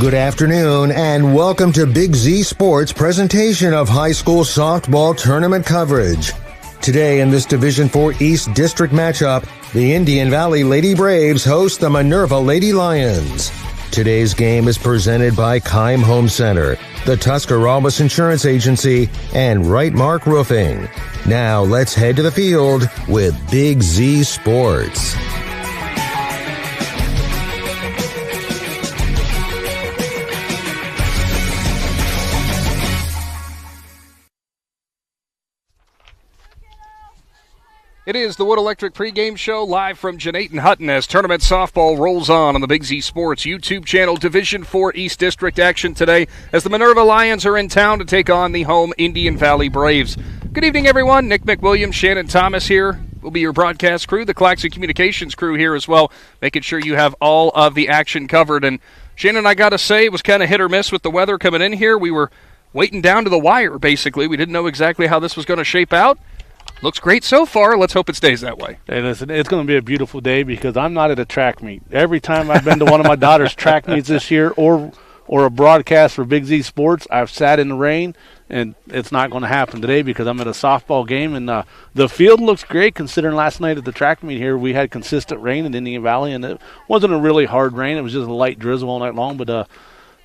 Good afternoon and welcome to Big Z Sports presentation of high school softball tournament coverage. Today in this Division IV East District matchup, the Indian Valley Lady Braves host the Minerva Lady Lions. Today's game is presented by Keim Home Center, the Tuscarawas Insurance Agency, and Right Mark Roofing. Now let's head to the field with Big Z Sports. It is the Wood Electric pregame show live from Jeanette and Hutton as tournament softball rolls on the Big Z Sports YouTube channel. Division IV East District action today as the Minerva Lions are in town to take on the home Indian Valley Braves. Good evening, everyone. Nick McWilliams, Shannon Thomas here will be your broadcast crew. The Claxon Communications crew here as well, making sure you have all of the action covered. And Shannon, I got to say, it was kind of hit or miss with the weather coming in here. We were waiting down to the wire, basically. We didn't know exactly how this was going to shape out. Looks great so far. Let's hope it stays that way. Hey, listen, it's going to be a beautiful day because I'm not at a track meet. Every time I've been to one of my daughter's track meets this year or a broadcast for Big Z Sports, I've sat in the rain, and it's not going to happen today because I'm at a softball game. And the field looks great considering last night at the track meet here we had consistent rain in Indian Valley, and it wasn't a really hard rain. It was just a light drizzle all night long, but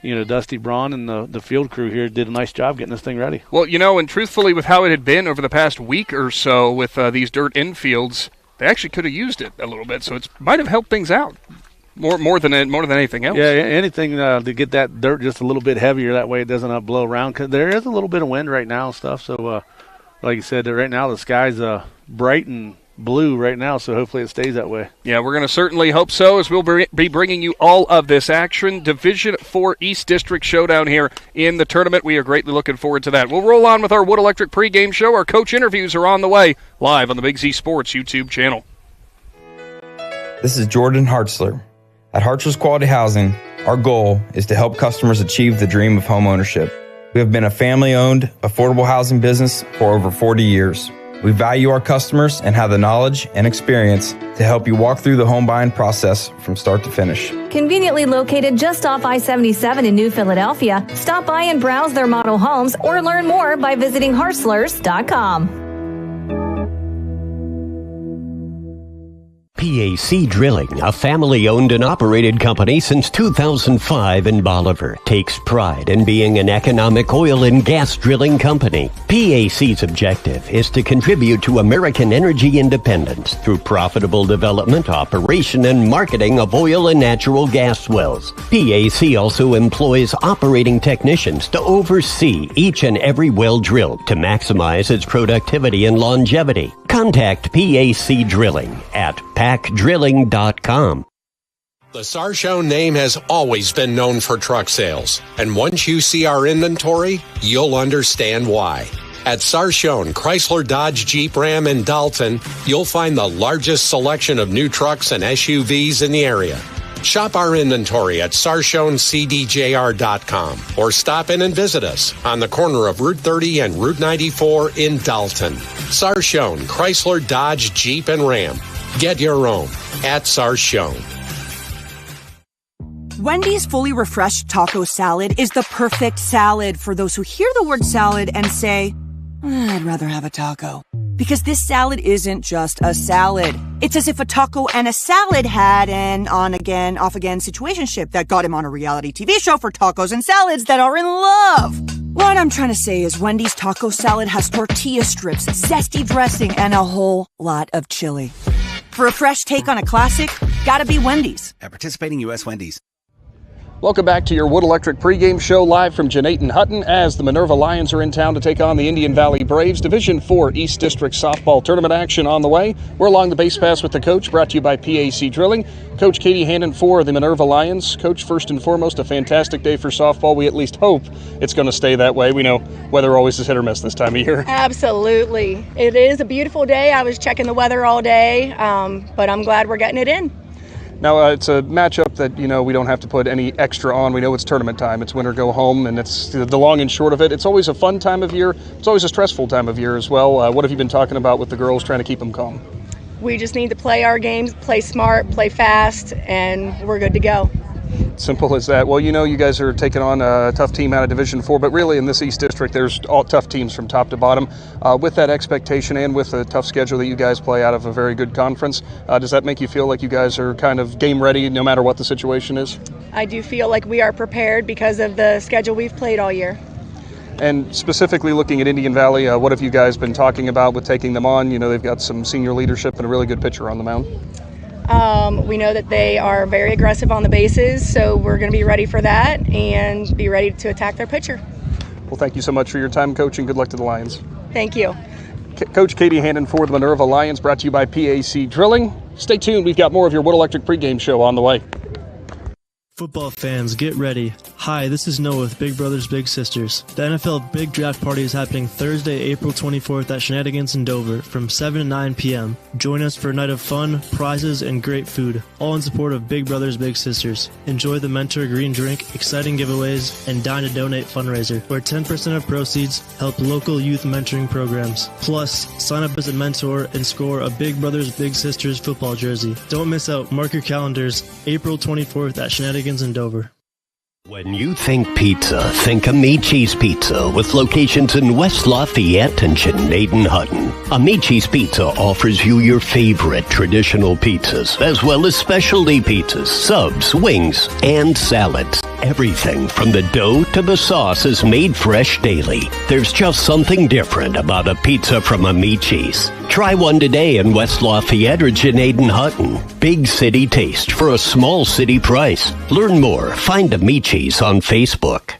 Dusty Braun and the field crew here did a nice job getting this thing ready. Well, and truthfully, with how it had been over the past week or so with these dirt infields, they actually could have used it a little bit, so it might have helped things out more than anything else. Yeah, anything to get that dirt just a little bit heavier, that way it doesn't blow around. Cause there is a little bit of wind right now and stuff, so like you said, right now the sky's bright and blue right now, so hopefully it stays that way. Yeah, we're going to certainly hope so, as we'll be bringing you all of this action. Division 4 East District Showdown here in the tournament. We are greatly looking forward to that. We'll roll on with our Wood Electric pregame show. Our coach interviews are on the way, live on the Big Z Sports YouTube channel. This is Jordan Hartzler. At Hartzler's Quality Housing, our goal is to help customers achieve the dream of home ownership. We have been a family-owned, affordable housing business for over 40 years. We value our customers and have the knowledge and experience to help you walk through the home buying process from start to finish. Conveniently located just off I-77 in New Philadelphia, stop by and browse their model homes or learn more by visiting Hartzlers.com. PAC Drilling, a family-owned and operated company since 2005 in Bolivar, takes pride in being an economic oil and gas drilling company. PAC's objective is to contribute to American energy independence through profitable development, operation, and marketing of oil and natural gas wells. PAC also employs operating technicians to oversee each and every well drilled to maximize its productivity and longevity. Contact PAC Drilling at pacdrilling.com. The Sarchone name has always been known for truck sales, and once you see our inventory, you'll understand why. At Sarchone Chrysler Dodge Jeep Ram in Dalton, you'll find the largest selection of new trucks and SUVs in the area. Shop our inventory at SarchoneCDJR.com or stop in and visit us on the corner of Route 30 and Route 94 in Dalton. Sarchone Chrysler Dodge Jeep and Ram. Get your own at Sarchone. Wendy's fully refreshed taco salad is the perfect salad for those who hear the word salad and say, I'd rather have a taco. Because this salad isn't just a salad. It's as if a taco and a salad had an on-again, off-again situationship that got him on a reality TV show for tacos and salads that are in love. What I'm trying to say is Wendy's taco salad has tortilla strips, zesty dressing, and a whole lot of chili. For a fresh take on a classic, gotta be Wendy's. At participating U.S. Wendy's. Welcome back to your Wood Electric pregame show live from Janate and Hutton as the Minerva Lions are in town to take on the Indian Valley Braves. Division 4 East District softball tournament action on the way. We're along the base pass with the coach, brought to you by PAC Drilling. Coach Katie Hannon for the Minerva Lions. Coach, first and foremost, a fantastic day for softball. We at least hope it's going to stay that way. We know weather always is hit or miss this time of year. Absolutely. It is a beautiful day. I was checking the weather all day, but I'm glad we're getting it in. Now, it's a matchup that, we don't have to put any extra on. We know it's tournament time. It's win or go home, and it's the long and short of it. It's always a fun time of year. It's always a stressful time of year as well. What have you been talking about with the girls trying to keep them calm? We just need to play our games, play smart, play fast, and we're good to go. Simple as that. Well, you guys are taking on a tough team out of Division 4, but really in this East District, there's all tough teams from top to bottom. With that expectation and with the tough schedule that you guys play out of a very good conference, does that make you feel like you guys are kind of game ready no matter what the situation is? I do feel like we are prepared because of the schedule we've played all year. And specifically looking at Indian Valley, what have you guys been talking about with taking them on? They've got some senior leadership and a really good pitcher on the mound. We know that they are very aggressive on the bases, so we're going to be ready for that and be ready to attack their pitcher. Well, thank you so much for your time, Coach, and good luck to the Lions. Thank you. Coach Katie Hannon for the Minerva Lions, brought to you by PAC Drilling. Stay tuned. We've got more of your Wood Electric pregame show on the way. Football fans, get ready. Hi, this is Noah with Big Brothers Big Sisters. The NFL Big Draft Party is happening Thursday, April 24th at Shenanigans in Dover from 7 to 9 p.m. Join us for a night of fun, prizes, and great food, all in support of Big Brothers Big Sisters. Enjoy the Mentor Green Drink, exciting giveaways, and Dine to Donate fundraiser, where 10% of proceeds help local youth mentoring programs. Plus, sign up as a mentor and score a Big Brothers Big Sisters football jersey. Don't miss out. Mark your calendars, April 24th at Shenanigans in Dover. When you think pizza, think Amici's Pizza with locations in West Lafayette and Canadian-Hutton. Amici's Pizza offers you your favorite traditional pizzas, as well as specialty pizzas, subs, wings, and salads. Everything from the dough to the sauce is made fresh daily. There's just something different about a pizza from Amici's. Try one today in West Lafayette or Canadian-Hutton. Big city taste for a small city price. Learn more. Find Amici's on Facebook.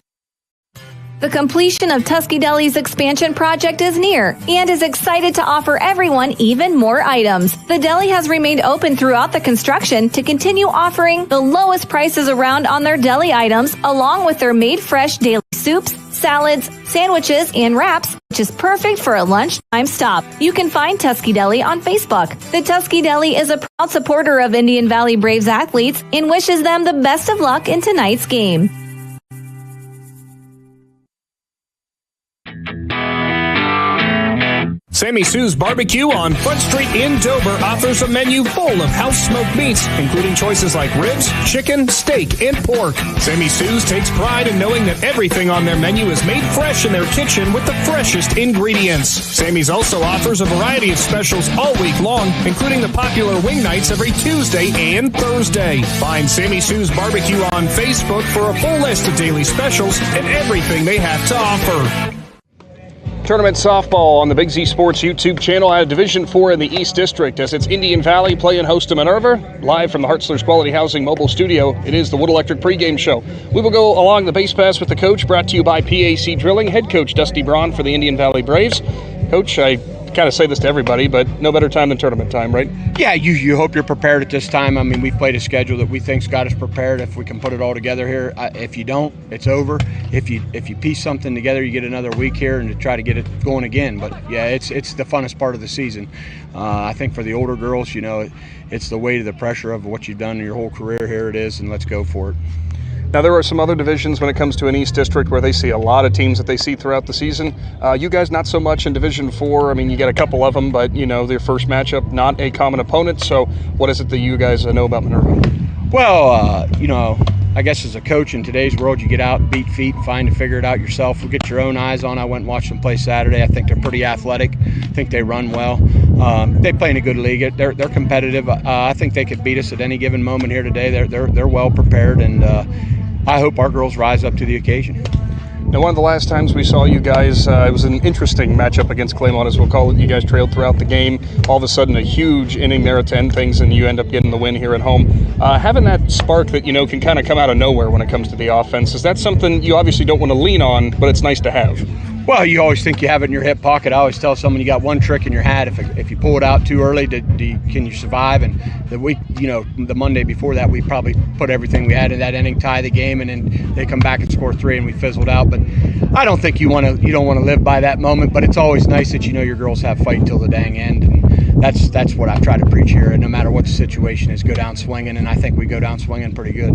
The completion of Tusky Deli's expansion project is near and is excited to offer everyone even more items. The deli has remained open throughout the construction to continue offering the lowest prices around on their deli items, along with their made fresh daily soups, salads, sandwiches, and wraps, which is perfect for a lunchtime stop. You can find Tusky Deli on Facebook. The Tusky Deli is a proud supporter of Indian Valley Braves athletes and wishes them the best of luck in tonight's game. Sammy Sue's Barbecue on Front Street in Dover offers a menu full of house-smoked meats, including choices like ribs, chicken, steak, and pork. Sammy Sue's takes pride in knowing that everything on their menu is made fresh in their kitchen with the freshest ingredients. Sammy's also offers a variety of specials all week long, including the popular wing nights every Tuesday and Thursday. Find Sammy Sue's Barbecue on Facebook for a full list of daily specials and everything they have to offer. Tournament softball on the Big Z Sports YouTube channel out of Division 4 in the East District as it's Indian Valley playing host to Minerva. Live from the Hartzler's Quality Housing mobile studio, it is the Wood Electric pregame show. We will go along the base pass with the coach, brought to you by PAC Drilling, head coach Dusty Braun for the Indian Valley Braves. Coach, I kind of say this to everybody, but no better time than tournament time, right? Yeah, you hope you're prepared at this time. I mean, we've played a schedule that we think's got us prepared. If we can put it all together here, if you don't, it's over. If you piece something together, you get another week here and to try to get it going again. But yeah, it's the funnest part of the season. I think for the older girls, you know, it's the weight of the pressure of what you've done in your whole career. Here it is, and let's go for it. Now, there are some other divisions when it comes to an East District where they see a lot of teams that they see throughout the season. You guys not so much in Division 4. I mean, you got a couple of them, but, you know, their first matchup, not a common opponent. So what is it that you guys know about Minerva? Well, you know, I guess as a coach in today's world, you get out, beat feet, and figure it out yourself. We'll get your own eyes on. I went and watched them play Saturday. I think they're pretty athletic. I think they run well. They play in a good league. They're competitive. I think they could beat us at any given moment here today. They're well prepared, and I hope our girls rise up to the occasion. Now, one of the last times we saw you guys, it was an interesting matchup against Claymont, as we'll call it. You guys trailed throughout the game. All of a sudden, a huge inning there to end things, and you end up getting the win here at home. Having that spark that, you know, can kind of come out of nowhere when it comes to the offense, is that something you obviously don't want to lean on, but it's nice to have? Well, you always think you have it in your hip pocket. I always tell someone you got one trick in your hat. If you pull it out too early, can you survive? And the week, you know, the Monday before that, we probably put everything we had in that inning, tie the game, and then they come back and score 3, and we fizzled out. But I don't think you don't want to live by that moment. But it's always nice that you know your girls have fight till the dang end, and that's what I try to preach here. And no matter what the situation is, go down swinging, and I think we go down swinging pretty good.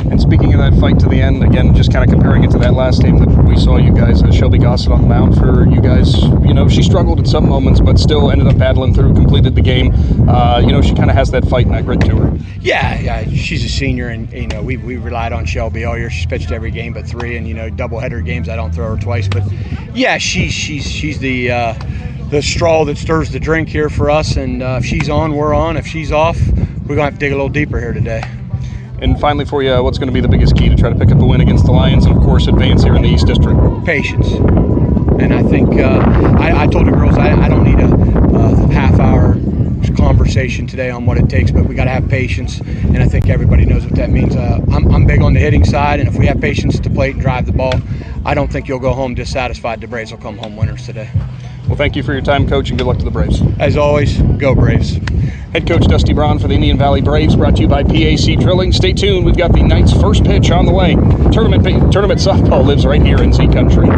And speaking of that fight to the end, again, just kind of comparing it to that last game that we saw you guys, Shelby Gossett on the mound for you guys. You know, she struggled at some moments, but still ended up battling through, completed the game. You know, she kind of has that fight and that grit to her. Yeah, she's a senior, and you know we relied on Shelby all year. She's pitched every game but 3, and you know doubleheader games I don't throw her twice. But yeah, she's the straw that stirs the drink here for us. And if she's on, we're on. If she's off, we're gonna have to dig a little deeper here today. And finally for you, what's going to be the biggest key to try to pick up a win against the Lions and, of course, advance here in the East District? Patience. And I think I told the girls I don't need a half-hour conversation today on what it takes, but we got to have patience, and I think everybody knows what that means. I'm big on the hitting side, and if we have patience to plate and drive the ball, I don't think you'll go home dissatisfied. The Braves will come home winners today. Well, thank you for your time, Coach, and good luck to the Braves. As always, go Braves. Head coach Dusty Braun for the Indian Valley Braves, brought to you by PAC Drilling. Stay tuned. We've got the night's first pitch on the way. Tournament softball lives right here in Z Country.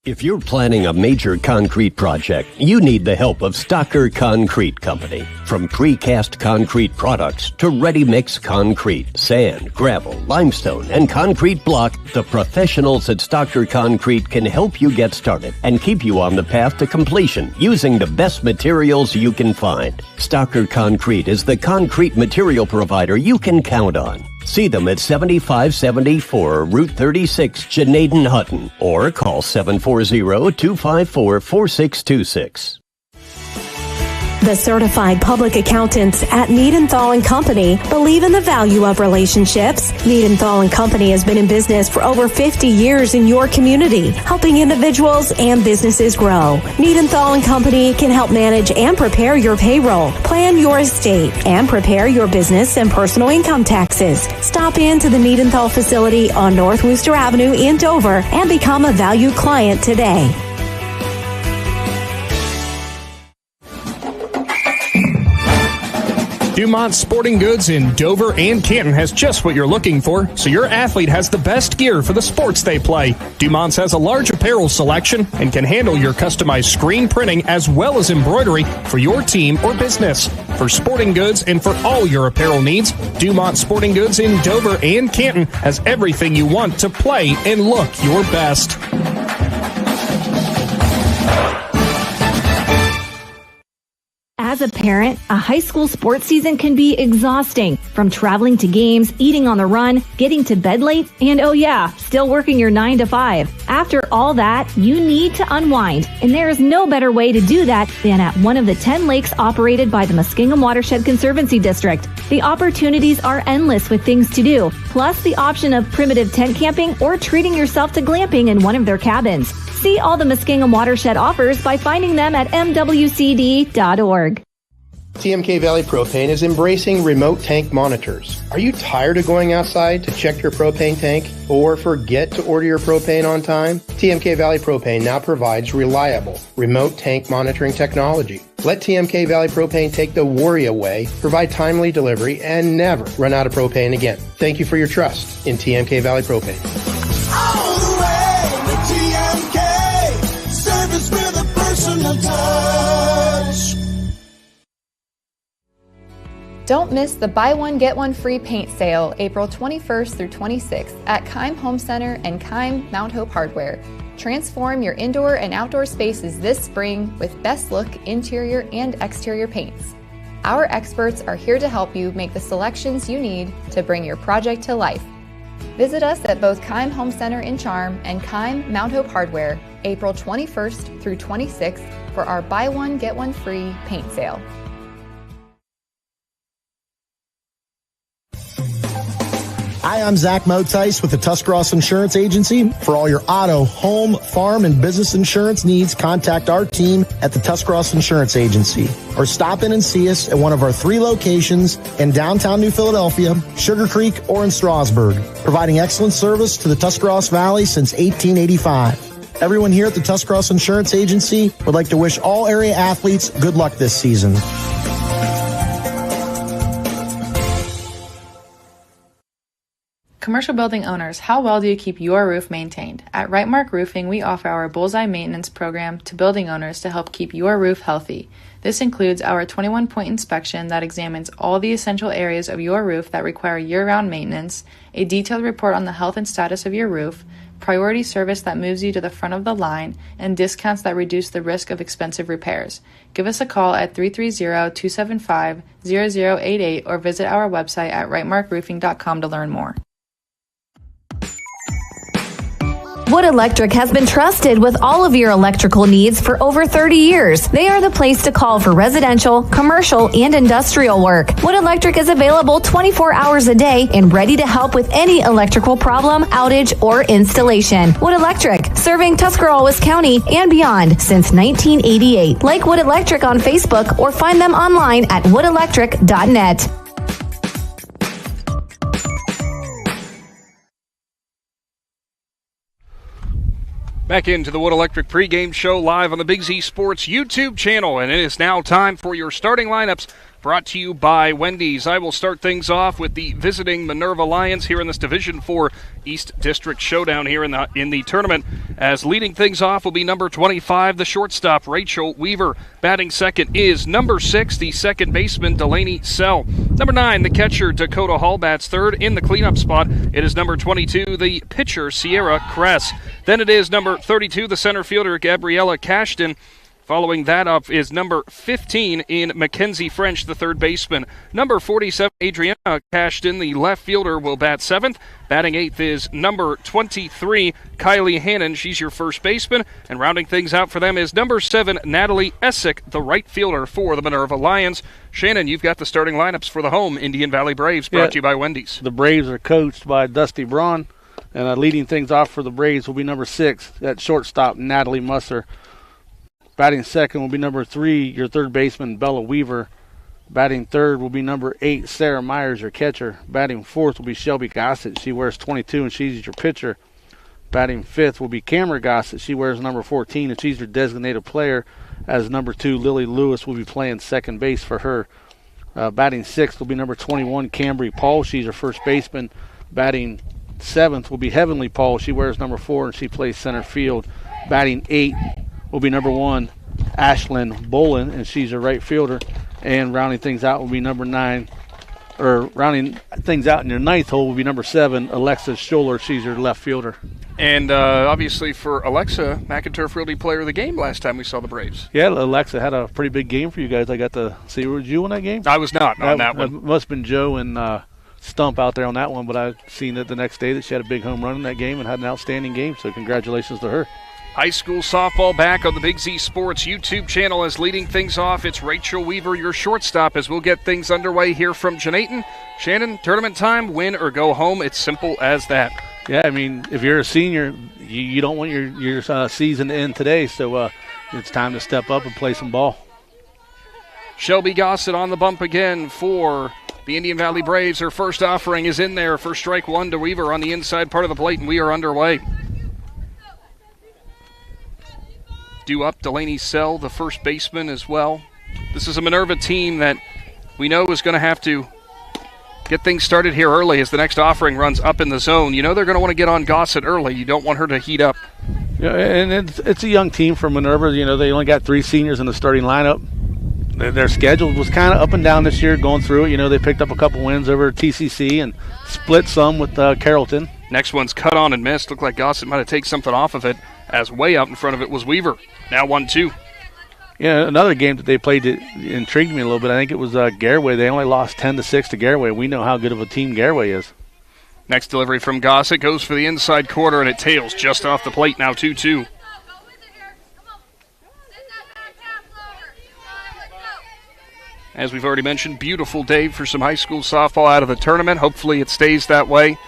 If you're planning a major concrete project, you need the help of Stocker Concrete Company. From precast concrete products to ready-mix concrete, sand, gravel, limestone, and concrete block, the professionals at Stocker Concrete can help you get started and keep you on the path to completion using the best materials you can find. Stocker Concrete is the concrete material provider you can count on. See them at 7574 Route 36, Canadian-Hutton, or call 740-254-4626. The certified public accountants at Niedenthal & Company believe in the value of relationships. Niedenthal & Company has been in business for over 50 years in your community, helping individuals and businesses grow. Niedenthal & Company can help manage and prepare your payroll, plan your estate, and prepare your business and personal income taxes. Stop into the Niedenthal facility on North Worcester Avenue in Dover and become a valued client today. Dumont Sporting Goods in Dover and Canton has just what you're looking for, so your athlete has the best gear for the sports they play. Dumont's has a large apparel selection and can handle your customized screen printing as well as embroidery for your team or business. For sporting goods and for all your apparel needs, Dumont Sporting Goods in Dover and Canton has everything you want to play and look your best. As a parent, a high school sports season can be exhausting. From traveling to games, eating on the run, getting to bed late, and oh yeah, still working your 9 to 5. After all that, you need to unwind, and there is no better way to do that than at one of the 10 lakes operated by the Muskingum Watershed Conservancy District. The opportunities are endless with things to do, plus the option of primitive tent camping or treating yourself to glamping in one of their cabins. See all the Muskingum Watershed offers by finding them at mwcd.org. TMK Valley Propane is embracing remote tank monitors. Are you tired of going outside to check your propane tank or forget to order your propane on time? TMK Valley Propane now provides reliable remote tank monitoring technology. Let TMK Valley Propane take the worry away, provide timely delivery, and never run out of propane again. Thank you for your trust in TMK Valley Propane. All the way with TMK, service with a personal touch. Don't miss the Buy One, Get One Free paint sale April 21st through 26th at Keim Home Center and Keim Mount Hope Hardware. Transform your indoor and outdoor spaces this spring with best look interior and exterior paints. Our experts are here to help you make the selections you need to bring your project to life. Visit us at both Keim Home Center in Charm and Keim Mount Hope Hardware April 21st through 26th for our Buy One, Get One Free paint sale. Hi, I'm Zach Motice with the Tuscarawas Insurance Agency. For all your auto, home, farm, and business insurance needs, contact our team at the Tuscarawas Insurance Agency or stop in and see us at one of our 3 locations in downtown New Philadelphia, Sugar Creek, or in Strasburg, providing excellent service to the Tuscarawas Valley since 1885. Everyone here at the Tuscarawas Insurance Agency would like to wish all area athletes good luck this season. Commercial building owners, how well do you keep your roof maintained? At Rightmark Roofing, we offer our Bullseye Maintenance Program to building owners to help keep your roof healthy. This includes our 21-point inspection that examines all the essential areas of your roof that require year-round maintenance, a detailed report on the health and status of your roof, priority service that moves you to the front of the line, and discounts that reduce the risk of expensive repairs. Give us a call at 330-275-0088 or visit our website at rightmarkroofing.com to learn more. Wood Electric has been trusted with all of your electrical needs for over 30 years. They are the place to call for residential, commercial, and industrial work. Wood Electric is available 24 hours a day and ready to help with any electrical problem, outage, or installation. Wood Electric, serving Tuscarawas County and beyond since 1988. Like Wood Electric on Facebook or find them online at woodelectric.net. Back into the Wood Electric pregame show live on the Big Z Sports YouTube channel, and it is now time for your starting lineups brought to you by Wendy's. I will start things off with the visiting Minerva Lions here in this Division IV East District Showdown here in the tournament. As leading things off will be number 25, the shortstop, Rachel Weaver. Batting second is number 6, the second baseman, Delaney Sell. Number 9, the catcher, Dakota Hall, bats third. In the cleanup spot, it is number 22, the pitcher, Sierra Kress. Then it is number 32, the center fielder, Gabriella Cashton. Following that up is number 15 in Mackenzie French, the third baseman. Number 47, Adriana Cashton, the left fielder, will bat 7th. Batting 8th is number 23, Kylie Hannon. She's your first baseman. And rounding things out for them is number 7, Natalie Essick, the right fielder for the Minerva Lions. Shannon, you've got the starting lineups for the home Indian Valley Braves, brought to you by Wendy's. The Braves are coached by Dusty Braun, and leading things off for the Braves will be number 6, at shortstop, Natalie Musser. Batting second will be number 3, your third baseman, Bella Weaver. Batting third will be number 8, Sarah Myers, your catcher. Batting fourth will be Shelby Gossett. She wears 22, and she's your pitcher. Batting fifth will be Cameron Gossett. She wears number 14, and she's your designated player. As number 2, Lily Lewis will be playing second base for her. Batting sixth will be number 21, Cambry Paul. She's your first baseman. Batting seventh will be Heavenly Paul. She wears number 4, and she plays center field. Batting 8 will be number 1, Ashlyn Bolin, and she's a right fielder. And rounding things out will be number 9, or rounding things out in your ninth hole will be number 7, Alexa Scholler. She's your left fielder. And obviously for Alexa, McInturf Realty Player of the Game last time we saw the Braves. Yeah, Alexa had a pretty big game for you guys. I got to see. Was you in that game? I was not on that one. It must have been Joe and Stump out there on that one, but I seen it the next day that she had a big home run in that game and had an outstanding game, so congratulations to her. High school softball back on the Big Z Sports YouTube channel. As leading things off, it's Rachel Weaver, your shortstop, as we'll get things underway here from Janayton. Shannon, tournament time, win or go home. It's simple as that. Yeah, I mean, if you're a senior, you don't want your season to end today, so it's time to step up and play some ball. Shelby Gossett on the bump again for the Indian Valley Braves. Her first offering is in there for strike 1 to Weaver on the inside part of the plate, and we are underway. Due up, Delaney Sell, the first baseman as well. This is a Minerva team that we know is going to have to get things started here early as the next offering runs up in the zone. You know they're going to want to get on Gossett early. You don't want her to heat up. Yeah, and it's a young team from Minerva. You know, they only got 3 seniors in the starting lineup. Their schedule was kind of up and down this year going through it. You know, they picked up a couple wins over TCC and split some with Carrollton. Next one's cut on and missed. Looked like Gossett might have taken something off of it, as way out in front of it was Weaver. Now 1-2. Yeah, another game that they played that intrigued me a little bit. I think it was Garraway. They only lost 10-6 to Garraway. We know how good of a team Garraway is. Next delivery from Gossett goes for the inside quarter, and it tails just off the plate. Now 2-2. As we've already mentioned, beautiful day for some high school softball out of the tournament. Hopefully it stays that way.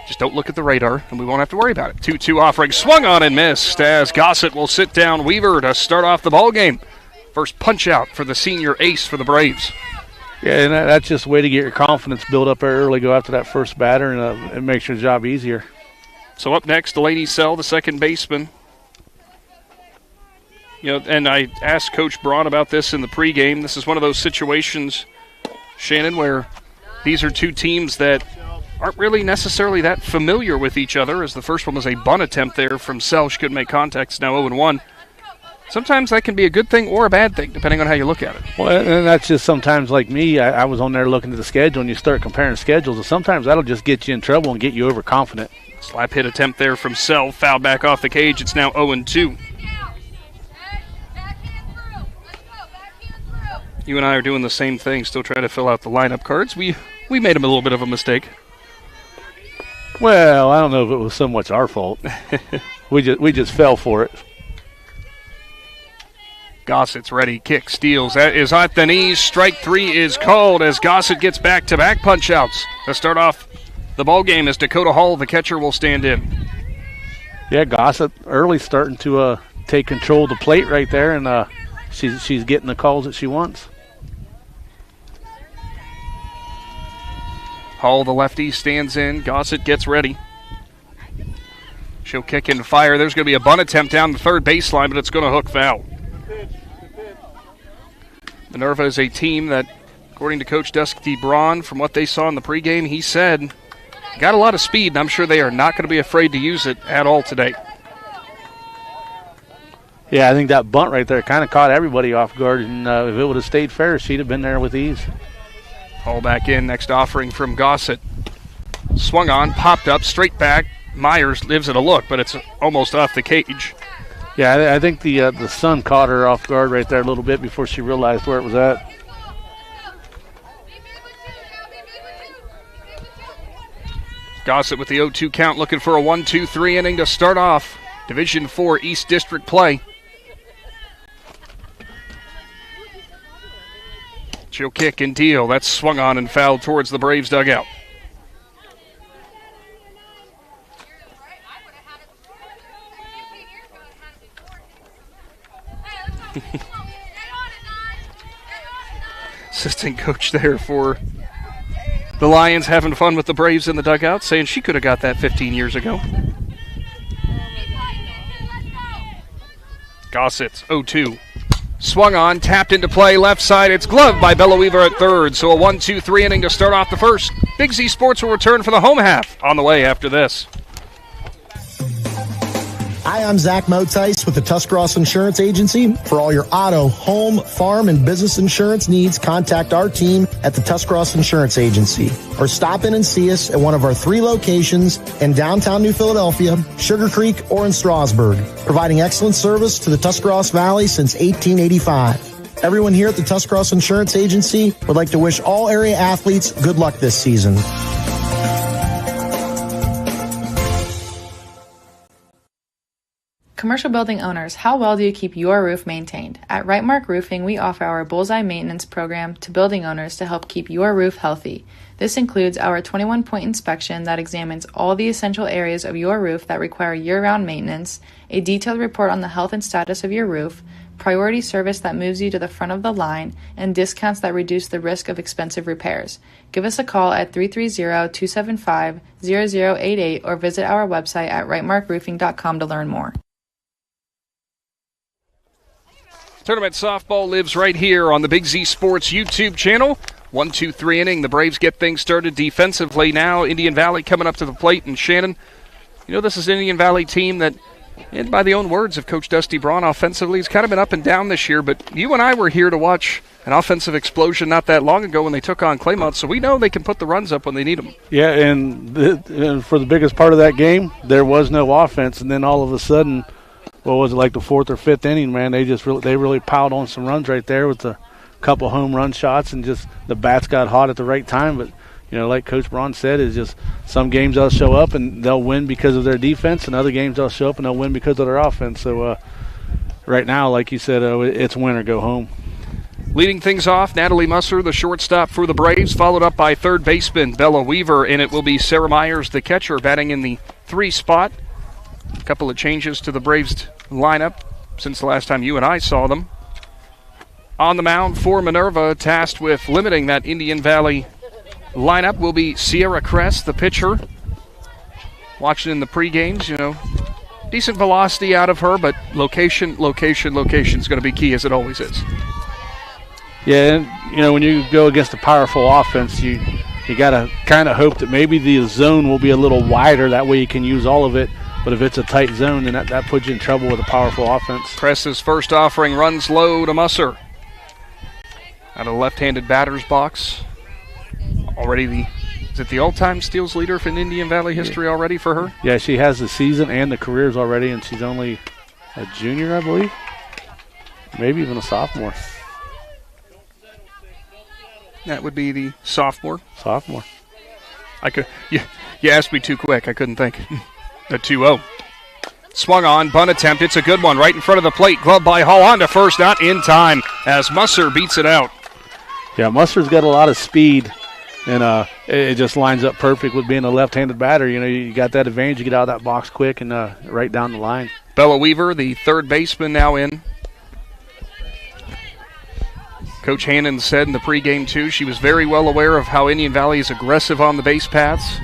Just don't look at the radar, and we won't have to worry about it. 2-2 offering, swung on and missed as Gossett will sit down Weaver to start off the ball game. First punch out for the senior ace for the Braves. Yeah, and that's just a way to get your confidence built up early, go after that first batter, and it makes your job easier. So up next, Delaney Sell, the second baseman. You know, and I asked Coach Braun about this in the pregame. This is one of those situations, Shannon, where these are two teams that aren't really necessarily that familiar with each other, as the first one was a bunt attempt there from Sell. She couldn't make contact. It's now 0-1. Sometimes that can be a good thing or a bad thing, depending on how you look at it. Well, and that's just sometimes like me. I was on there looking at the schedule, and you start comparing schedules, and sometimes that'll just get you in trouble and get you overconfident. Slap hit attempt there from Sell. Foul back off the cage. It's now 0-2. You and I are doing the same thing, still trying to fill out the lineup cards. We made him a little bit of a mistake. Well, I don't know if it was so much our fault. we just fell for it. Gossett's ready. Kick, steals. That is at the knees. Strike 3 is called as Gossett gets back-to-back punch-outs. To start off the ball game as Dakota Hall, the catcher, will stand in. Yeah, Gossett early starting to take control of the plate right there, and she's getting the calls that she wants. Hall, the lefty, stands in. Gossett gets ready. She'll kick and fire. There's going to be a bunt attempt down the third baseline, but it's going to hook foul. Minerva is a team that, according to Coach Dusty Braun, from what they saw in the pregame, he said, got a lot of speed, and I'm sure they are not going to be afraid to use it at all today. Yeah, I think that bunt right there kind of caught everybody off guard, and if it would have stayed fair, she'd have been there with ease. Hall back in, next offering from Gossett. Swung on, popped up, straight back. Myers gives it a look, but it's almost off the cage. Yeah, I think the sun caught her off guard right there a little bit before she realized where it was at. Gossett with the 0-2 count, looking for a 1-2-3 inning to start off Division IV East District play. She'll kick and deal. That's swung on and fouled towards the Braves dugout. Assistant coach there for the Lions having fun with the Braves in the dugout, saying she could have got that 15 years ago. Gossett's 0-2. Swung on, tapped into play, left side. It's gloved by Bella Weaver at third. So a 1-2-3 inning to start off the first. Big Z Sports will return for the home half on the way after this. Hi, I'm Zach Motice with the Tuscarawas Insurance Agency. For all your auto, home, farm, and business insurance needs, contact our team at the Tuscarawas Insurance Agency. Or stop in and see us at one of our 3 locations in downtown New Philadelphia, Sugar Creek, or in Strasburg, providing excellent service to the Tuscarawas Valley since 1885. Everyone here at the Tuscarawas Insurance Agency would like to wish all area athletes good luck this season. Commercial building owners, how well do you keep your roof maintained? At Rightmark Roofing, we offer our Bullseye Maintenance Program to building owners to help keep your roof healthy. This includes our 21-point inspection that examines all the essential areas of your roof that require year-round maintenance, a detailed report on the health and status of your roof, priority service that moves you to the front of the line, and discounts that reduce the risk of expensive repairs. Give us a call at 330-275-0088 or visit our website at rightmarkroofing.com to learn more. Tournament softball lives right here on the Big Z Sports YouTube channel. 1-2-3 inning. The Braves get things started defensively now. Indian Valley coming up to the plate. And Shannon, you know, this is an Indian Valley team that, and by the own words of Coach Dusty Braun, offensively has kind of been up and down this year. But you and I were here to watch an offensive explosion not that long ago when they took on Claymont. So we know they can put the runs up when they need them. Yeah, and for the biggest part of that game, there was no offense. And then all of a sudden, what was it, like the 4th or 5th inning, man, they really piled on some runs right there with a couple home run shots, and just the bats got hot at the right time. But, you know, like Coach Braun said, is just some games they'll show up and they'll win because of their defense, and other games they'll show up and they'll win because of their offense. So right now, like you said, it's win or go home. Leading things off, Natalie Musser, the shortstop for the Braves, followed up by third baseman Bella Weaver, and it will be Sarah Myers, the catcher, batting in the 3 spot. A couple of changes to the Braves lineup since the last time you and I saw them. On the mound for Minerva, tasked with limiting that Indian Valley lineup, will be Sierra Crest, the pitcher. Watching in the pre-games, you know, decent velocity out of her, but location is going to be key, as it always is. Yeah, and, you know, when you go against a powerful offense, you got to kind of hope that maybe the zone will be a little wider. That way you can use all of it. But if it's a tight zone, then that puts you in trouble with a powerful offense. Crest's first offering runs low to Musser. Out of the left-handed batter's box. Already is it the all-time steals leader in Indian Valley history already for her? Yeah, she has the season and the careers already, and she's only a junior, I believe. Maybe even a sophomore. That would be the sophomore. Sophomore. You asked me too quick. I couldn't think. The 2-0. Swung on, bunt attempt. It's a good one right in front of the plate. Glove by Hall on to first, not in time as Musser beats it out. Yeah, Musser's got a lot of speed, and it just lines up perfect with being a left-handed batter. You know, you got that advantage. You get out of that box quick and right down the line. Bella Weaver, the third baseman, now in. Coach Shannon said in the pregame, too, she was very well aware of how Indian Valley is aggressive on the base paths.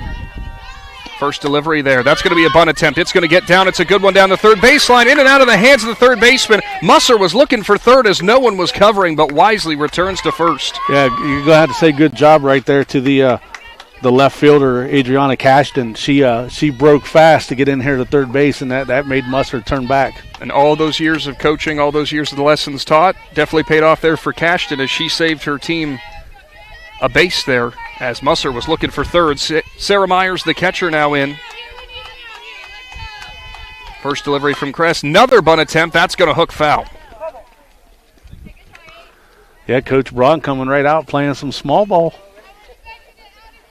First delivery there. That's going to be a bunt attempt. It's going to get down. It's a good one down the third baseline. In and out of the hands of the third baseman. Musser was looking for third as no one was covering, but wisely returns to first. Yeah, you're going to have to say good job right there to the left fielder, Adriana Cashton. She broke fast to get in here to third base, and that made Musser turn back. And all those years of coaching, all those years of the lessons taught, definitely paid off there for Cashton as she saved her team a base there as Musser was looking for third. Sarah Myers, the catcher, now in. First delivery from Kress. Another bunt attempt. That's going to hook foul. Yeah, Coach Braun coming right out playing some small ball.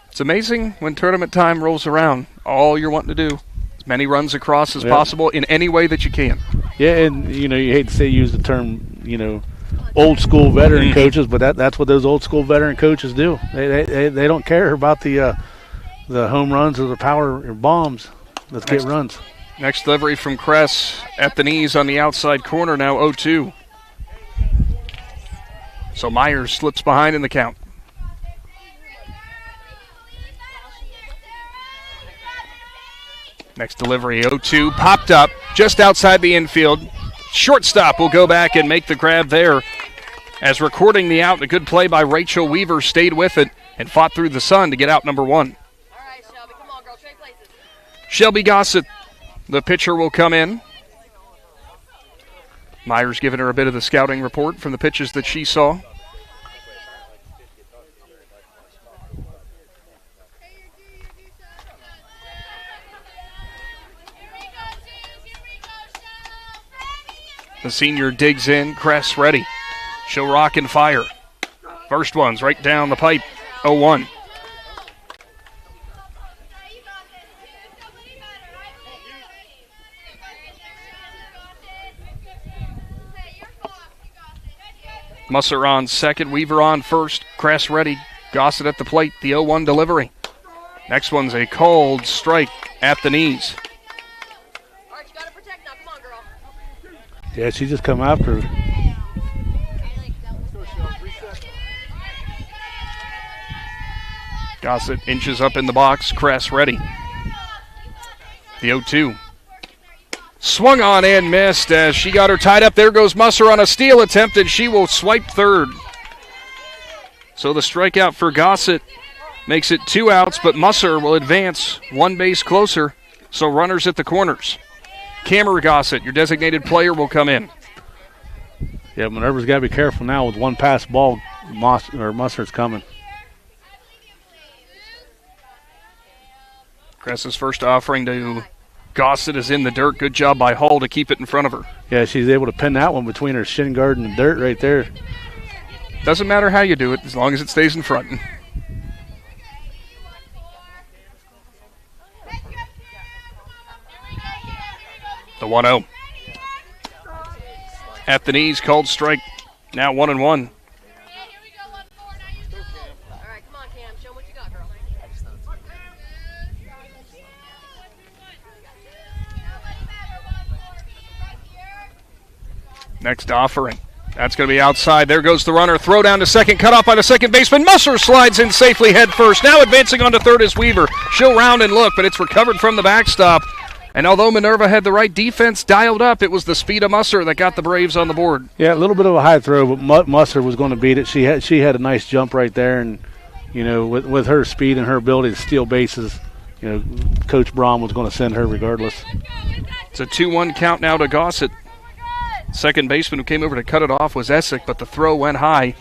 It's amazing when tournament time rolls around. All you're wanting to do, as many runs across as possible in any way that you can. Yeah, and, you hate to say use the term, old school veteran coaches, but that's what those old school veteran coaches do. They don't care about the home runs or the power or bombs. Let's get runs. Next delivery from Kress at the knees on the outside corner, now 0-2. So Myers slips behind in the count. Next delivery, 0-2, popped up just outside the infield. Shortstop will go back and make the grab there. As recording the out, a good play by Rachel Weaver stayed with it and fought through the sun to get out number one. All right, Shelby, come on, girl, trade places. Shelby Gossett, the pitcher, will come in. Myers giving her a bit of the scouting report from the pitches that she saw. The senior digs in. Kress ready. She'll rock and fire. First one's right down the pipe. 0-1. Musser on second. Weaver on first. Kress ready. Gossett at the plate. The 0-1 delivery. Next one's a cold strike at the knees. Yeah, she just come after her. Gossett inches up in the box. Kress ready. The 0-2. Swung on and missed as she got her tied up. There goes Musser on a steal attempt, and she will swipe third. So the strikeout for Gossett makes it 2 outs, but Musser will advance 1 base closer. So runners at the corners. Cameron Gossett, your designated player, will come in. Yeah, Minerva's got to be careful now with one pass ball. Musser's coming. Kress's first offering to Gossett is in the dirt. Good job by Hall to keep it in front of her. Yeah, she's able to pin that one between her shin guard and the dirt right there. Doesn't matter how you do it, as long as it stays in front. The 1-0. At the knees, called strike. Now 1-1. All right, come on, Cam. Show 'em what you got, girl. Next offering. That's going to be outside. There goes the runner. Throw down to second. Cut off by the second baseman. Musser slides in safely head first. Now advancing on to third is Weaver. She'll round and look, but it's recovered from the backstop. And although Minerva had the right defense dialed up, it was the speed of Musser that got the Braves on the board. Yeah, a little bit of a high throw, but Musser was going to beat it. She had a nice jump right there, and with her speed and her ability to steal bases, Coach Braun was going to send her regardless. It's a 2-1 count now to Gossett. Second baseman who came over to cut it off was Essick, but the throw went high.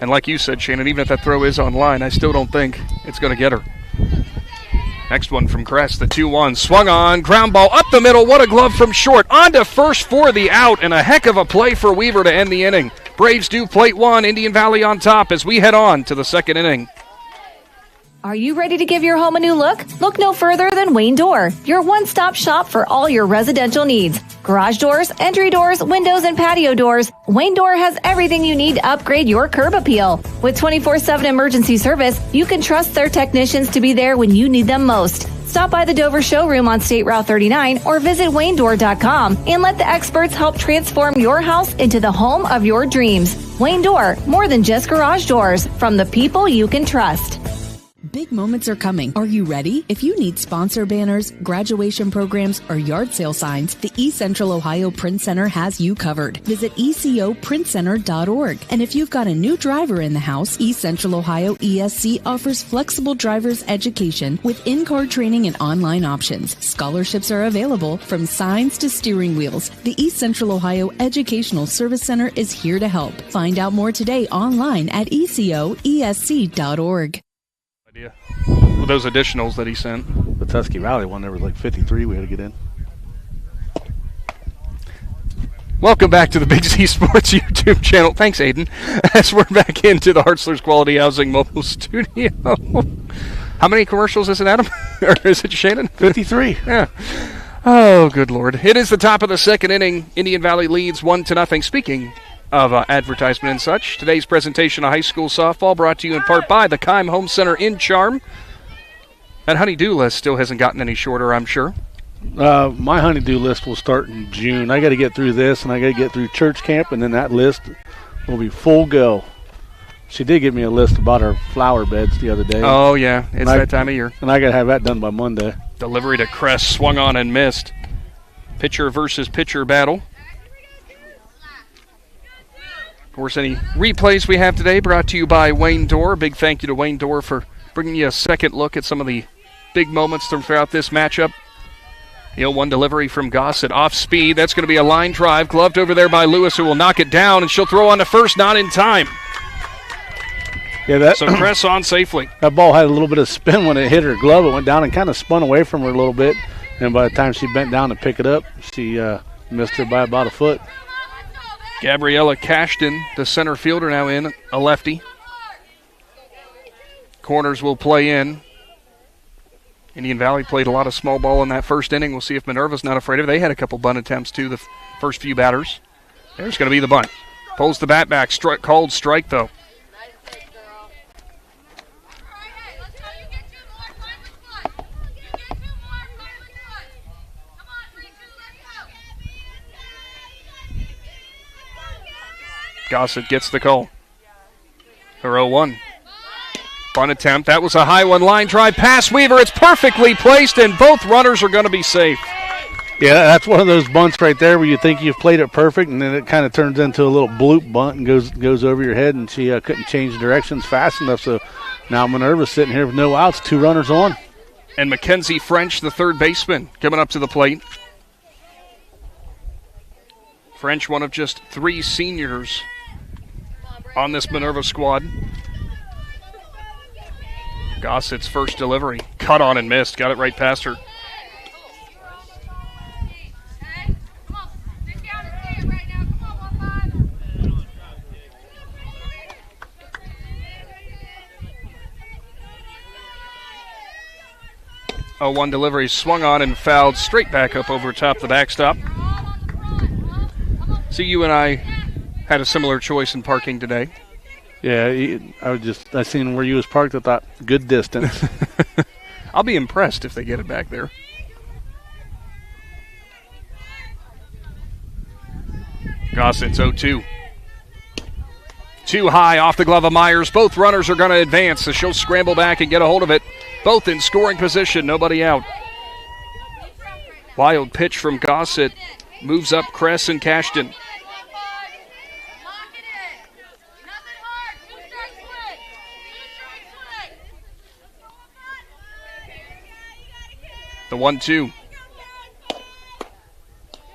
And like you said, Shannon, even if that throw is on line, I still don't think it's going to get her. Next one from Kress, the 2-1. Swung on, ground ball up the middle. What a glove from short. On to first for the out, and a heck of a play for Weaver to end the inning. Braves do plate 1, Indian Valley on top as we head on to the second inning. Are you ready to give your home a new look? Look no further than Wayne Door, your one-stop shop for all your residential needs. Garage doors, entry doors, windows, and patio doors. Wayne Door has everything you need to upgrade your curb appeal. With 24/7 emergency service, you can trust their technicians to be there when you need them most. Stop by the Dover showroom on State Route 39 or visit WayneDoor.com and let the experts help transform your house into the home of your dreams. Wayne Door, more than just garage doors, from the people you can trust. Big moments are coming. Are you ready? If you need sponsor banners, graduation programs, or yard sale signs, the East Central Ohio Print Center has you covered. Visit ecoprintcenter.org. And if you've got a new driver in the house, East Central Ohio ESC offers flexible driver's education with in-car training and online options. Scholarships are available from signs to steering wheels. The East Central Ohio Educational Service Center is here to help. Find out more today online at ecoesc.org. With those additionals that he sent. The Tusky Valley one, there was like 53 we had to get in. Welcome back to the Big Z Sports YouTube channel. Thanks, Aidan. As we're back into the Hartzler's Quality Housing Mobile Studio. How many commercials is it, Adam? Or is it Shannon? 53. Yeah. Oh, good Lord. It is the top of the second inning. Indian Valley leads 1-0. Speaking of advertisement and such, today's presentation of high school softball brought to you in part by the Keim Home Center in Charm. That honey-do list still hasn't gotten any shorter, I'm sure. My honey-do list will start in June. I got to get through this, and I got to get through church camp, and then that list will be full go. She did give me a list about our flower beds the other day. Oh, yeah. It's that time of year. And I got to have that done by Monday. Delivery to Crest, swung on and missed. Pitcher versus pitcher battle. Of course, any replays we have today brought to you by Wayne Dorr. Big thank you to Wayne Dorr for bringing you a second look at some of the big moments throughout this matchup. The 0-1 delivery from Gossett off speed. That's going to be a line drive. Gloved over there by Lewis, who will knock it down, and she'll throw on to first, not in time. Yeah, so Cress on safely. That ball had a little bit of spin when it hit her glove. It went down and kind of spun away from her a little bit. And by the time she bent down to pick it up, she missed her by about a foot. Gabriella Cashton, the center fielder, now in, a lefty. Corners will play in. Indian Valley played a lot of small ball in that first inning. We'll see if Minerva's not afraid of it. They had a couple bunt attempts, too, the first few batters. There's going to be the bunt. Pulls the bat back. Called strike, though. Gossett gets the call. Her 0-1. Bunt attempt. That was a high one. Line drive past Weaver. It's perfectly placed, and both runners are going to be safe. Yeah, that's one of those bunts right there where you think you've played it perfect, and then it kind of turns into a little bloop bunt and goes over your head, and she couldn't change directions fast enough. So now Minerva's sitting here with no outs, 2 runners on. And Mackenzie French, the third baseman, coming up to the plate. French, one of just 3 seniors on this Minerva squad. Gossett's first delivery. Cut on and missed. Got it right past her. A 1 delivery swung on and fouled straight back up over top the backstop. See, you and I had a similar choice in parking today. Yeah, I seen where you was parked. I thought, good distance. I'll be impressed if they get it back there. Gossett's 0-2. Too high off the glove of Myers. Both runners are going to advance, so she'll scramble back and get a hold of it. Both in scoring position, nobody out. Wild pitch from Gossett. Moves up Cress and Cashton. The 1-2.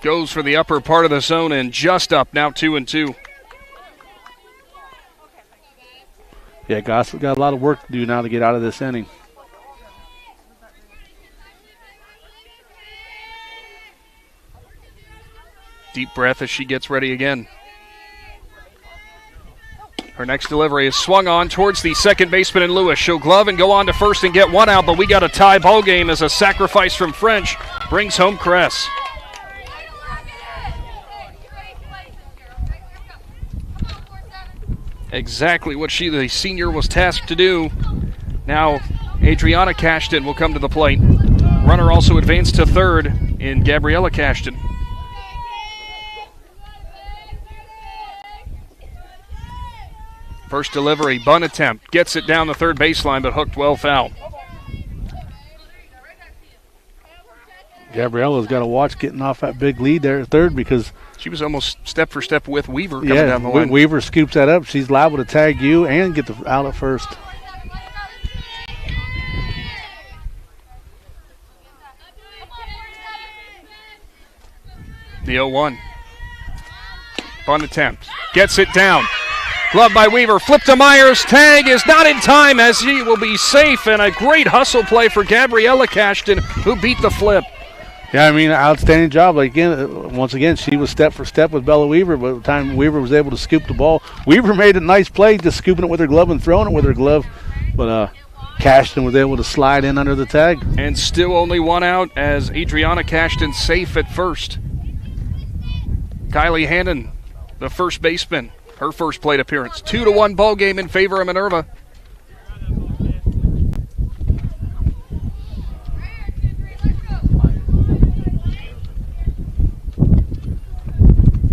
Goes for the upper part of the zone and just up, now 2-2. Yeah, Gossett got a lot of work to do now to get out of this inning. Deep breath as she gets ready again. Her next delivery is swung on towards the second baseman in Lewis. She'll glove and go on to first and get 1 out, but we got a tie ball game as a sacrifice from French brings home Cress. Exactly what she, the senior, was tasked to do. Now Adriana Cashton will come to the plate. Runner also advanced to third in Gabriella Cashton. First delivery, bunt attempt. Gets it down the third baseline, but hooked well foul. Gabriella's got to watch getting off that big lead there at third because she was almost step for step with Weaver coming down the line. Weaver scoops that up. She's liable to tag you and get the out at first. The 0-1. Bunt attempt. Gets it down. Glove by Weaver. Flip to Myers. Tag is not in time as he will be safe. And a great hustle play for Gabriella Cashton, who beat the flip. Yeah, I mean, outstanding job. Like once again, she was step for step with Bella Weaver, but by the time Weaver was able to scoop the ball, Weaver made a nice play, just scooping it with her glove and throwing it with her glove. But Cashton was able to slide in under the tag. And still only one out as Adriana Cashton safe at first. Kylie Hannon, the first baseman, her first plate appearance. 2-1 ball game in favor of Minerva.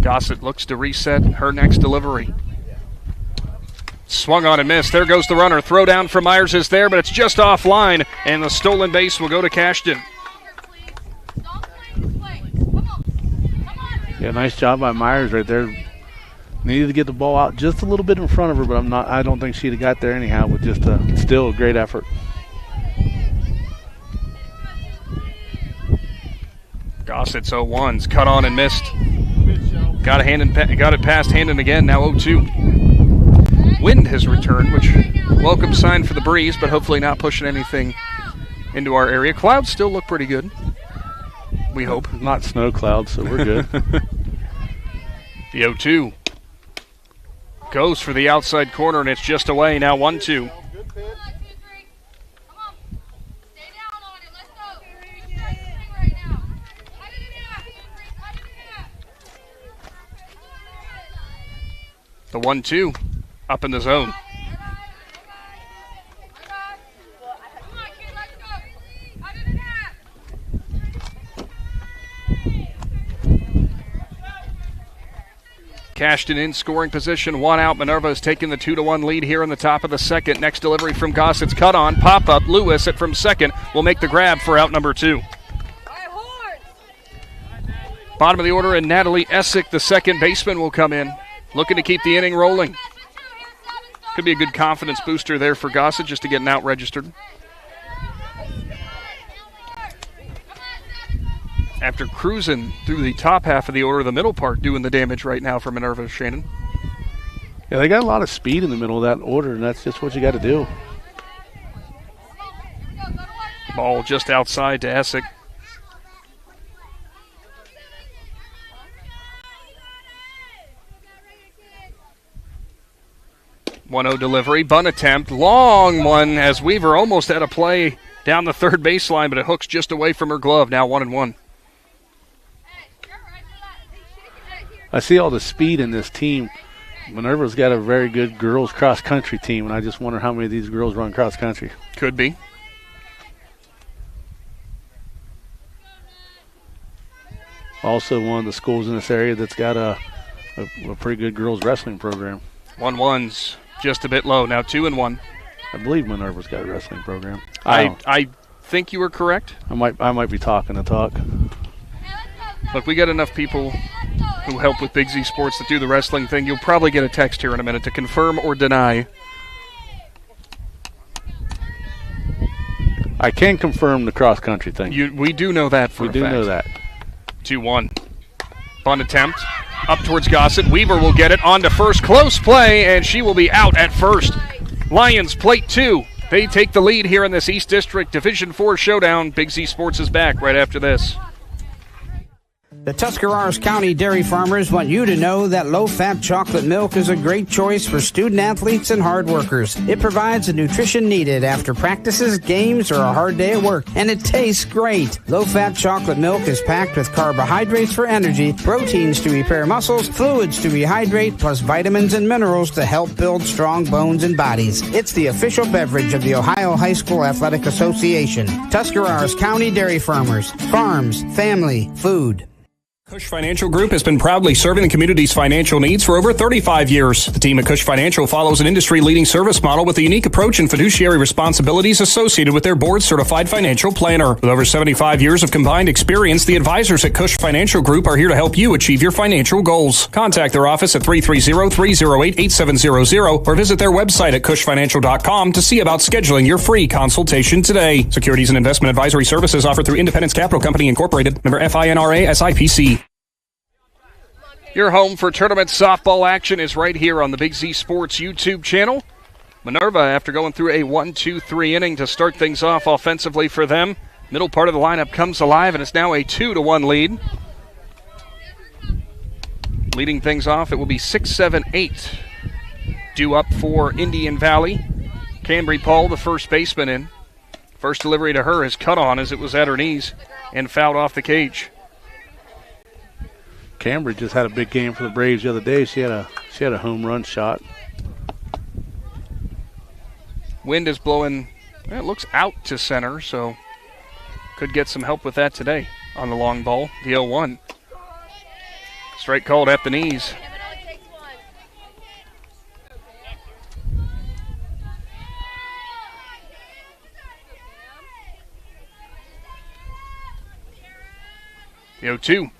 Gossett looks to reset her next delivery. Swung on and missed. There goes the runner. Throw down from Myers is there, but it's just offline, and the stolen base will go to Cashton. Yeah, nice job by Myers right there. Needed to get the ball out just a little bit in front of her, but I don't think she'd have got there anyhow with just still a great effort. Gossett's 0-1's cut on and missed. Got it past Hannon again, now 0-2. Wind has returned, which welcome sign for the breeze, but hopefully not pushing anything into our area. Clouds still look pretty good, we hope. Not snow clouds, so we're good. The 0-2 goes for the outside corner, and it's just away, now 1-2. The 1-2 up in the zone. Cashton in scoring position, one out. Minerva is taking the 2-1 lead here in the top of the second. Next delivery from Gossett's cut on, pop up. Lewis at from second will make the grab for out number 2. Bottom of the order, and Natalie Essick, the second baseman, will come in, looking to keep the inning rolling. Could be a good confidence booster there for Gossett just to get an out registered. After cruising through the top half of the order, the middle part doing the damage right now for Minerva, Shannon. Yeah, they got a lot of speed in the middle of that order, and that's just what you got to do. Ball just outside to Essick. .1-0 delivery, bunt attempt, long one as Weaver almost had a play down the third baseline, but it hooks just away from her glove. Now 1-1. I see all the speed in this team. Minerva's got a very good girls cross-country team, and I just wonder how many of these girls run cross-country. Could be. Also one of the schools in this area that's got a pretty good girls wrestling program. 1-1's just a bit low. Now 2-1. I believe Minerva's got a wrestling program. I think you were correct. I might be talking the talk. Look, we got enough people who help with Big Z Sports that do the wrestling thing. You'll probably get a text here in a minute to confirm or deny. I can confirm the cross-country thing. We do know that for a fact. We do know that. 2-1. Bunt attempt. Up towards Gossett. Weaver will get it on to first. Close play, and she will be out at first. Lions plate 2. They take the lead here in this East District Division 4 showdown. Big Z Sports is back right after this. The Tuscarawas County dairy farmers want you to know that low-fat chocolate milk is a great choice for student-athletes and hard workers. It provides the nutrition needed after practices, games, or a hard day at work, and it tastes great. Low-fat chocolate milk is packed with carbohydrates for energy, proteins to repair muscles, fluids to rehydrate, plus vitamins and minerals to help build strong bones and bodies. It's the official beverage of the Ohio High School Athletic Association. Tuscarawas County Dairy Farmers. Farms, family, food. Cush Financial Group has been proudly serving the community's financial needs for over 35 years. The team at Cush Financial follows an industry-leading service model with a unique approach and fiduciary responsibilities associated with their board-certified financial planner. With over 75 years of combined experience, the advisors at Cush Financial Group are here to help you achieve your financial goals. Contact their office at 330-308-8700 or visit their website at cushfinancial.com to see about scheduling your free consultation today. Securities and investment advisory services offered through Independence Capital Company Incorporated, member FINRA SIPC. Your home for tournament softball action is right here on the Big Z Sports YouTube channel. Minerva, after going through a 1-2-3 inning to start things off offensively for them, Middle part of the lineup comes alive, and it's now a 2-1 lead. Leading things off, it will be 6, 7, 8. Due up for Indian Valley. Cambry Paul, the first baseman in. First delivery to her is cut on as it was at her knees and fouled off the cage. Cambry just had a big game for the Braves the other day. She had a home run shot. Wind is blowing, it looks out to center, so could get some help with that today on the long ball. The 0-1. Strike called at the knees. The 0-2.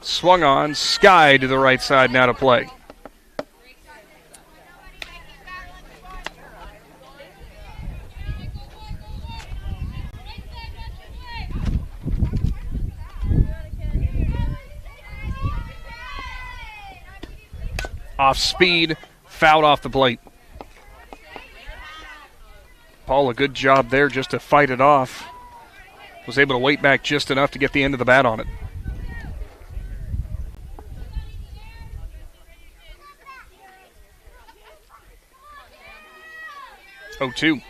Swung on, Sky to the right side now to play. Off speed, fouled off the plate. Paul, a good job there just to fight it off. Was able to wait back just enough to get the end of the bat on it. Oh, 2.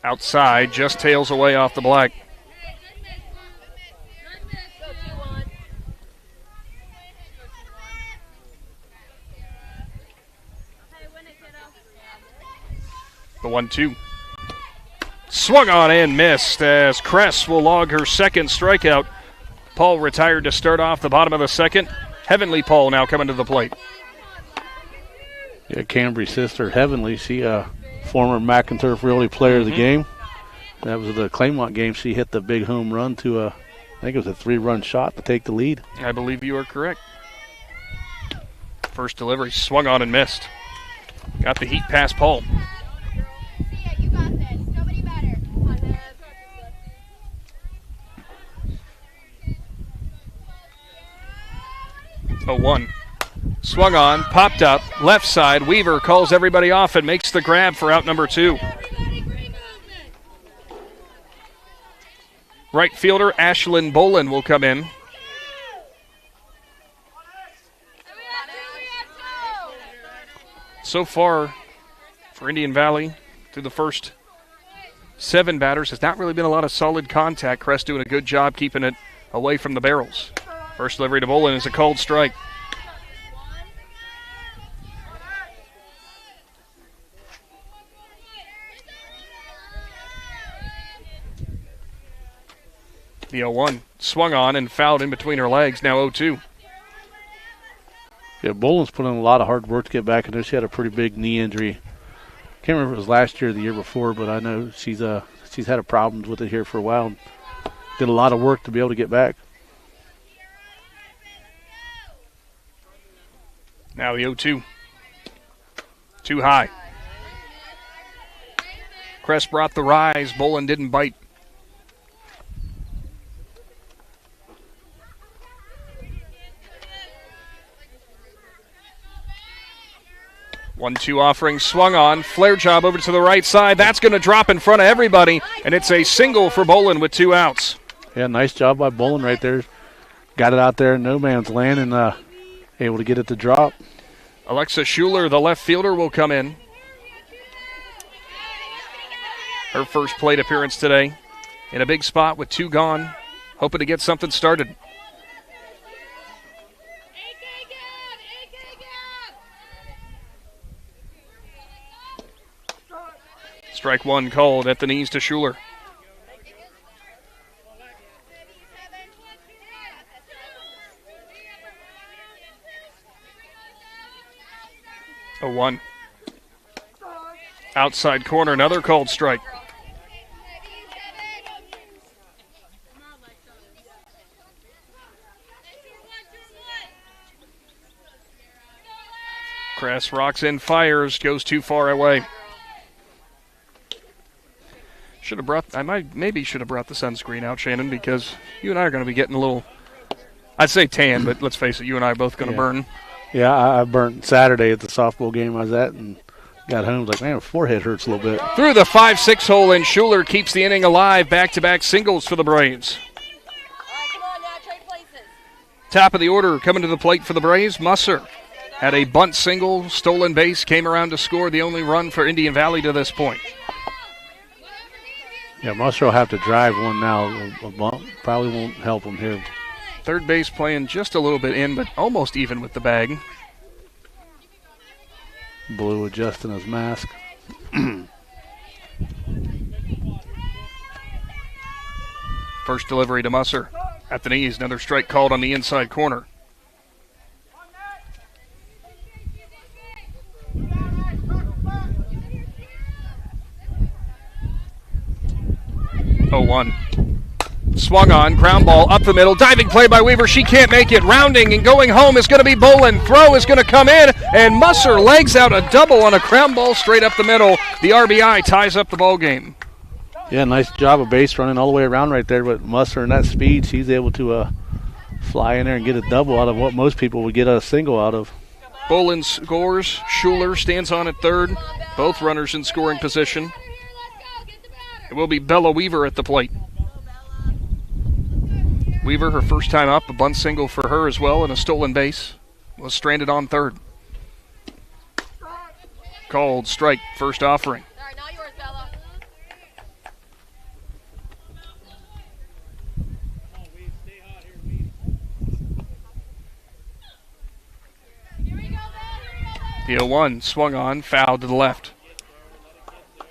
Outside, just tails away off the black. The 1-2. Swung on and missed as Kress will log her second strikeout. Paul retired to start off the bottom of the second. Heavenly Paul now coming to the plate. Yeah, Cambry's sister, Heavenly, she former McInturf Realty Player of the game. That was the Claymont game. She hit the big home run to I think it was a 3-run shot to take the lead. I believe you are correct. First delivery swung on and missed. Got the heat past Paul. Oh, 1. Swung on, popped up, left side. Weaver calls everybody off and makes the grab for out number 2. Right fielder Ashlyn Bolin will come in. So far for Indian Valley, through the first 7 batters, has not really been a lot of solid contact. Crest doing a good job keeping it away from the barrels. First delivery to Bolin is a called strike. The 0-1 swung on and fouled in between her legs. Now 0-2. Yeah, Bolin's put in a lot of hard work to get back in there. She had a pretty big knee injury. Can't remember if it was last year or the year before, but I know she's had a problems with it here for a while. Did a lot of work to be able to get back. Now the 0-2. Too high. Crest brought the rise. Bolin didn't bite. One-two offering, swung on, flare job over to the right side. That's going to drop in front of everybody, and it's a single for Bolin with 2 outs. Yeah, nice job by Bolin right there. Got it out there in no man's land and able to get it to drop. Alexa Schuler, the left fielder, will come in. Her first plate appearance today. In a big spot with 2 gone, hoping to get something started. Strike 1 called at the knees to Schuler. A 1. Outside corner, another called strike. Kress rocks in, fires, goes too far away. Maybe should have brought the sunscreen out, Shannon, because you and I are going to be getting a little, I'd say tan, but let's face it, you and I are both going to burn. Yeah, I burnt Saturday at the softball game I was at and Got home, like, man, my forehead hurts a little bit. Through the 5-6 hole, and Schuler keeps the inning alive. Back-to-back singles for the Braves. Top of the order coming to the plate for the Braves. Musser had a bunt single, stolen base, came around to score the only run for Indian Valley to this point. Yeah, Musser will have to drive one now. A bump probably won't help him here. Third base playing just a little bit in, but almost even with the bag. Blue adjusting his mask. First delivery to Musser. At the knees, another strike called on the inside corner. Oh, 1. Swung on, ground ball up the middle, diving play by Weaver. She can't make it. Rounding and going home is going to be Bolin. Throw is going to come in, and Musser legs out a double on a ground ball straight up the middle. The RBI ties up the ball game. Yeah, nice job of base running all the way around right there. But Musser and that speed, she's able to fly in there and get a double out of what most people would get a single out of. Bolin scores. Schuler stands on at third. Both runners in scoring position. It will be Bella Weaver at the plate. Weaver, her first time up, a bunt single for her as well, and a stolen base. Was stranded on third. Called strike, first offering. All right, not yours, Bella. The 0-1 swung on, foul to the left. Come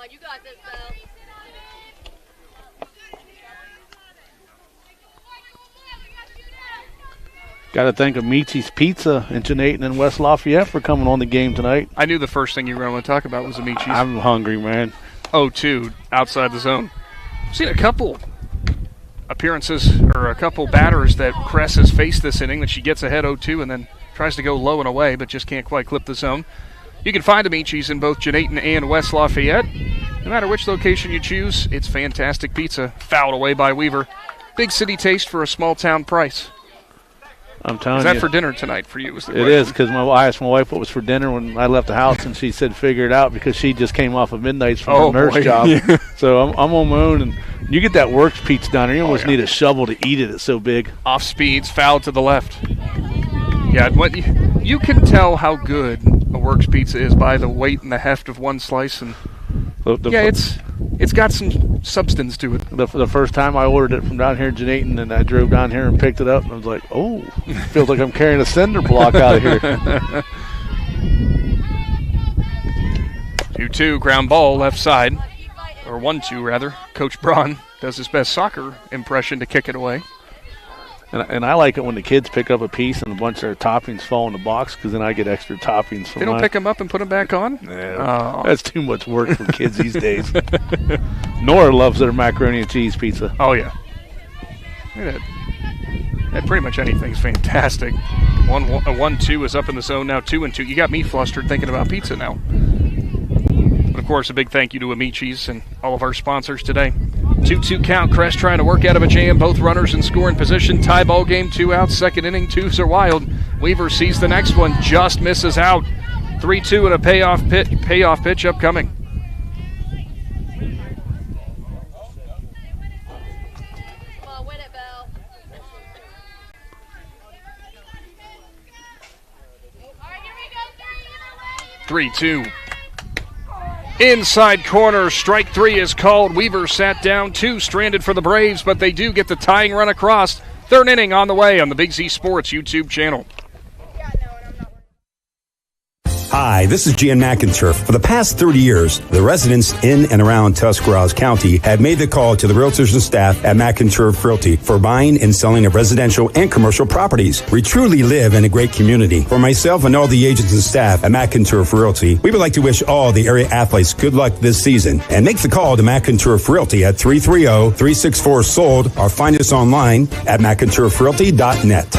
on, you got this, Bella. Got to thank Amici's Pizza in Janayton and West Lafayette for coming on the game tonight. I knew the first thing you were going to talk about was Amici's. I'm hungry, man. 0-2 outside the zone. I've seen a couple appearances or a couple batters that Kress has faced this inning that she gets ahead 0-2 and then tries to go low and away but just can't quite clip the zone. You can find Amici's in both Janayton and West Lafayette. No matter which location you choose, it's fantastic pizza. Fouled away by Weaver. Big city taste for a small town price. I'm telling you. Is that you. For dinner tonight for you? It is, because I asked my wife what was for dinner when I left the house, and she said figure it out because she just came off of midnights from her nurse job. Yeah. So I'm on my own, and you get that Works pizza down there. You almost need a shovel to eat it. It's so big. Off speeds, fouled to the left. Yeah, you can tell how good a Works pizza is by the weight and the heft of one slice, and it's got some substance to it. The first time I ordered it from down here in Janayton, and I drove down here and picked it up, and I was like, oh, feels like I'm carrying a cinder block out of here. 2-2, ground ball left side, or 1-2 rather. Coach Braun does his best soccer impression to kick it away. And I like it when the kids pick up a piece and a bunch of their toppings fall in the box, because then I get extra toppings for They don't pick them up and put them back on? No, that's too much work for kids these days. Nora loves their macaroni and cheese pizza. Oh, yeah. Look at that. Pretty much anything's fantastic. 1-2 is up in the zone now, 2-2. You got me flustered thinking about pizza now. But, of course, a big thank you to Amici's and all of our sponsors today. 2-2 count. Kress trying to work out of a jam. Both runners in scoring position. Tie ball game, 2 outs. Second inning, 2s are wild. Weaver sees the next one, just misses out. 3-2 and a payoff pitch upcoming. Come on, win it, Belle. 3-2. Inside corner, strike 3 is called. Weaver sat down, 2 stranded for the Braves, but they do get the tying run across. Third inning on the way on the Big Z Sports YouTube channel. Hi, this is Gian McInturf. For the past 30 years, the residents in and around Tuscarawas County have made the call to the realtors and staff at McInturf Realty for buying and selling of residential and commercial properties. We truly live in a great community. For myself and all the agents and staff at McInturf Realty, we would like to wish all the area athletes good luck this season and make the call to McInturf Realty at 330-364-SOLD or find us online at McInturfRealty.net.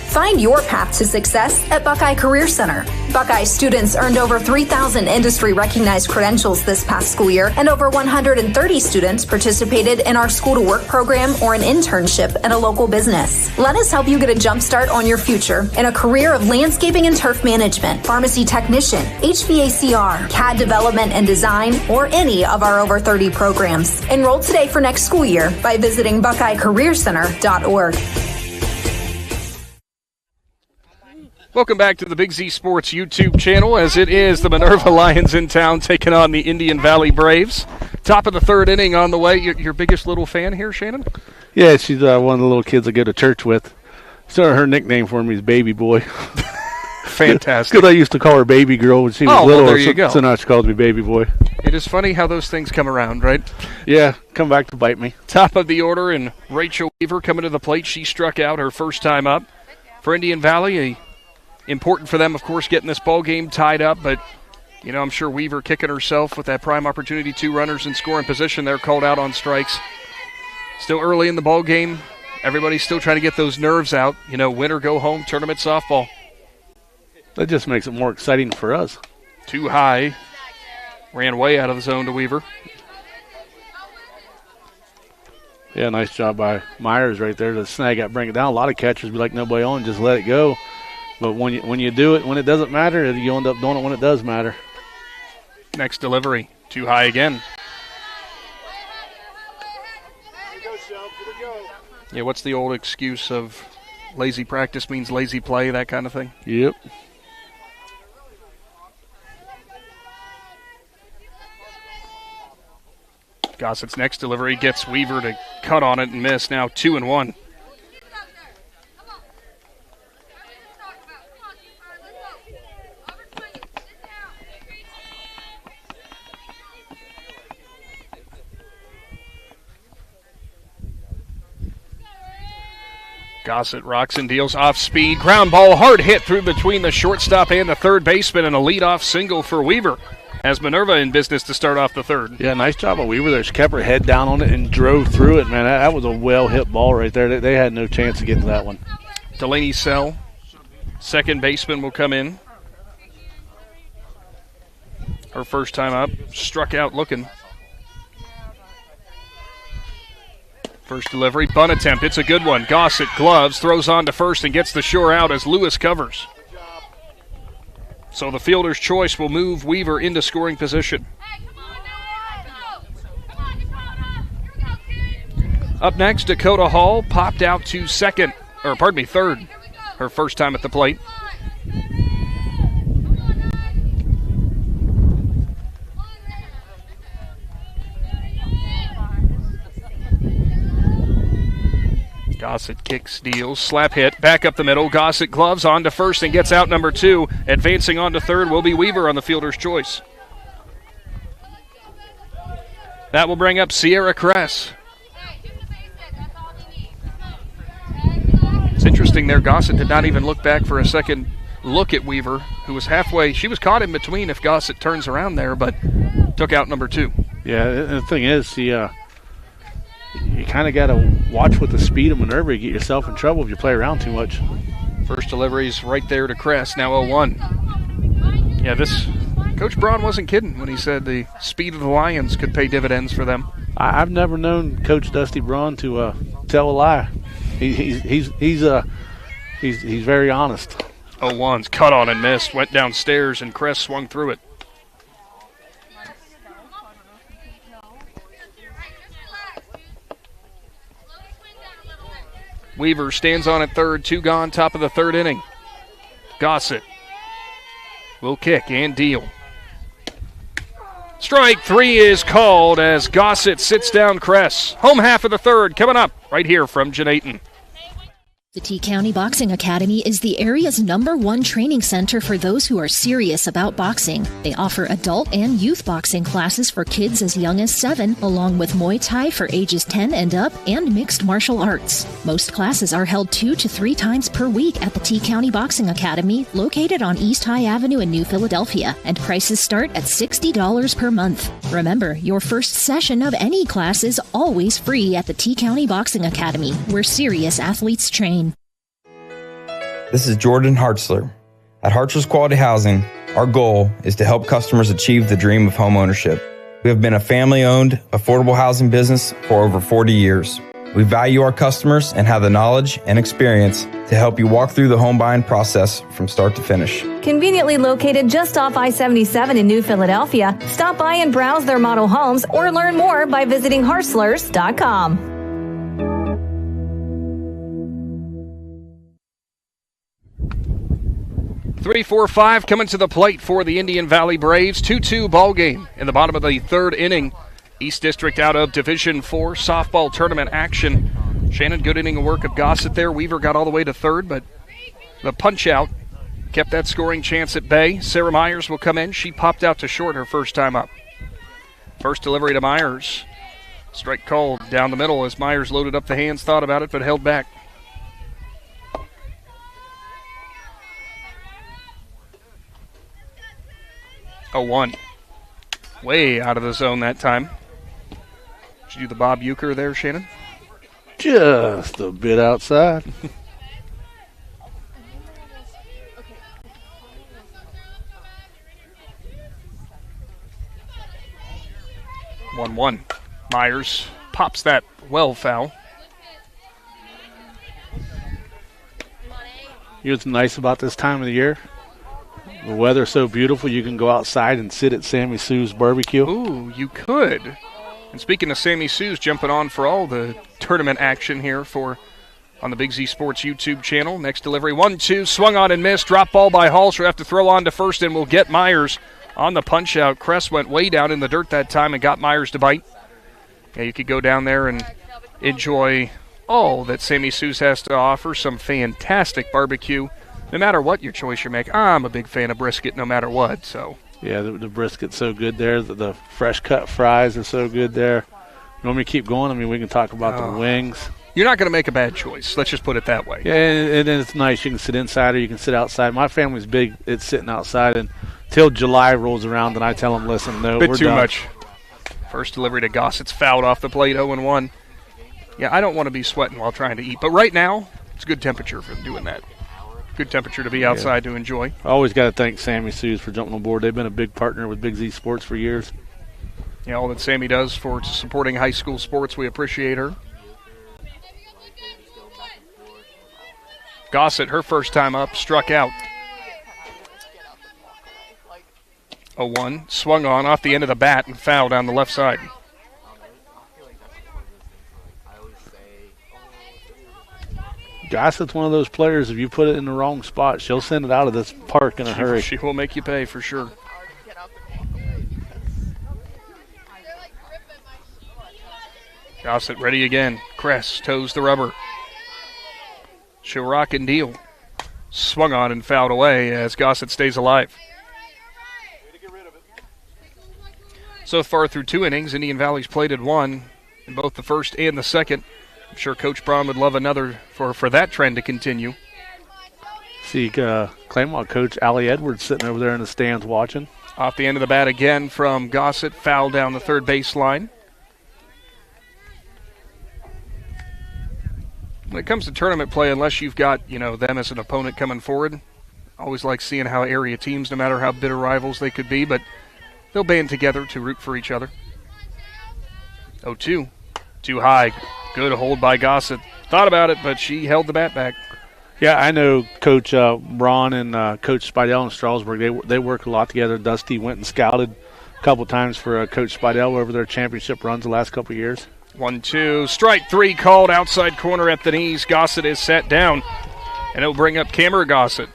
Find your path to success at Buckeye Career Center. Buckeye students earned over 3,000 industry-recognized credentials this past school year, and over 130 students participated in our school-to-work program or an internship at a local business. Let us help you get a jump start on your future in a career of landscaping and turf management, pharmacy technician, HVACR, CAD development and design, or any of our over 30 programs. Enroll today for next school year by visiting BuckeyeCareerCenter.org. Welcome back to the Big Z Sports YouTube channel, as it is the Minerva Lions in town taking on the Indian Valley Braves. Top of the third inning on the way. Your biggest little fan here, Shannon? Yeah, she's one of the little kids I go to church with. So her nickname for me is Baby Boy. Fantastic. Because I used to call her Baby Girl when she was little. Well, there you go. So now she calls me Baby Boy. It is funny how those things come around, right? Yeah, come back to bite me. Top of the order, and Rachel Weaver coming to the plate. She struck out her first time up. For Indian Valley, important for them, of course, getting this ball game tied up, but I'm sure Weaver kicking herself with that prime opportunity. 2 runners in scoring position. They're called out on strikes. Still early in the ball game. Everybody's still trying to get those nerves out. Win or go home tournament softball. That just makes it more exciting for us. Too high. Ran way out of the zone to Weaver. Yeah, nice job by Myers right there to snag that, bring it down. A lot of catchers be like nobody on, just let it go. But when you do it, when it doesn't matter, you end up doing it when it does matter. Next delivery, too high again. Yeah, what's the old excuse of lazy practice means lazy play, that kind of thing? Yep. Gossett's next delivery gets Weaver to cut on it and miss. Now 2-1. Gossett rocks and deals off speed. Ground ball, hard hit through between the shortstop and the third baseman, and a leadoff single for Weaver. As Minerva in business to start off the third. Yeah, nice job by Weaver there. She kept her head down on it and drove through it, man. That was a well-hit ball right there. They had no chance to get to that one. Delaney Sell, second baseman, will come in. Her first time up, struck out looking. First delivery, bunt attempt. It's a good one. Gossett gloves, throws on to first and gets the sure out as Lewis covers. So the fielder's choice will move Weaver into scoring position. Up next, Dakota Hall popped out to third. Her first time at the plate. Gossett kicks, steals, slap hit, back up the middle. Gossett gloves on to first and gets out number 2. Advancing on to third will be Weaver on the fielder's choice. That will bring up Sierra Kress. It's interesting there. Gossett did not even look back for a second look at Weaver, who was halfway. She was caught in between if Gossett turns around there, but took out number 2. Yeah, the thing is, you kind of got to watch with the speed of Minerva. You get yourself in trouble if you play around too much. First delivery's right there to Kress, now 0-1. Yeah, Coach Braun wasn't kidding when he said the speed of the Lions could pay dividends for them. I've never known Coach Dusty Braun to tell a lie. He's very honest. 0-1's cut on and missed, went downstairs, and Kress swung through it. Weaver stands on at third, 2 gone, top of the third inning. Gossett will kick and deal. Strike 3 is called as Gossett sits down Kress. Home half of the third coming up right here from Janayton. The T County Boxing Academy is the area's #1 training center for those who are serious about boxing. They offer adult and youth boxing classes for kids as young as 7, along with Muay Thai for ages 10 and up, and mixed martial arts. Most classes are held 2 to 3 times per week at the T County Boxing Academy, located on East High Avenue in New Philadelphia, and prices start at $60 per month. Remember, your first session of any class is always free at the T County Boxing Academy, where serious athletes train. This is Jordan Hartzler. At Hartzler's Quality Housing, our goal is to help customers achieve the dream of home ownership. We have been a family-owned, affordable housing business for over 40 years. We value our customers and have the knowledge and experience to help you walk through the home buying process from start to finish. Conveniently located just off I-77 in New Philadelphia, stop by and browse their model homes or learn more by visiting Hartzlers.com. 3-4-5 coming to the plate for the Indian Valley Braves. 2-2 ball game in the bottom of the third inning. East District out of Division 4 softball tournament action. Shannon, good inning of work of Gossett there. Weaver got all the way to third, but the punch out kept that scoring chance at bay. Sarah Myers will come in. She popped out to short her first time up. First delivery to Myers. Strike called down the middle as Myers loaded up the hands, thought about it, but held back. Oh, 1. Way out of the zone that time. Did you do the Bob Euchre there, Shannon? Just a bit outside. One. Myers pops that well foul. You know what's nice about this time of the year? The weather's so beautiful you can go outside and sit at Sammy Sue's barbecue. Ooh, you could. And speaking of Sammy Sue's, jumping on for all the tournament action here on the Big Z Sports YouTube channel. Next delivery, 1-2, swung on and missed. Drop ball by Hall. She'll have to throw on to first and will get Myers on the punch out. Kress went way down in the dirt that time and got Myers to bite. Yeah, you could go down there and enjoy all that Sammy Sue's has to offer. Some fantastic barbecue. No matter what your choice you make, I'm a big fan of brisket no matter what. So yeah, the brisket's so good there. The fresh cut fries are so good there. You want me to keep going? I mean, we can talk about the wings. You're not going to make a bad choice. Let's just put it that way. Yeah, and it's nice. You can sit inside or you can sit outside. My family's big. It's sitting outside until July rolls around, and I tell them, listen, no, bit we're too done. much. First delivery to Gossett's fouled off the plate, 0-1. Yeah, I don't want to be sweating while trying to eat, but right now it's good temperature for doing that. Good temperature to be outside to enjoy. I always got to thank Sammy Sue's for jumping on board. They've been a big partner with Big Z Sports for years. Yeah, all that Sammy does for supporting high school sports, we appreciate her. Gossett, her first time up, struck out. 0-1, swung on off the end of the bat and fouled down the left side. Gossett's one of those players, if you put it in the wrong spot, she'll send it out of this park in a hurry. She will make you pay for sure. Gossett ready again. Kress toes the rubber. She'll rock and deal. Swung on and fouled away as Gossett stays alive. So far through 2 innings, Indian Valley's plated 1 in both the first and the second. I'm sure Coach Braun would love another for that trend to continue. See Claymont coach Allie Edwards sitting over there in the stands watching. Off the end of the bat again from Gossett, foul down the third baseline. When it comes to tournament play, unless you've got, them as an opponent coming forward, I always like seeing how area teams, no matter how bitter rivals they could be, but they'll band together to root for each other. 0-2. Too high. Good hold by Gossett. Thought about it, but she held the bat back. Yeah, I know Coach Braun and Coach Spidell in Strasburg. They work a lot together. Dusty went and scouted a couple times for Coach Spidell over their championship runs the last couple of years. 1-2. Strike 3 called outside corner at the knees. Gossett is sat down, and it'll bring up Cameron Gossett.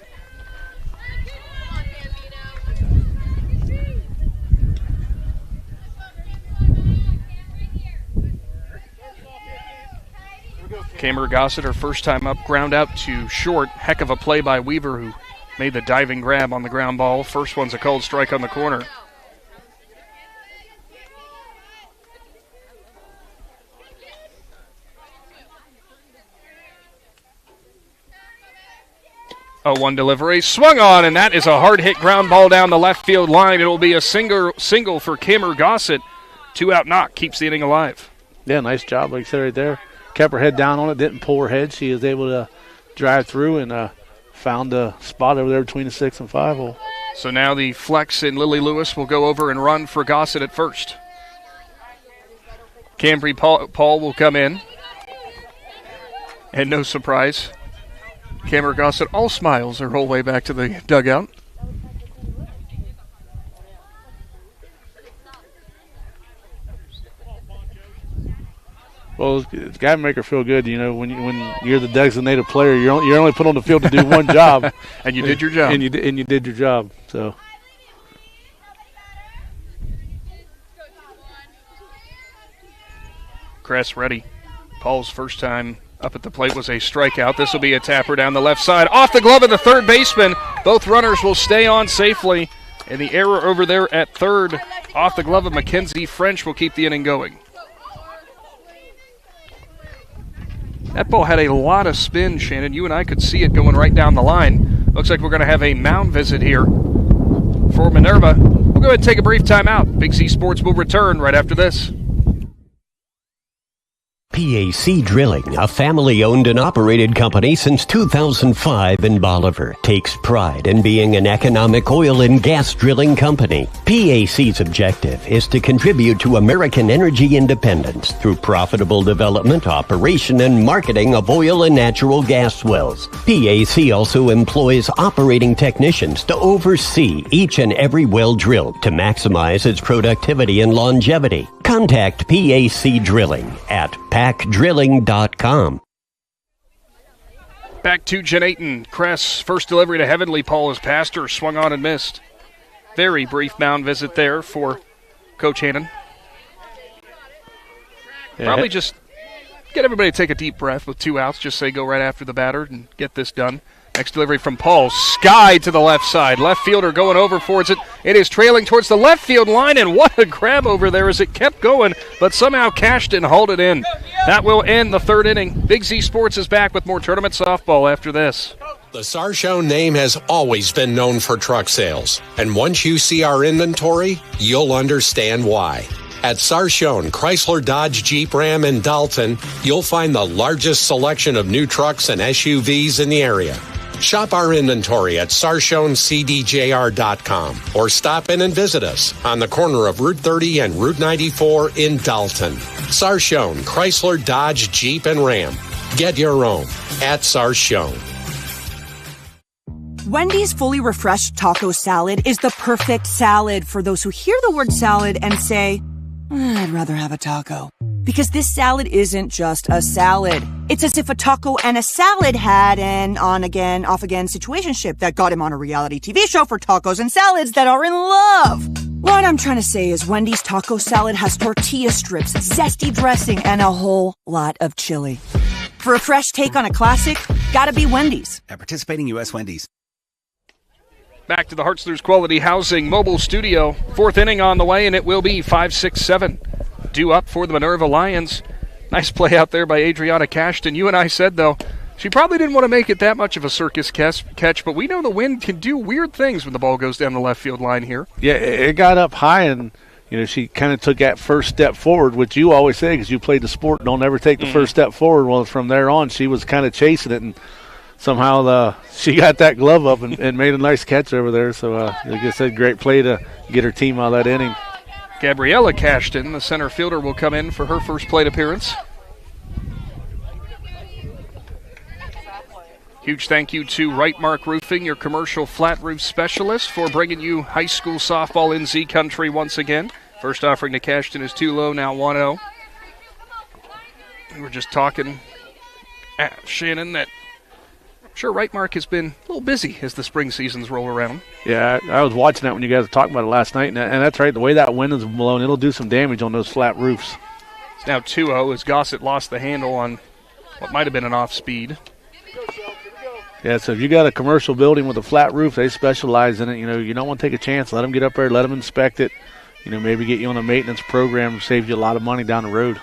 Cameron Gossett, her first time up, ground out to short. Heck of a play by Weaver, who made the diving grab on the ground ball. First one's a cold strike on the corner. Oh, 1 delivery. Swung on, and that is a hard-hit ground ball down the left field line. It will be a single for Cameron Gossett. 2-out knock keeps the inning alive. Yeah, nice job, like you said right there. Kept her head down on it, didn't pull her head. She was able to drive through and found a spot over there between the 6 and 5 hole. So now the flex and Lily Lewis will go over and run for Gossett at first. Cambry Paul will come in. And no surprise, Cameron Gossett all smiles her whole way back to the dugout. Well, it's got to make her feel good, you know, when you're the designated player, you're only put on the field to do one job, and you did your job, and you did your job. So, Cress ready. Paul's first time up at the plate was a strikeout. This will be a tapper down the left side, off the glove of the third baseman. Both runners will stay on safely, and the error over there at third, off the glove of Mackenzie French, will keep the inning going. That ball had a lot of spin, Shannon. You and I could see it going right down the line. Looks like we're going to have a mound visit here for Minerva. We'll go ahead and take a brief timeout. Big Z Sports will return right after this. PAC Drilling, a family-owned and operated company since 2005 in Bolivar, takes pride in being an economic oil and gas drilling company. PAC's objective is to contribute to American energy independence through profitable development, operation, and marketing of oil and natural gas wells. PAC also employs operating technicians to oversee each and every well drilled to maximize its productivity and longevity. Contact PAC Drilling at pacdrilling.com. Back to Janayton. Cress, first delivery to Heavenly. Paul is past her, swung on and missed. Very brief mound visit there for Coach Hannon. Yeah. Probably just get everybody to take a deep breath with 2 outs. Just say go right after the batter and get this done. Next delivery from Paul. Sky to the left side. Left fielder going over towards it. It is trailing towards the left field line, and what a grab over there as it kept going, but somehow cashed and hauled it in. That will end the third inning. Big Z Sports is back with more tournament softball after this. The Sarchone name has always been known for truck sales, and once you see our inventory, you'll understand why. At Sarchone, Chrysler, Dodge, Jeep, Ram, and Dalton, you'll find the largest selection of new trucks and SUVs in the area. Shop our inventory at SarchoneCDJR.com or stop in and visit us on the corner of Route 30 and Route 94 in Dalton. Sarchone, Chrysler, Dodge, Jeep, and Ram. Get your own at Sarchone. Wendy's fully refreshed taco salad is the perfect salad for those who hear the word salad and say, I'd rather have a taco. Because this salad isn't just a salad. It's as if a taco and a salad had an on-again, off-again situationship that got him on a reality TV show for tacos and salads that are in love. What I'm trying to say is Wendy's taco salad has tortilla strips, zesty dressing, and a whole lot of chili. For a fresh take on a classic, gotta be Wendy's. At participating U.S. Wendy's. Back to the Hartzler's Quality Housing Mobile Studio. Fourth inning on the way, and it will be 5-6-7. Due up for the Minerva Lions. Nice play out there by Adriana Cashton. You and I said, though, she probably didn't want to make it that much of a circus catch, but we know the wind can do weird things when the ball goes down the left field line here. Yeah, it got up high, and she kind of took that first step forward, which you always say because you played the sport, don't ever take the first step forward. Well, from there on, she was kind of chasing it, and somehow she got that glove up and made a nice catch over there. So, like I said, great play to get her team out of that inning. Gabriella Cashton, the center fielder, will come in for her first plate appearance. Huge thank you to Right Mark Roofing, your commercial flat roof specialist, for bringing you high school softball in Z Country once again. First offering to Cashton is too low, now 1-0. We were just talking at Shannon that sure, Right Mark has been a little busy as the spring seasons roll around. Yeah, I was watching that when you guys were talking about it last night, and that's right. The way that wind is blowing, it'll do some damage on those flat roofs. It's now 2-0 as Gossett lost the handle on what might have been an off-speed. Yeah, so if you got a commercial building with a flat roof, they specialize in it. You don't want to take a chance. Let them get up there, let them inspect it. Maybe get you on a maintenance program, save you a lot of money down the road.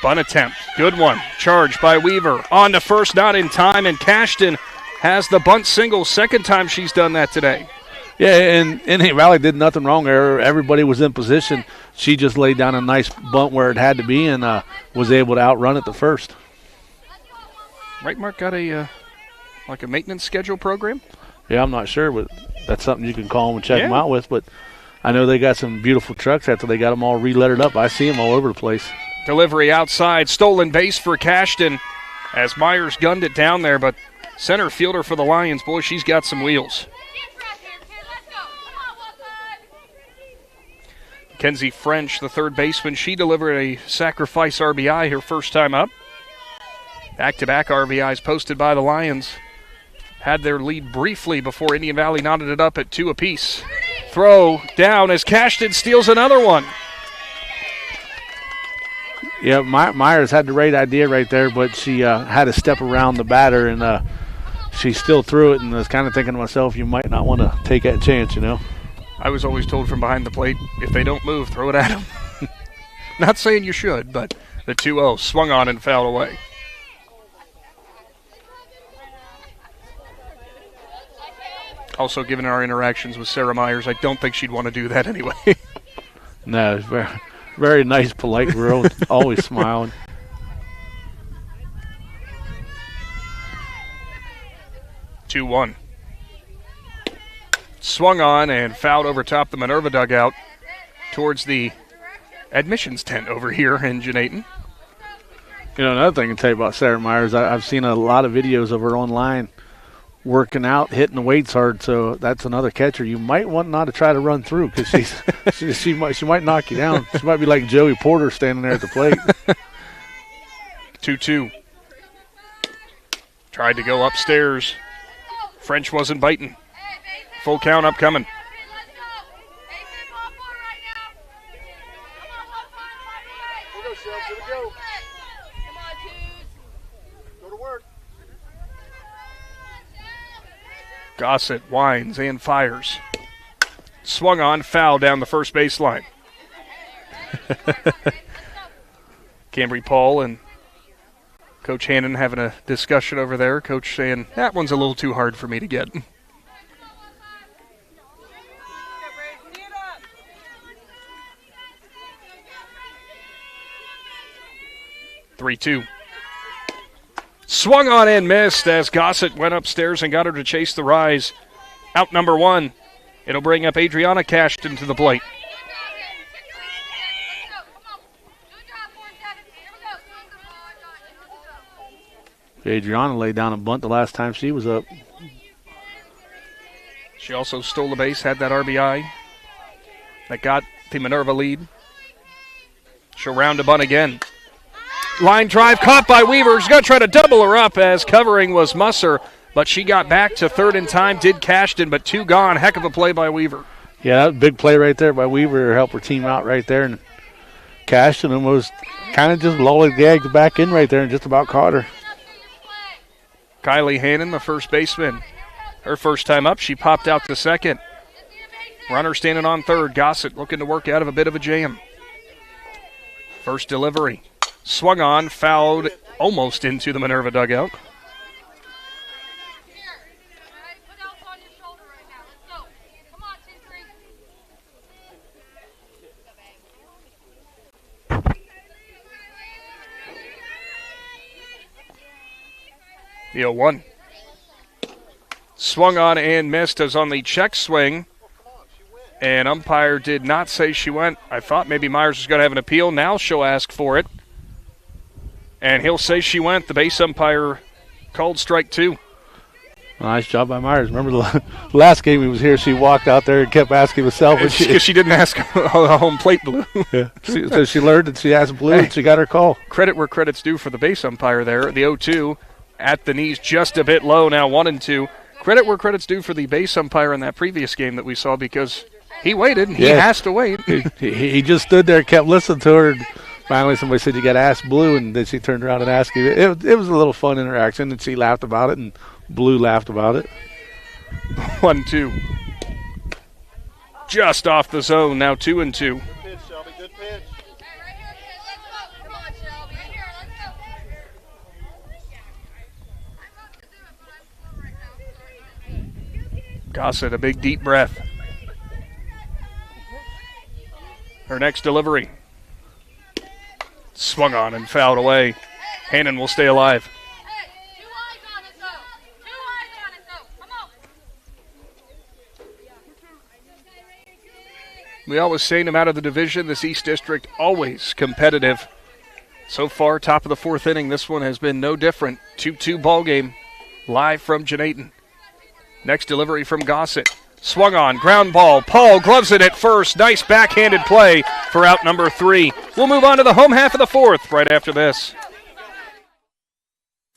Bunt attempt. Good one. Charged by Weaver. On to first, not in time, and Cashton has the bunt single. Second time she's done that today. Yeah, and Indian Valley did nothing wrong there. Everybody was in position. She just laid down a nice bunt where it had to be and was able to outrun it the first. Right Mark got a like a maintenance schedule program? Yeah, I'm not sure, but that's something you can call them and check them out with. But I know they got some beautiful trucks after they got them all re-lettered up. I see them all over the place. Delivery outside, stolen base for Cashton as Myers gunned it down there, but center fielder for the Lions, boy, she's got some wheels. Kenzie French, the third baseman, she delivered a sacrifice RBI her first time up. Back-to-back RBIs posted by the Lions. Had their lead briefly before Indian Valley knotted it up at 2 apiece. Throw down as Cashton steals another one. Yeah, Myers had the right idea right there, but she had to step around the batter, and she still threw it, and I was kind of thinking to myself, you might not want to take that chance, you know. I was always told from behind the plate, if they don't move, throw it at them. Not saying you should, but the 2-0 swung on and fouled away. Also, given our interactions with Sarah Myers, I don't think she'd want to do that anyway. No, very, very nice, polite girl, always smiling. Two-one. Swung on and fouled over top the Minerva dugout towards the admissions tent over here in Janayton. You know, another thing I can tell you about Sarah Myers, I've seen a lot of videos of her online working out, hitting the weights hard, so that's another catcher you might want not to try to run through because she might knock you down. She might be like Joey Porter standing there at the plate. 2-2. Tried to go upstairs. French wasn't biting. Full count upcoming. Gossett winds and fires. Swung on, foul down the first baseline. Cambry Paul and Coach Shannon having a discussion over there. Coach saying, that one's a little too hard for me to get. 3-2. Swung on and missed as Gossett went upstairs and got her to chase the rise. Out number 1. It'll bring up Adriana Cashton to the plate. Adriana laid down a bunt the last time she was up. She also stole the base, had that RBI that got the Minerva lead. She'll round a bunt again. Line drive caught by Weaver. She's going to try to double her up as covering was Musser, but she got back to third in time, did Cashton, but 2 gone. Heck of a play by Weaver. Yeah, that was a big play right there by Weaver to help her team out right there. And Cashton almost kind of just lollygagged back in right there and just about caught her. Kylie Hannon, the first baseman. Her first time up, she popped out to second. Runner standing on third. Gossett looking to work out of a bit of a jam. First delivery. Swung on, fouled almost into the Minerva dugout. The 0-1. Swung on and missed as on the check swing. And umpire did not say she went. I thought maybe Myers was going to have an appeal. Now she'll ask for it. And he'll say she went. The base umpire called strike 2. Nice job by Myers. Remember the last game he was here, she walked out there and kept asking herself. Because she didn't ask a home plate blue. Yeah. So she learned that she asked blue and she got her call. Credit where credit's due for the base umpire there. The 0-2 at the knees just a bit low, now 1-2. Credit where credit's due for the base umpire in that previous game that we saw because he waited and he has to wait. He just stood there and kept listening to her. Finally, somebody said, you got to ask Blue, and then she turned around and asked you. It was a little fun interaction, and she laughed about it, and Blue laughed about it. 1-2. Just off the zone, now 2-2. Good pitch, Shelby, good pitch. Gossett, a big deep breath. Her next delivery. Swung on and fouled away. Hannon will stay alive. We always say no matter the division, this East District always competitive. So far, top of the fourth inning, this one has been no different. 2-2 ball game, live from Janayton. Next delivery from Gossett. Swung on, ground ball. Paul gloves it at first. Nice backhanded play for out number 3. We'll move on to the home half of the fourth right after this.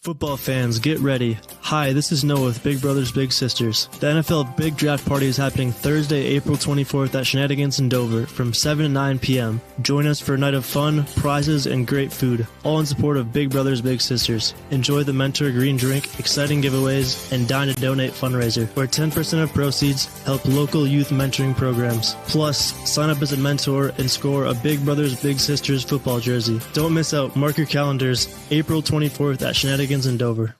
Football fans, get ready. Hi, this is Noah with Big Brothers Big Sisters. The NFL Big Draft Party is happening Thursday, April 24th at Shenanigans in Dover from 7 to 9 p.m. Join us for a night of fun, prizes, and great food, all in support of Big Brothers Big Sisters. Enjoy the Mentor Green Drink, exciting giveaways, and Dine to Donate fundraiser, where 10% of proceeds help local youth mentoring programs. Plus, sign up as a mentor and score a Big Brothers Big Sisters football jersey. Don't miss out. Mark your calendars, April 24th at Shenanigans in Dover.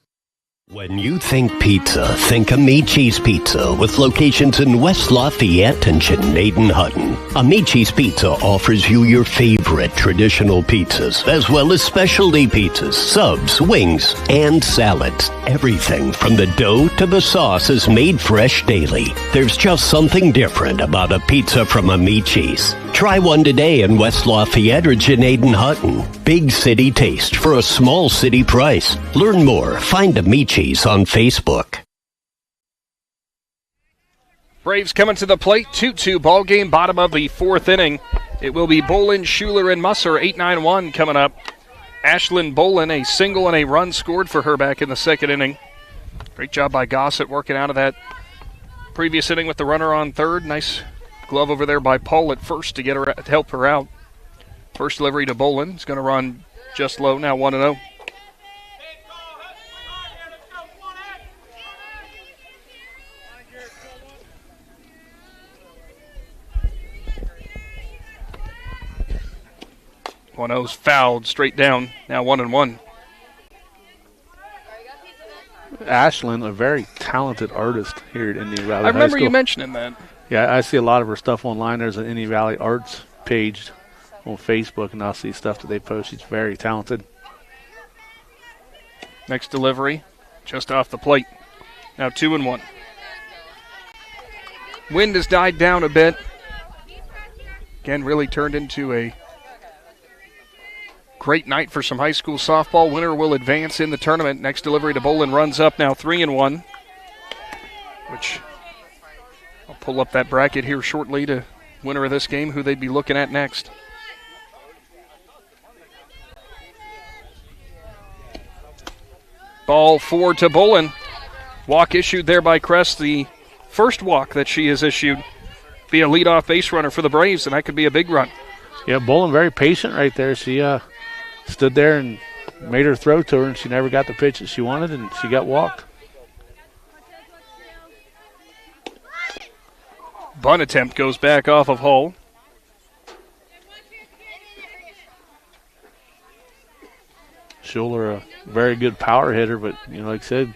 When you think pizza, think Amici's Pizza with locations in West Lafayette and Janayton-Hutton. Amici's Pizza offers you your favorite traditional pizzas, as well as specialty pizzas, subs, wings, and salads. Everything from the dough to the sauce is made fresh daily. There's just something different about a pizza from Amici's. Try one today in West Lafayette or Janayton-Hutton. Big city taste for a small city price. Learn more. Find Amici's on Facebook. Braves coming to the plate. 2-2 ball game, bottom of the fourth inning. It will be Bolin, Schuler, and Musser. 8-9-1 coming up. Ashlyn Bolin, a single and a run scored for her back in the second inning. Great job by Gossett working out of that previous inning with the runner on third. Nice glove over there by Paul at first to get her to help her out. First delivery to Bolin. It's going to run just low now, 1-0. O's fouled straight down. Now 1-1. Ashlyn, a very talented artist here at Indian Valley I remember High School. you mentioning that. Yeah, I see a lot of her stuff online. There's an Indian Valley Arts page on Facebook, and I'll see stuff that they post. She's very talented. Next delivery, just off the plate. Now 2-1. Wind has died down a bit. Again, really turned into a great night for some high school softball. Winner will advance in the tournament. Next delivery to Bolin runs up now 3-1, which I'll pull up that bracket here shortly to winner of this game, who they'd be looking at next. Ball 4 to Bolin. Walk issued there by Crest, the first walk that she has issued. Be a leadoff base runner for the Braves, and that could be a big run. Yeah, Bolin very patient right there. She stood there and made her throw to her, and she never got the pitch that she wanted, and she got walked. Bunt attempt goes back off of Hull. Schuler, a very good power hitter, but like I said,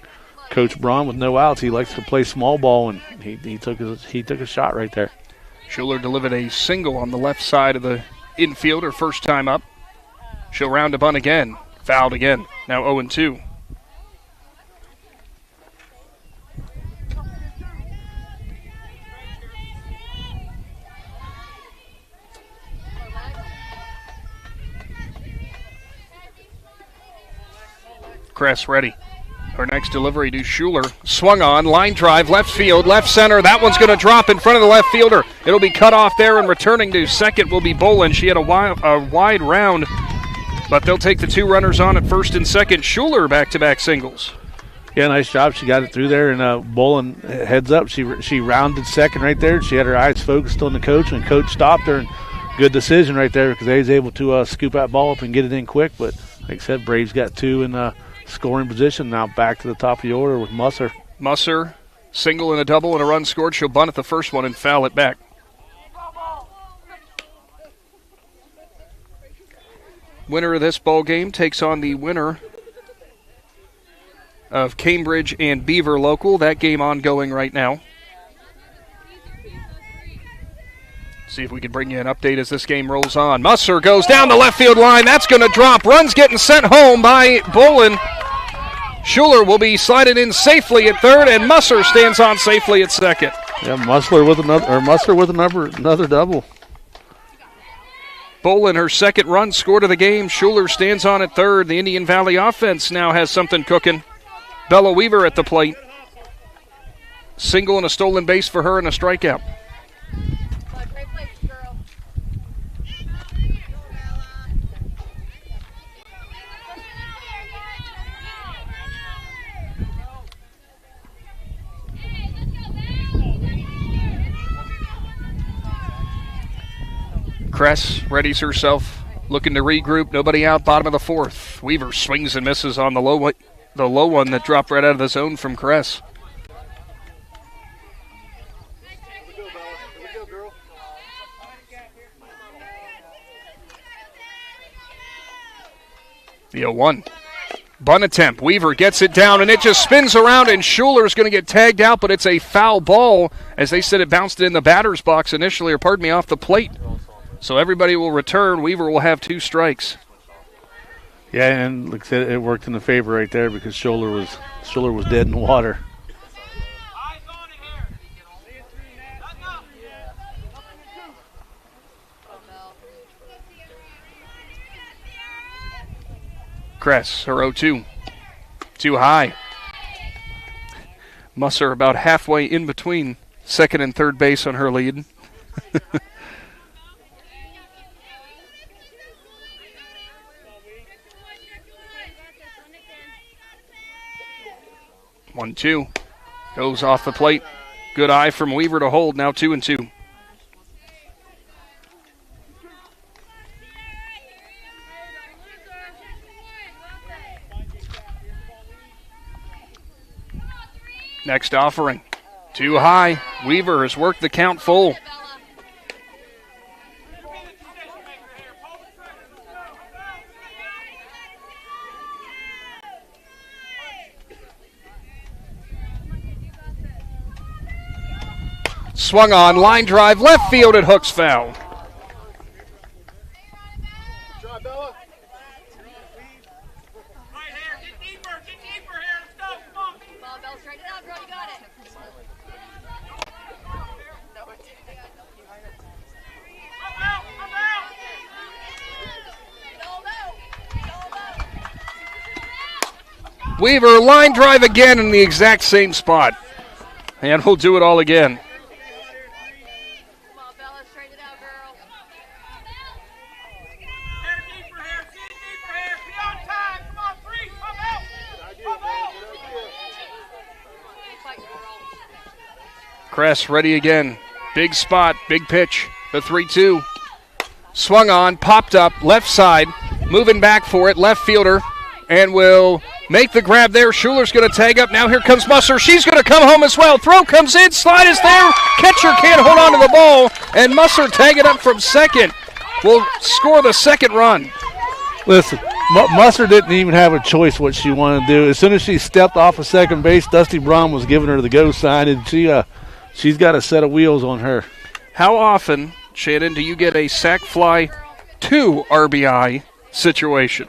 Coach Braun with no outs, he likes to play small ball, and he took a shot right there. Schuler delivered a single on the left side of the infield, her first time up. She'll round a bunt again. Fouled again. Now 0-2. Cress ready. Her next delivery to Schuler. Swung on, line drive, left field, left center. That one's going to drop in front of the left fielder. It'll be cut off there, and returning to second will be Bolin. She had a wide round, but they'll take the two runners on at first and second. Schuler back-to-back singles. Yeah, nice job. She got it through there, and Bolin heads up. She rounded second right there. She had her eyes focused on the coach, and coach stopped her. And good decision right there because they was able to scoop that ball up and get it in quick. But like I said, Braves got two in scoring position. Now back to the top of the order with Musser. Musser, single and a double and a run scored. She'll bunt at the first one and foul it back. Winner of this ball game takes on the winner of Cambridge and Beaver local. That game ongoing right now. See if we can bring you an update as this game rolls on. Musser goes down the left field line. That's going to drop. Run's getting sent home by Bolin. Schuler will be slided in safely at third, and Musser stands on safely at second. Yeah, Musser with another double. Bolin, her second run, scored of the game. Schuler stands on at third. The Indian Valley offense now has something cooking. Bella Weaver at the plate. Single and a stolen base for her and a strikeout. Kress readies herself, looking to regroup. Nobody out, bottom of the fourth. Weaver swings and misses on the low one that dropped right out of the zone from Kress. The 0-1. Bunt attempt. Weaver gets it down, and it just spins around, and Schuler's going to get tagged out, but it's a foul ball. As they said, it bounced in the batter's box initially, or pardon me, off the plate. So everybody will return. Weaver will have 2 strikes. Yeah, and like I said, it worked in the favor right there because Schuler was dead in the water. Kress, her 0-2. Too high. Musser about halfway in between second and third base on her lead. 1-2. Goes off the plate. Good eye from Weaver to hold. Now 2-2. Next offering. Too high. Weaver has worked the count full. Swung on, line drive, left field, it hooks foul. Weaver, line drive again in the exact same spot. And we'll do it all again. Kress ready again. Big spot, big pitch. The 3-2. Swung on, popped up, left side. Moving back for it, left fielder. And will make the grab there. Schuler's going to tag up. Now here comes Musser. She's going to come home as well. Throw comes in. Slide is there. Catcher can't hold on to the ball. And Musser tag it up from second. Will score the second run. Listen, Musser didn't even have a choice what she wanted to do. As soon as she stepped off of second base, Dusty Braun was giving her the go sign, and she's got a set of wheels on her. How often, Shannon, do you get a sac fly to RBI situation?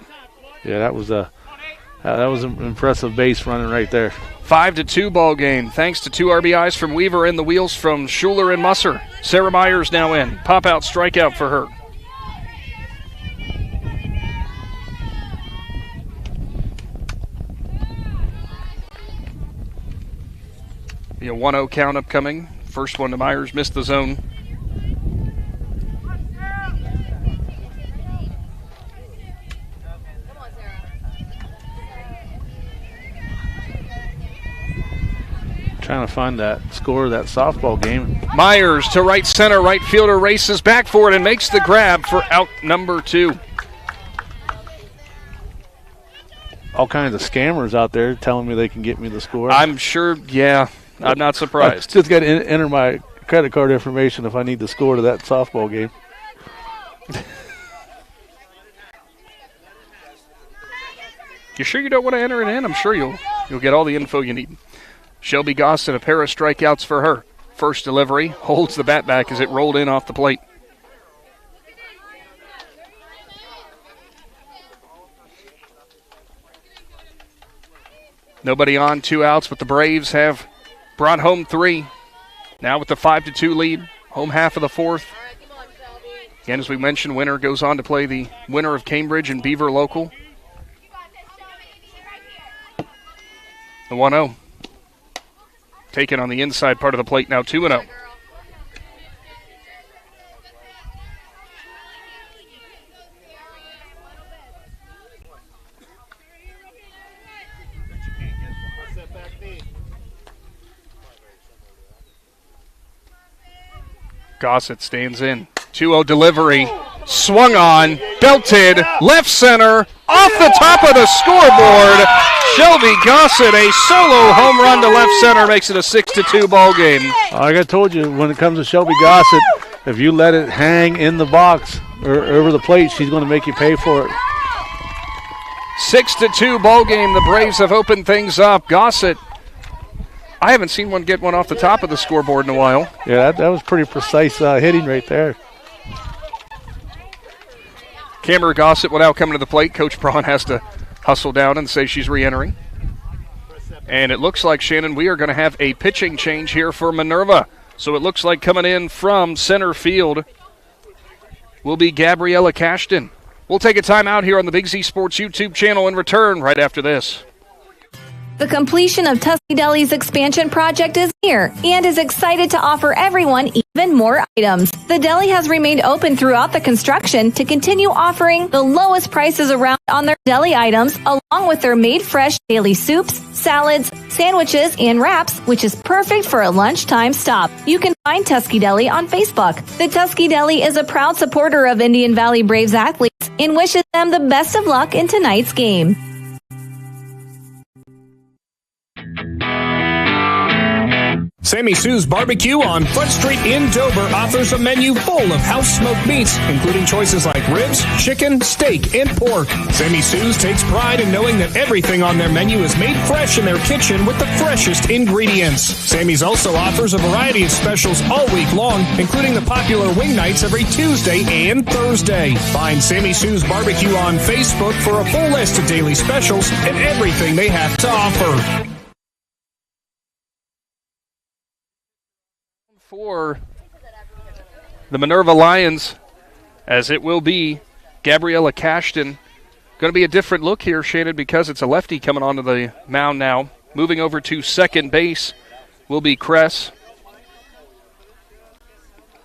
Yeah, that was an impressive base running right there. 5-2 ball game. Thanks to 2 RBIs from Weaver and the wheels from Schuler and Musser. Sarah Myers now in. Pop out strikeout for her. Be a 1-0 count upcoming. First one to Myers, missed the zone. Trying to find that score of that softball game. Myers to right center. Right fielder races back for it and makes the grab for out number 2. All kinds of scammers out there telling me they can get me the score. I'm sure, yeah. I'm not surprised. Just got to enter my credit card information if I need the score to that softball game. You sure you don't want to enter it in? I'm sure you'll get all the info you need. Shelby Gostin, a pair of strikeouts for her. First delivery, holds the bat back as it rolled in off the plate. Nobody on, 2 outs, but the Braves have brought home 3. Now with the 5-2 lead, home half of the fourth. Again, as we mentioned, winner goes on to play the winner of Cambridge and Beaver Local. The 1-0. Taken on the inside part of the plate now, 2-0. Gossett stands in. 2-0 delivery. Swung on. Belted. Left center. Off the top of the scoreboard. Shelby Gossett, a solo home run to left center, makes it a 6-2 ball game. Like I told you, when it comes to Shelby Gossett, if you let it hang in the box or over the plate, she's going to make you pay for it. 6-2 ball game. The Braves have opened things up. Gossett, I haven't seen one get one off the top of the scoreboard in a while. Yeah, that was pretty precise hitting right there. Cameron Gossett will now come to the plate. Coach Braun has to hustle down and say she's re-entering. And it looks like, Shannon, we are going to have a pitching change here for Minerva. So it looks like coming in from center field will be Gabriella Cashton. We'll take a time out here on the Big Z Sports YouTube channel and return right after this. The completion of Tusky Deli's expansion project is near and is excited to offer everyone even more items. The deli has remained open throughout the construction to continue offering the lowest prices around on their deli items, along with their made fresh daily soups, salads, sandwiches, and wraps, which is perfect for a lunchtime stop. You can find Tusky Deli on Facebook. The Tusky Deli is a proud supporter of Indian Valley Braves athletes and wishes them the best of luck in tonight's game. Sammy Sue's Barbecue on Front Street in Dover offers a menu full of house-smoked meats, including choices like ribs, chicken, steak, and pork. Sammy Sue's takes pride in knowing that everything on their menu is made fresh in their kitchen with the freshest ingredients. Sammy's also offers a variety of specials all week long, including the popular wing nights every Tuesday and Thursday. Find Sammy Sue's Barbecue on Facebook for a full list of daily specials and everything they have to offer. For the Minerva Lions, as it will be Gabriella Cashton. Going to be a different look here, Shannon, because it's a lefty coming onto the mound now. Moving over to second base will be Kress.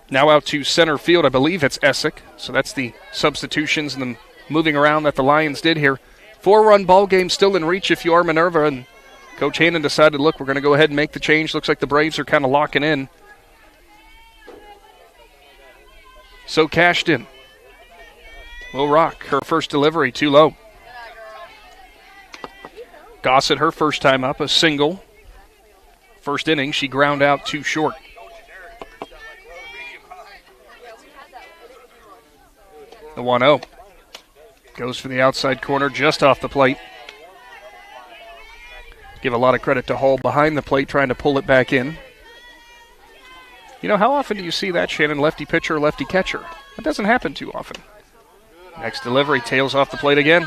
Now out to center field, I believe it's Essick. So that's the substitutions and the moving around that the Lions did here. 4-run ball game still in reach if you are Minerva, and Coach Hannon decided, look, we're going to go ahead and make the change. Looks like the Braves are kind of locking in. So Cashton will rock. Her first delivery, too low. Gossett, her first time up, a single. First inning, she ground out too short. The 1-0. Goes for the outside corner, just off the plate. Give a lot of credit to Hall behind the plate, trying to pull it back in. You know, how often do you see that, Shannon? Lefty pitcher, lefty catcher. That doesn't happen too often. Next delivery, tails off the plate again.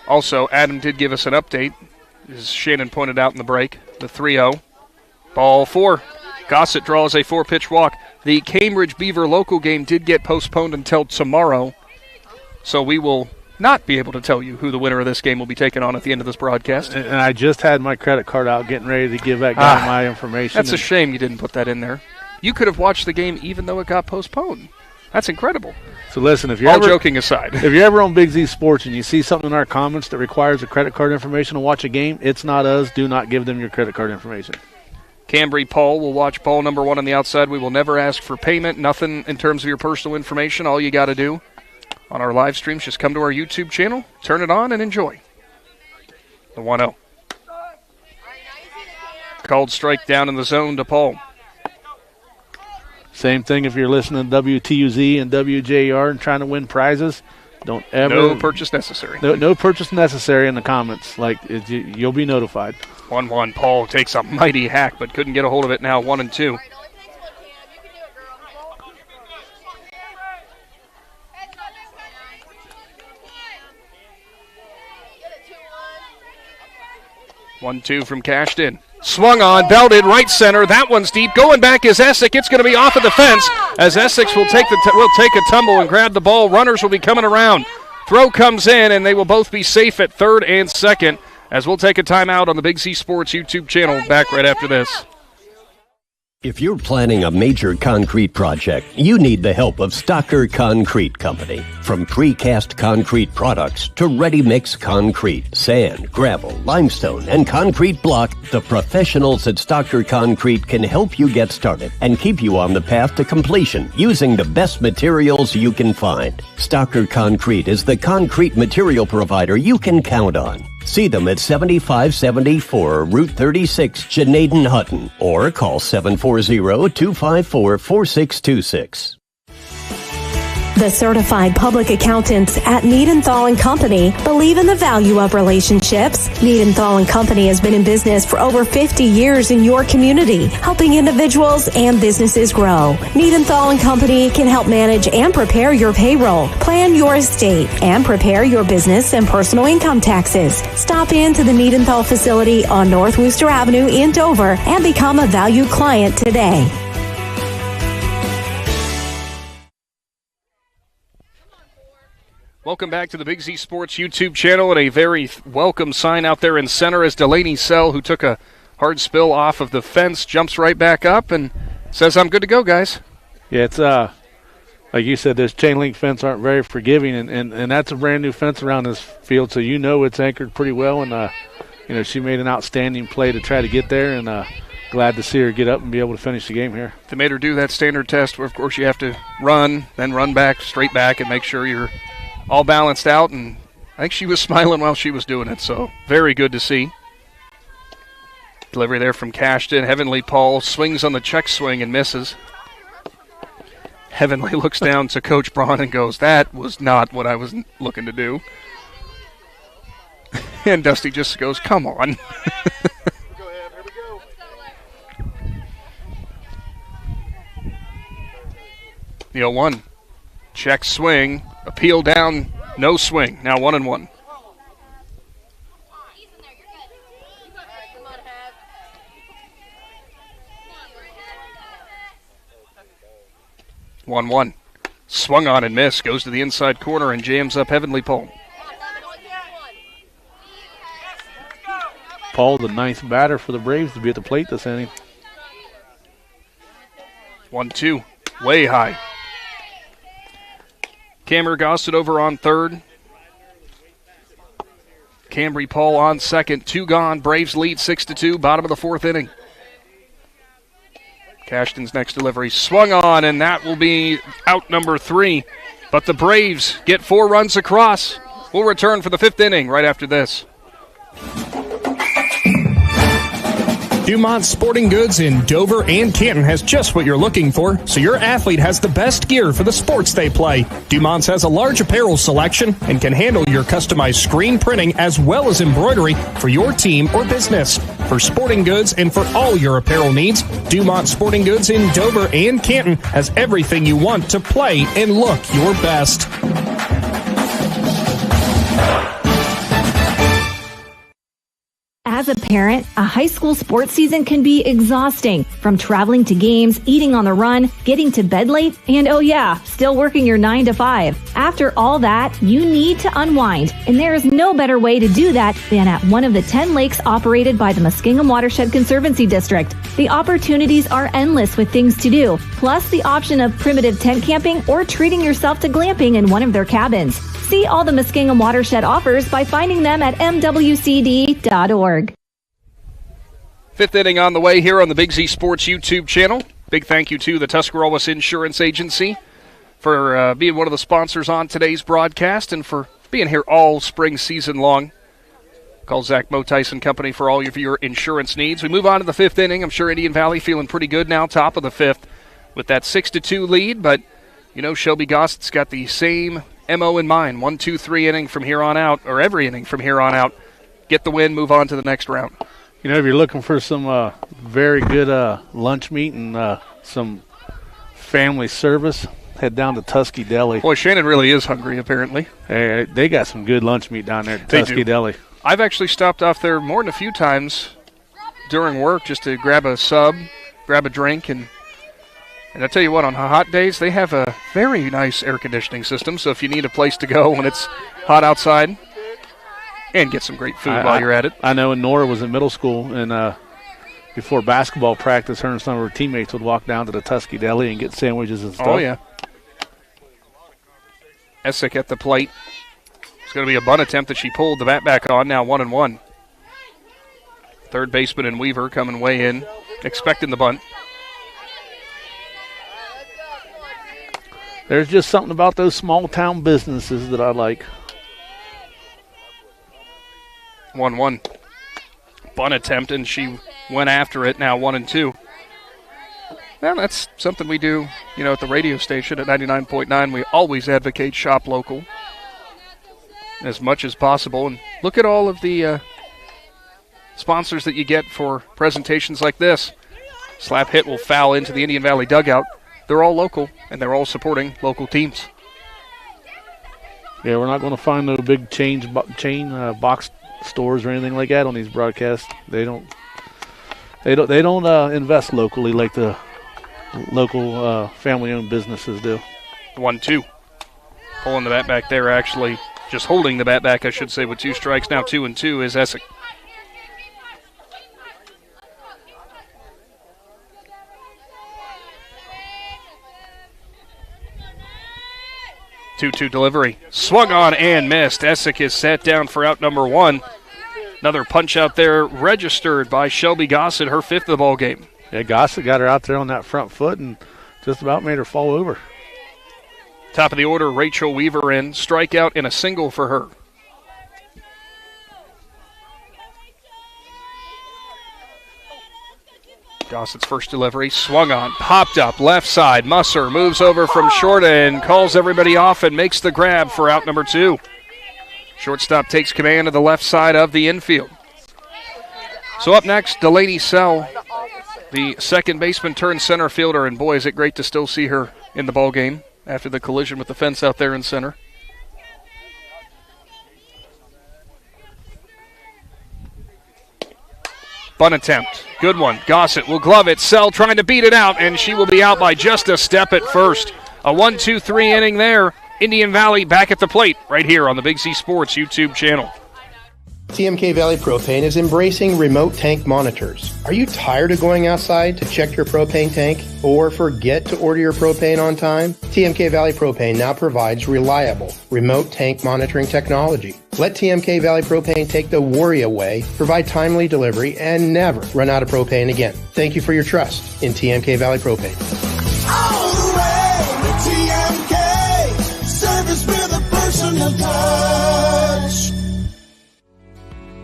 Also, Adam did give us an update, as Shannon pointed out in the break. The 3-0. Ball 4. Gossett draws a 4-pitch walk. The Cambridge Beaver local game did get postponed until tomorrow, so we will not be able to tell you who the winner of this game will be taken on at the end of this broadcast. And I just had my credit card out getting ready to give that guy my information. That's a shame you didn't put that in there. You could have watched the game even though it got postponed. That's incredible. So listen, if you're all joking aside, if you're ever on Big Z Sports and you see something in our comments that requires a credit card information to watch a game, it's not us. Do not give them your credit card information. Cambry Paul will watch ball number 1 on the outside. We will never ask for payment, nothing in terms of your personal information. All you got to do on our live streams, just come to our YouTube channel, turn it on, and enjoy. The 1-0. Called strike down in the zone to Paul. Same thing if you're listening to WTUZ and WJR and trying to win prizes. Don't ever. No purchase necessary. No purchase necessary in the comments. You'll be notified. 1-1. Paul takes a mighty hack, but couldn't get a hold of it now. 1-2. One, 2 from Cashton. Swung on, belted, right center. That one's deep. Going back is Essex. It's going to be off of the fence as Essex will take a tumble and grab the ball. Runners will be coming around. Throw comes in, and they will both be safe at third and second as we'll take a timeout on the Big Z Sports YouTube channel. Back right after this. If you're planning a major concrete project, you need the help of Stocker Concrete Company. From precast concrete products to ready-mix concrete, sand, gravel, limestone, and concrete block, the professionals at Stocker Concrete can help you get started and keep you on the path to completion using the best materials you can find. Stocker Concrete is the concrete material provider you can count on. See them at 7574 Route 36, Janaden Hutton, or call 740-254-4626. The certified public accountants at Niedenthal & Company believe in the value of relationships. Niedenthal & Company has been in business for over 50 years in your community, helping individuals and businesses grow. Niedenthal & Company can help manage and prepare your payroll, plan your estate, and prepare your business and personal income taxes. Stop into the Niedenthal facility on North Worcester Avenue in Dover and become a valued client today. Welcome back to the Big Z Sports YouTube channel, and a very welcome sign out there in center as Delaney Sell, who took a hard spill off of the fence, jumps right back up and says, "I'm good to go, guys." Yeah, it's like you said, this chain link fence aren't very forgiving, and that's a brand new fence around this field, so it's anchored pretty well, and she made an outstanding play to try to get there, and glad to see her get up and be able to finish the game here. They made her do that standard test where, of course, you have to run, then run back, straight back, and make sure you're all balanced out, and I think she was smiling while she was doing it, so very good to see. Delivery there from Cashton. Heavenly Paul swings on the check swing and misses. Heavenly looks down to Coach Braun and goes, "That was not what I was looking to do." And Dusty just goes, "Come on." The 0-1. Check swing. Appeal down, no swing. Now 1-1. One. Swung on and missed. Goes to the inside corner and jams up Heavenly Paul. Paul, the ninth batter for the Braves to be at the plate this inning. 1-2. Way high. Cameron Gossett over on third. Cambry Paul on second. 2 gone. Braves lead 6-2. Bottom of the 4th inning. Cashton's next delivery swung on, and that will be out number 3. But the Braves get 4 runs across. We'll return for the 5th inning right after this. Dumont Sporting Goods in Dover and Canton has just what you're looking for, so your athlete has the best gear for the sports they play. Dumont's has a large apparel selection and can handle your customized screen printing as well as embroidery for your team or business. For sporting goods and for all your apparel needs, Dumont Sporting Goods in Dover and Canton has everything you want to play and look your best. As a parent, a high school sports season can be exhausting. From traveling to games, eating on the run, getting to bed late, and oh yeah, still working your 9 to 5. After all that, you need to unwind, and there is no better way to do that than at one of the 10 lakes operated by the Muskingum Watershed Conservancy District. The opportunities are endless with things to do, plus the option of primitive tent camping or treating yourself to glamping in one of their cabins. See all the Muskingum Watershed offers by finding them at mwcd.org. 5th inning on the way here on the Big Z Sports YouTube channel. Big thank you to the Tuscarawas Insurance Agency for being one of the sponsors on today's broadcast and for being here all spring season long. Call Zach Moe Tyson Company for all of your insurance needs. We move on to the 5th inning. I'm sure Indian Valley feeling pretty good now, top of the 5th with that 6-2 lead, but Shelby Gossett's got the same MO in mind. 1, 2, 3 inning from here on out, or every inning from here on out. Get the win, move on to the next round. If you're looking for some very good lunch meat and some family service, head down to Tusky Deli. Boy, Shannon really is hungry, apparently. Hey, they got some good lunch meat down there at Tusky Deli. I've actually stopped off there more than a few times during work just to grab a sub, grab a drink, and I tell you what, on hot days, they have a very nice air conditioning system, so if you need a place to go when it's hot outside, and get some great food while you're at it. I know when Nora was in middle school, and before basketball practice, her and some of her teammates would walk down to the Tusky Deli and get sandwiches and stuff. Oh, yeah. Essick at the plate. It's going to be a bunt attempt that she pulled the bat back on, now 1-1. Third baseman and Weaver coming way in, expecting the bunt. There's just something about those small-town businesses that I like. 1-1. Bunt attempt, and she went after it, now 1-2. Well, that's something we do, at the radio station at 99.9. We always advocate shop local as much as possible. And look at all of the sponsors that you get for presentations like this. Slap hit will foul into the Indian Valley dugout. They're all local, and they're all supporting local teams. Yeah, we're not going to find no big chain box stores or anything like that on these broadcasts. They don't invest locally like the local family-owned businesses do. 1-2. Pulling the bat back there, actually. Just holding the bat back, I should say, with 2 strikes. Now 2-2 is Essick. Two delivery. Swung on and missed. Essick is sat down for out number 1. Another punch out there registered by Shelby Gossett, her 5th of the ball game. Yeah, Gossett got her out there on that front foot and just about made her fall over. Top of the order, Rachel Weaver in. Strikeout and a single for her. Gossett's first delivery, swung on, popped up, left side. Musser moves over from short and calls everybody off and makes the grab for out number 2. Shortstop takes command of the left side of the infield. So up next, Delaney Sell, the second baseman turned center fielder, and boy, is it great to still see her in the ball game after the collision with the fence out there in center. Bunt attempt. Good one. Gossett will glove it. Sell trying to beat it out, and she will be out by just a step at first. A 1-2-3 inning there. Indian Valley back at the plate right here on the Big Z Sports YouTube channel. TMK Valley Propane is embracing remote tank monitors. Are you tired of going outside to check your propane tank or forget to order your propane on time? TMK Valley Propane now provides reliable remote tank monitoring technology. Let TMK Valley Propane take the worry away, provide timely delivery, and never run out of propane again. Thank you for your trust in TMK Valley Propane. All the way with TMK, service with a personal touch.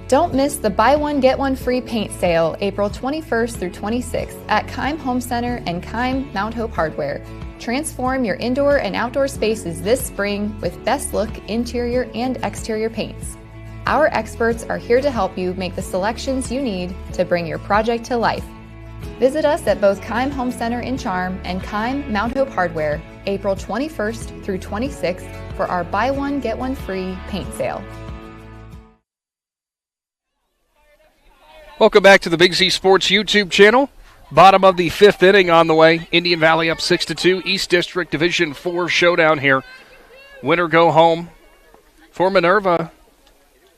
Don't miss the buy one, get one free paint sale April 21st through 26th at Keim Home Center and Keim Mount Hope Hardware. Transform your indoor and outdoor spaces this spring with best look interior and exterior paints. Our experts are here to help you make the selections you need to bring your project to life. Visit us at both Keim Home Center in Charm and Keim Mount Hope Hardware April 21st through 26th for our buy one, get one free paint sale. Welcome back to the Big Z Sports YouTube channel. Bottom of the 5th inning on the way. Indian Valley up 6-2. East District Division 4 showdown here. Winner go home for Minerva.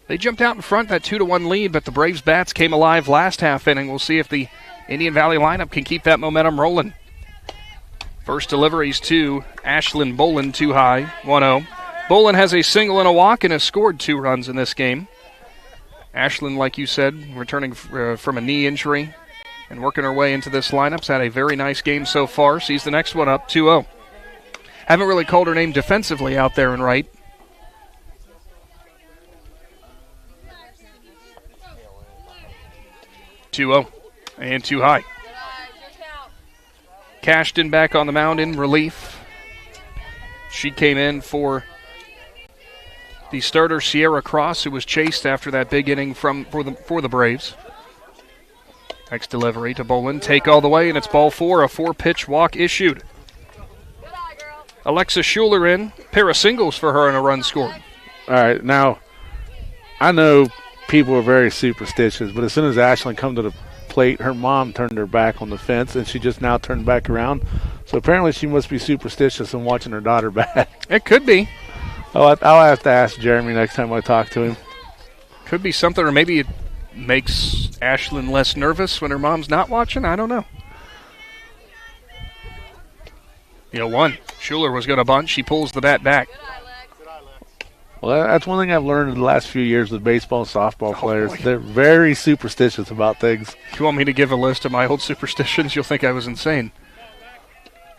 They jumped out in front, that 2-1 lead, but the Braves bats came alive last half inning. We'll see if the Indian Valley lineup can keep that momentum rolling. First deliveries to Ashlyn Bolin, too high, 1-0. Bolin has a single and a walk and has scored 2 runs in this game. Ashlyn, like you said, returning from a knee injury and working her way into this lineup. Had a very nice game so far. Sees the next one up, 2-0. Haven't really called her name defensively out there in right. (2-0) and too high. Cashton back on the mound in relief. She came in for the starter, Sierra Cross, who was chased after that big inning for the Braves. Next delivery to Bolin. Take all the way, and it's ball 4. A 4-pitch walk issued. Alexa Schuler in. Pair of singles for her and a run scored. All right, now, I know people are very superstitious, but as soon as Ashlyn come to the plate, her mom turned her back on the fence, and she just now turned back around. So apparently she must be superstitious and watching her daughter bat. It could be. I'll have to ask Jeremy next time I talk to him. Could be something, or maybe it makes Ashlyn less nervous when her mom's not watching. I don't know. 1. Schuler was going to bunt. She pulls the bat back. Well, that's one thing I've learned in the last few years with baseball and softball players. Boy. They're very superstitious about things. If you want me to give a list of my old superstitions, you'll think I was insane.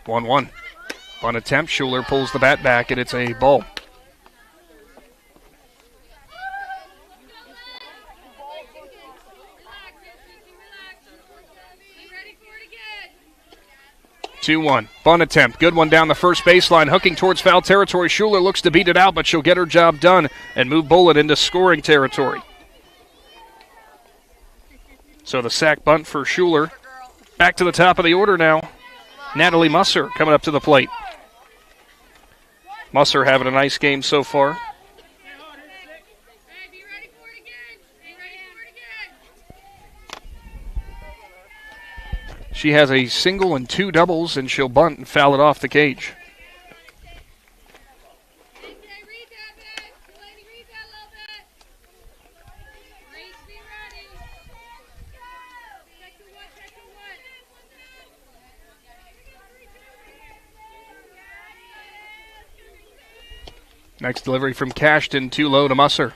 1-1. Bunt attempt. Schuler pulls the bat back, and it's a ball. Two 2-1. Bunt attempt. Good one down the first baseline. Hooking towards foul territory. Schuler looks to beat it out, but she'll get her job done and move Bullitt into scoring territory. So the sack bunt for Schuler. Back to the top of the order now. Natalie Musser coming up to the plate. Musser having a nice game so far. She has a single and 2 doubles, and she'll bunt and foul it off the cage. Next delivery from Cashton, too low to Musser.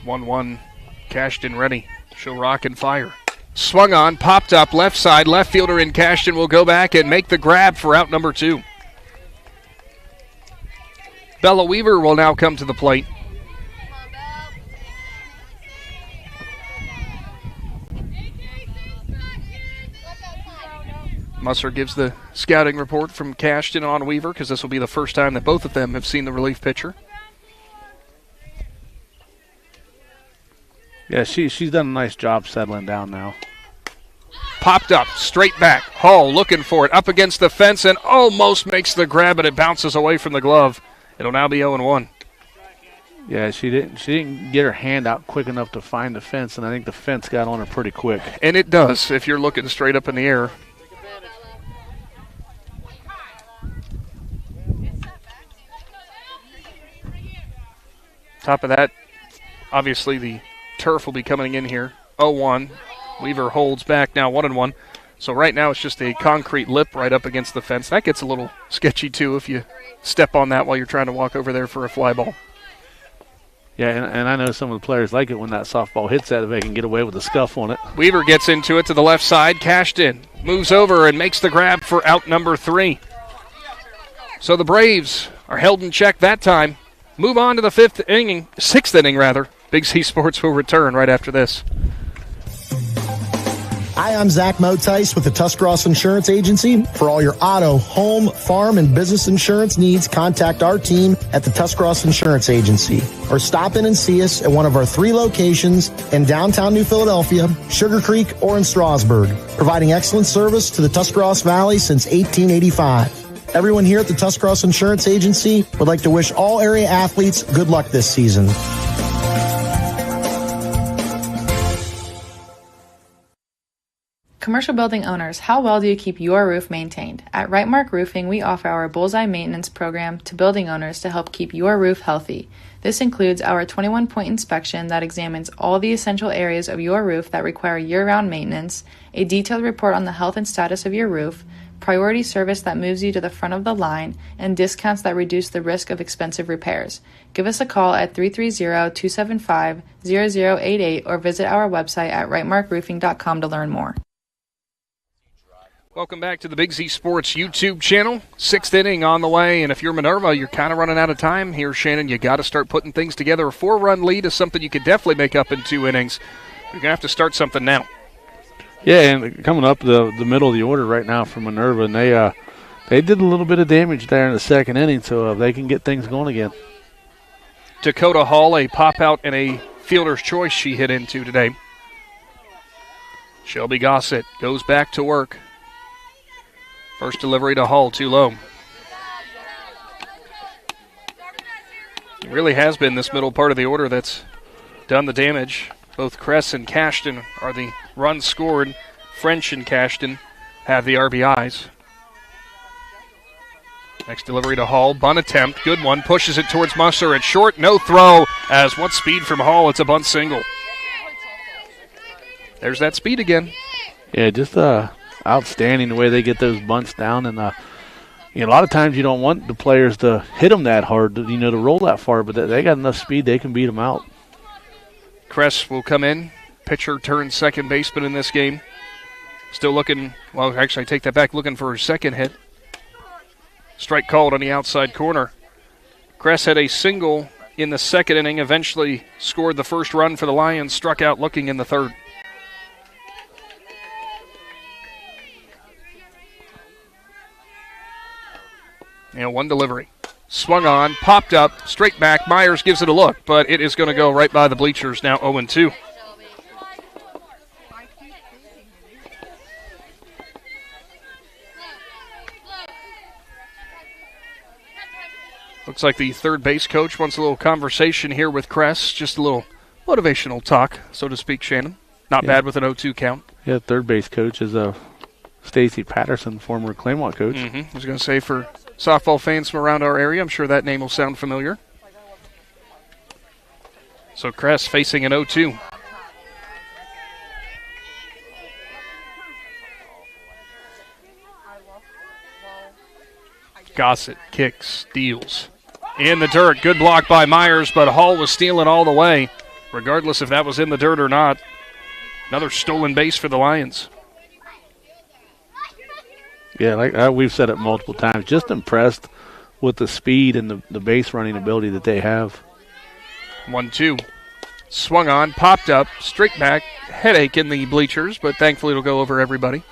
One, Cashton ready. She'll rock and fire. Swung on, popped up, left side, left fielder in Cashton will go back and make the grab for out number 2. Bella Weaver will now come to the plate. Musser gives the scouting report from Cashton on Weaver because this will be the first time that both of them have seen the relief pitcher. Yeah, she's done a nice job settling down now. Popped up, straight back. Hall looking for it, up against the fence, and almost makes the grab, and it bounces away from the glove. It'll now be 0-1. Yeah, she didn't get her hand out quick enough to find the fence, and I think the fence got on her pretty quick. And it does if you're looking straight up in the air. Top of that, obviously the turf will be coming in here. 0-1. Weaver holds back now 1-1. So right now it's just a concrete lip right up against the fence. That gets a little sketchy too if you step on that while you're trying to walk over there for a fly ball. Yeah, and I know some of the players like it when that softball hits that, if they can get away with a scuff on it. Weaver gets into it to the left side. Cashton moves over and makes the grab for out number 3. So the Braves are held in check that time. Move on to the 6th inning. Big Z Sports will return right after this. Hi, I'm Zach Motice with the Tuscarawas Insurance Agency. For all your auto, home, farm, and business insurance needs, contact our team at the Tuscarawas Insurance Agency. Or stop in and see us at one of our 3 locations in downtown New Philadelphia, Sugar Creek, or in Strasburg, providing excellent service to the Tuscarawas Valley since 1885. Everyone here at the Tuscarawas Insurance Agency would like to wish all area athletes good luck this season. Commercial building owners, how well do you keep your roof maintained? At Right Mark Roofing, we offer our Bullseye Maintenance Program to building owners to help keep your roof healthy. This includes our 21-point inspection that examines all the essential areas of your roof that require year-round maintenance, a detailed report on the health and status of your roof, priority service that moves you to the front of the line, and discounts that reduce the risk of expensive repairs. Give us a call at 330-275-0088 or visit our website at rightmarkroofing.com to learn more. Welcome back to the Big Z Sports YouTube channel. 6th inning on the way, and if you're Minerva, you're kind of running out of time here, Shannon. You got to start putting things together. A 4-run lead is something you could definitely make up in 2 innings. You're going to have to start something now. Yeah, and coming up the middle of the order right now for Minerva, and they did a little bit of damage there in the 2nd inning, so they can get things going again. Dakota Hall, a pop-out and a fielder's choice she hit into today. Shelby Gossett goes back to work. First delivery to Hall, too low. It really has been this middle part of the order that's done the damage. Both Kress and Cashton are the runs scored. French and Cashton have the RBIs. Next delivery to Hall. Bunt attempt. Good one. Pushes it towards Musser at short. No throw. As what speed from Hall? It's a bunt single. There's that speed again. Yeah, just outstanding the way they get those bunts down. And a lot of times you don't want the players to hit them that hard, to roll that far. But they got enough speed, they can beat them out. Kress will come in. Pitcher turns second baseman in this game. Still looking, well, actually I take that back, looking for his second hit. Strike called on the outside corner. Kress had a single in the second inning, eventually scored the first run for the Lions, struck out looking in the third. And one delivery. Swung on, popped up, straight back. Myers gives it a look, but it is going to go right by the bleachers, now 0-2. Looks like the third base coach wants a little conversation here with Kress. Just a little motivational talk, so to speak, Shannon. Not bad with an 0-2 count. Yeah, third base coach is Stacy Patterson, former Claymont coach. I was going to say, for softball fans from around our area, I'm sure that name will sound familiar. So Kress facing an 0-2. Gossett kicks, steals. In the dirt, good block by Myers, but Hall was stealing all the way, regardless if that was in the dirt or not. Another stolen base for the Lions. Yeah, like we've said it multiple times, just impressed with the speed and the base running ability that they have. 1-2. Swung on, popped up, straight back, headache in the bleachers, but thankfully it'll go over everybody.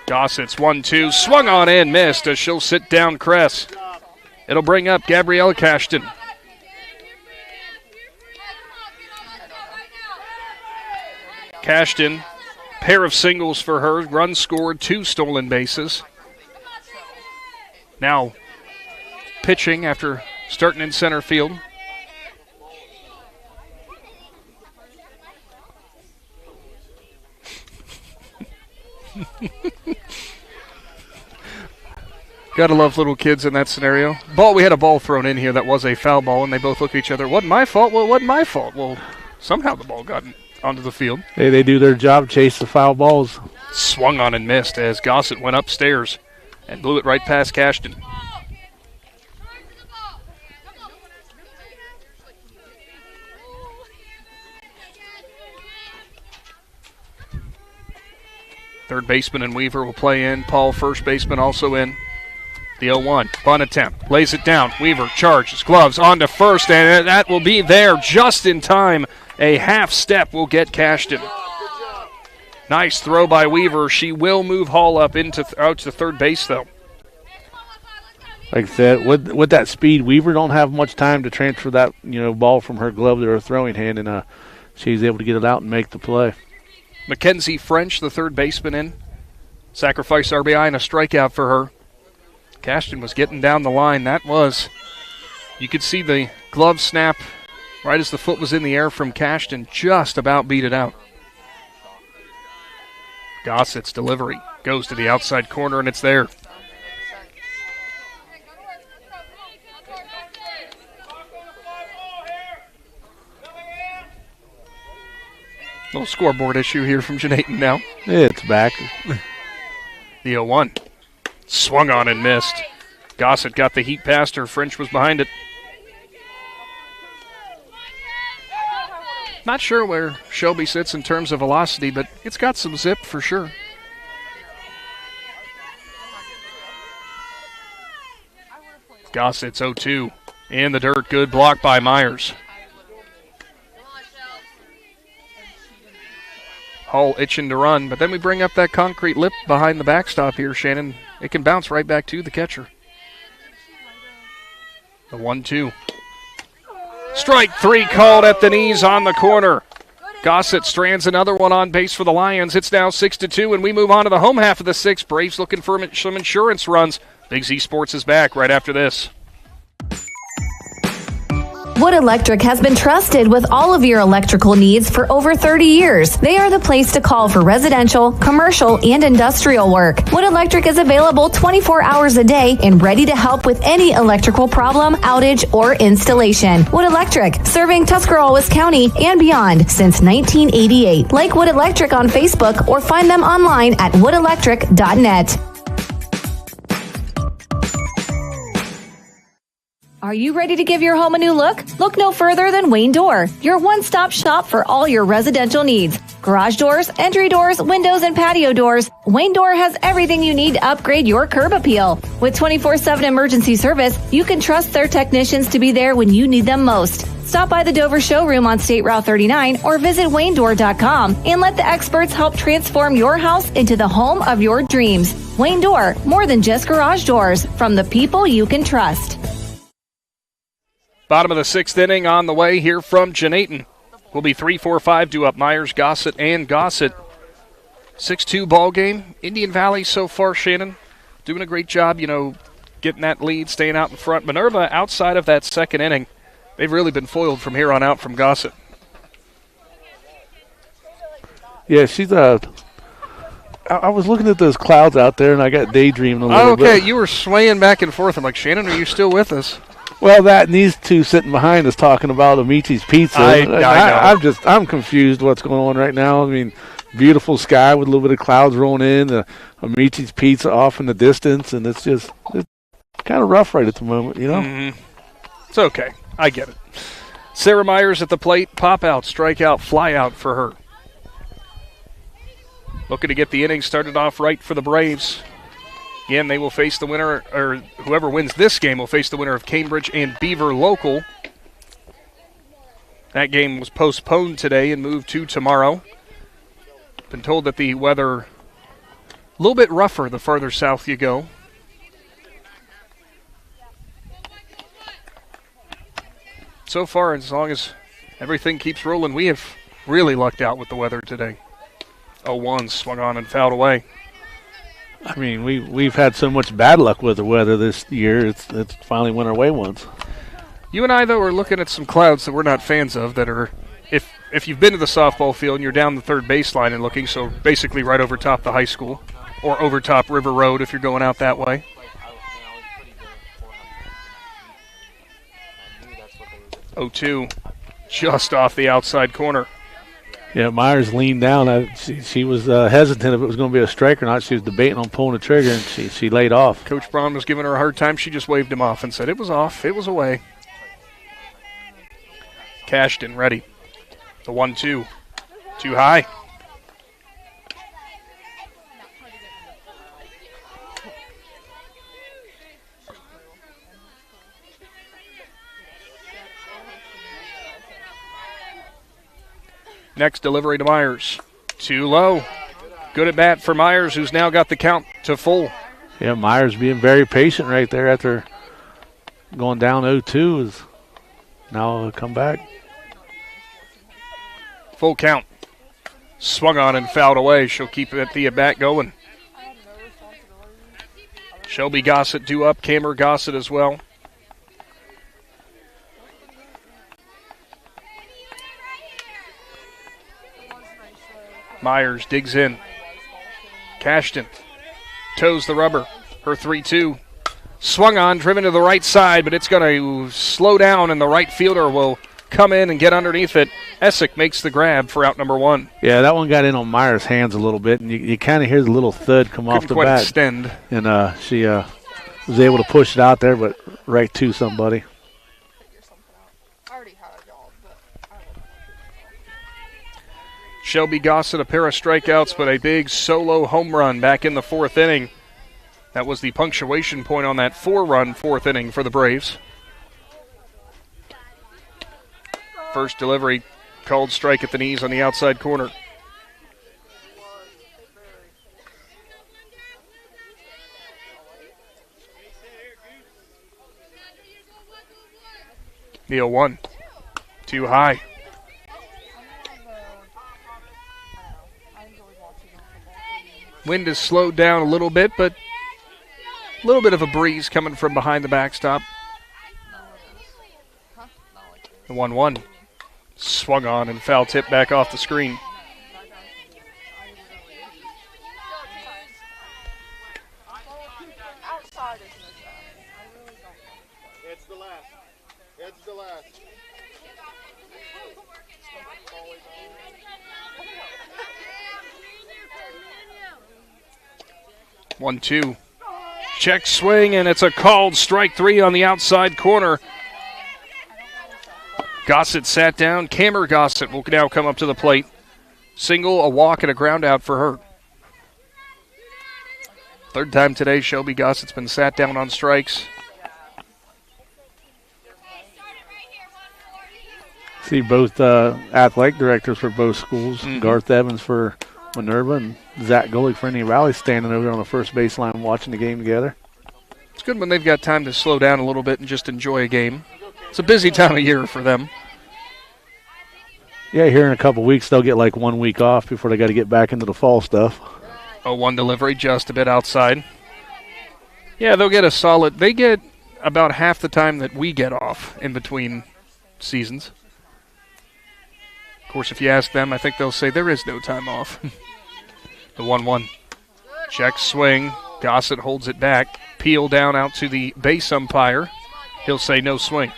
Gossett's 1-2, swung on and missed as she'll sit down Kress. It'll bring up Gabriella Cashton. Cashton, pair of singles for her, runs scored, 2 stolen bases. Now pitching after starting in center field. Gotta love little kids in that scenario. We had a ball thrown in here that was a foul ball, and they both look at each other. Wasn't my fault? Well, it wasn't my fault. Well, somehow the ball got onto the field. Hey, they do their job, chase the foul balls. Swung on and missed as Gossett went upstairs and blew it right past Cashton. Third baseman and Weaver will play in. Paul, first baseman, also in. The 0-1. Bunt attempt. Lays it down. Weaver charges. Gloves on to first, and that will be there just in time. A half step will get Cashton. Nice throw by Weaver. She will move Hall up out to third base, though. Like I said, with that speed, Weaver don't have much time to transfer that ball from her glove to her throwing hand, and she's able to get it out and make the play. Mackenzie French, the third baseman, in. Sacrifice RBI and a strikeout for her. Cashton was getting down the line. You could see the glove snap right as the foot was in the air from Cashton, just about beat it out. Gossett's delivery goes to the outside corner, and it's there. Little scoreboard issue here from Janayton now. Yeah, it's back. The 0-1. Swung on and missed. Gossett got the heat past her. French was behind it. Not sure where Shelby sits in terms of velocity, but it's got some zip for sure. Gossett's 0-2. In the dirt, good block by Myers. Hall itching to run, but then we bring up that concrete lip behind the backstop here, Shannon. It can bounce right back to the catcher. The 1-2. Strike 3 called at the knees on the corner. Gossett strands another one on base for the Lions. It's now 6-2, and we move on to the home half of the sixth. Braves looking for some insurance runs. Big Z Sports is back right after this. Wood Electric has been trusted with all of your electrical needs for over 30 years. They are the place to call for residential, commercial, and industrial work. Wood Electric is available 24 hours a day and ready to help with any electrical problem, outage, or installation. Wood Electric, serving Tuscarawas County and beyond since 1988. Like Wood Electric on Facebook or find them online at woodelectric.net. Are you ready to give your home a new look? Look no further than Wayne Door, your one-stop shop for all your residential needs. Garage doors, entry doors, windows, and patio doors. Wayne Door has everything you need to upgrade your curb appeal. With 24/7 emergency service, you can trust their technicians to be there when you need them most. Stop by the Dover showroom on State Route 39 or visit WayneDoor.com and let the experts help transform your house into the home of your dreams. Wayne Door, more than just garage doors, from the people you can trust. Bottom of the sixth inning on the way here from Janayton. Will be 3-4-5 due up Myers, Gossett, and Gossett. 6-2 ball game. Indian Valley so far, Shannon, doing a great job, getting that lead, staying out in front. Minerva, outside of that second inning, they've really been foiled from here on out from Gossett. Yeah, she's I was looking at those clouds out there, and I got daydreaming a little bit. Okay, you were swaying back and forth. I'm like, Shannon, are you still with us? Well, that and these two sitting behind us talking about Amici's Pizza. I'm confused what's going on right now. I mean, beautiful sky with a little bit of clouds rolling in, Amici's Pizza off in the distance, and it's kind of rough right at the moment, Mm-hmm. It's okay. I get it. Sarah Myers at the plate, pop out, strike out, fly out for her. Looking to get the inning started off right for the Braves. Again, they will face the winner, or whoever wins this game will face the winner of Cambridge and Beaver Local. That game was postponed today and moved to tomorrow. Been told that the weather a little bit rougher the farther south you go. So far, as long as everything keeps rolling, we have really lucked out with the weather today. 0-1 swung on and fouled away. I mean, we've had so much bad luck with the weather this year. It's finally went our way once. You and I, though, are looking at some clouds that we're not fans of that are, if you've been to the softball field and you're down the third baseline and looking, so basically right over top the high school, or over top River Road if you're going out that way. Oh, 2, just off the outside corner. Yeah, Myers leaned down. She was hesitant if it was going to be a strike or not. She was debating on pulling the trigger, and she laid off. Coach Braun was giving her a hard time. She just waved him off and said it was off. It was away. Cashton ready. The 1-2. Too high. Next delivery to Myers. Too low. Good at bat for Myers, who's now got the count to full. Yeah, Myers being very patient right there after going down 0-2 is now a comeback. Full count. Swung on and fouled away. She'll keep the at-bat going. Shelby Gossett due up. Cameron Gossett as well. Myers digs in. Cashton toes the rubber. Her 3-2. Swung on, driven to the right side, but it's going to slow down, and the right fielder will come in and get underneath it. Essick makes the grab for out number 1. Yeah, that one got in on Myers' hands a little bit, and you kind of hear the little thud come off the bat. Extend. And she was able to push it out there, but right to somebody. Shelby Gossett, a pair of strikeouts, but a big solo home run back in the 4th inning. That was the punctuation point on that 4-run 4th inning for the Braves. First delivery, called strike at the knees on the outside corner. The 0-1. Too high. Wind has slowed down a little bit, but a little bit of a breeze coming from behind the backstop. The 1-1. Swung on and foul tip back off the screen. It's the last. It's the last. 1-2. Check swing, and it's a called strike 3 on the outside corner. Gossett sat down. Camer Gossett will now come up to the plate. Single, a walk, and a ground out for her. Third time today, Shelby Gossett's been sat down on strikes. See both athletic directors for both schools, Garth Evans for Minerva and Zach Golick for Indian Valley, standing over on the first baseline watching the game together. It's good when they've got time to slow down a little bit and just enjoy a game. It's a busy time of year for them. Yeah, here in a couple weeks they'll get like 1 week off before they got to get back into the fall stuff. 0-1 delivery, just a bit outside. Yeah, they'll get a solid. They get about half the time that we get off in between seasons. Of course, if you ask them, I think they'll say there is no time off. The 1-1. Check swing. Gossett holds it back. Peel down out to the base umpire. He'll say no swing.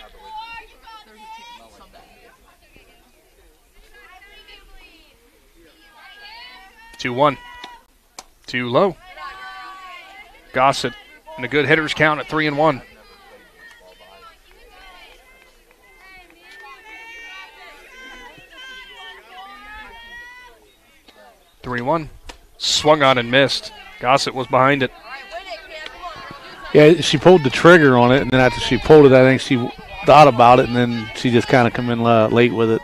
Two 1. Too low. Gossett and a good hitter's count at 3-1. Swung on and missed. Gossett was behind it. Yeah, she pulled the trigger on it, and then after she pulled it, I think she thought about it, and then she just kind of come in late with it.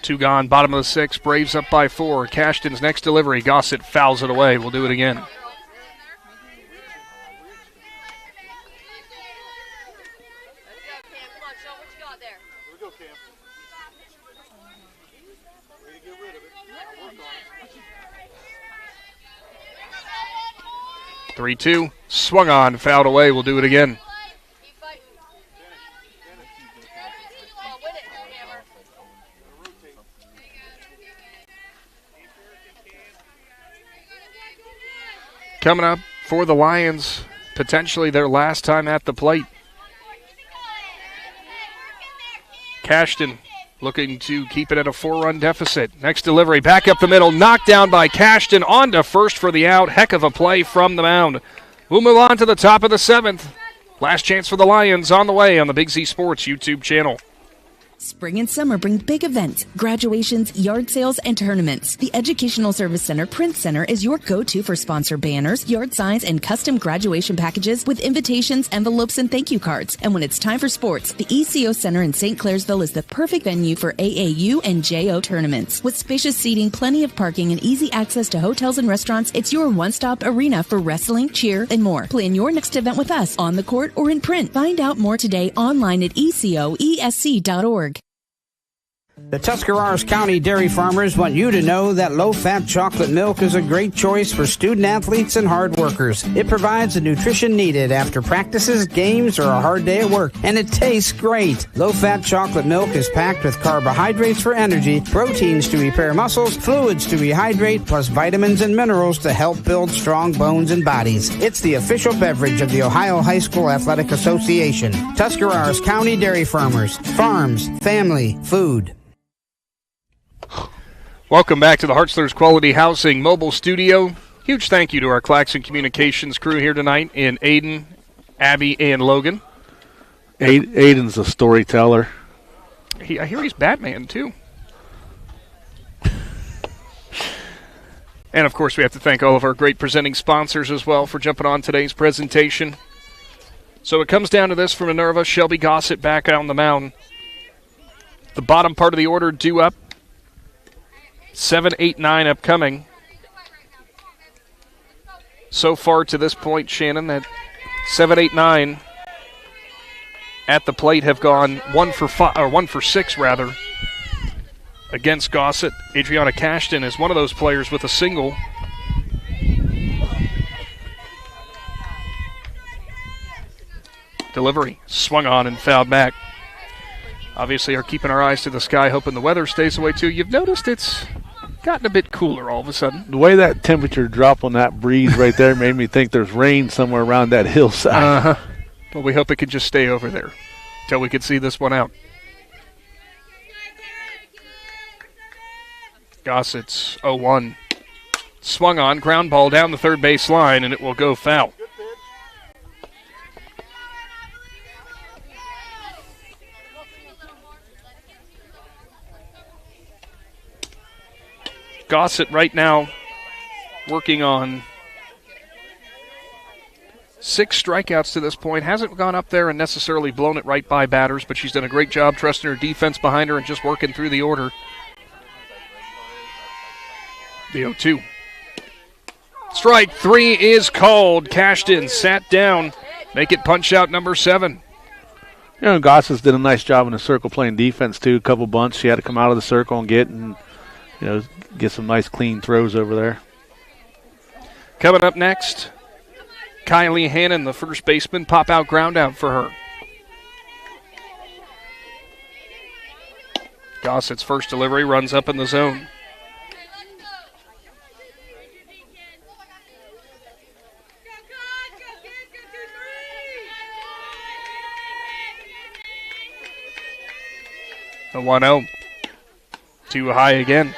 Two gone, bottom of the 6th. Braves up by 4. Cashton's next delivery. Gossett fouls it away. We'll do it again. Here we go, Cam. Way to get rid of it. I'll work on it. 3-2. Swung on, fouled away. We'll do it again. Coming up for the Lions, potentially their last time at the plate. Cashton looking to keep it at a 4-run deficit. Next delivery, back up the middle, knocked down by Cashton, on to first for the out. Heck of a play from the mound. We'll move on to the top of the 7th. Last chance for the Lions on the way on the Big Z Sports YouTube channel. Spring and summer bring big events, graduations, yard sales, and tournaments. The Educational Service Center Print Center is your go-to for sponsor banners, yard signs, and custom graduation packages with invitations, envelopes, and thank you cards. And when it's time for sports, the ECO Center in St. Clairsville is the perfect venue for AAU and JO tournaments. With spacious seating, plenty of parking, and easy access to hotels and restaurants, it's your one-stop arena for wrestling, cheer, and more. Plan your next event with us on the court or in print. Find out more today online at ecoesc.org. The Tuscarawas County dairy farmers want you to know that low-fat chocolate milk is a great choice for student-athletes and hard workers. It provides the nutrition needed after practices, games, or a hard day at work, and it tastes great. Low-fat chocolate milk is packed with carbohydrates for energy, proteins to repair muscles, fluids to rehydrate, plus vitamins and minerals to help build strong bones and bodies. It's the official beverage of the Ohio High School Athletic Association. Tuscarawas County Dairy Farmers. Farms. Family. Food. Welcome back to the Hartzler's Quality Housing Mobile Studio. Huge thank you to our Claxon Communications crew here tonight in Aidan, Abby, and Logan. Aidan's a storyteller. I hear he's Batman, too. And, of course, we have to thank all of our great presenting sponsors as well for jumping on today's presentation. So it comes down to this for Minerva. Shelby Gossett back on the mound. The bottom part of the order due up. 7, 8, 9 upcoming. so far to this point, Shannon, that 7, 8, 9 at the plate have gone 1 for 6 rather against Gossett. Adriana Cashton is one of those players with a single. Delivery swung on and fouled back. Obviously, are keeping our eyes to the sky, hoping the weather stays away too. You've noticed it's gotten a bit cooler all of a sudden. The way that temperature dropped on that breeze right there made me think there's rain somewhere around that hillside. Well, we hope it can just stay over there until we can see this one out. Gossett's 0-1. Swung on, ground ball down the third base line, and it will go foul. Gossett right now working on 6 strikeouts to this point. Hasn't gone up there and necessarily blown it right by batters, but she's done a great job trusting her defense behind her and just working through the order. The 0-2. Strike 3 is called. Cashton sat down. Make it punch out number 7. You know, Gossett's did a nice job in the circle playing defense, too. A couple bunts she had to come out of the circle and get some nice clean throws over there. Coming up next, Kylie Hannon, the first baseman, pop out ground out for her. Gossett's first delivery runs up in the zone. The 1-0. Too high again.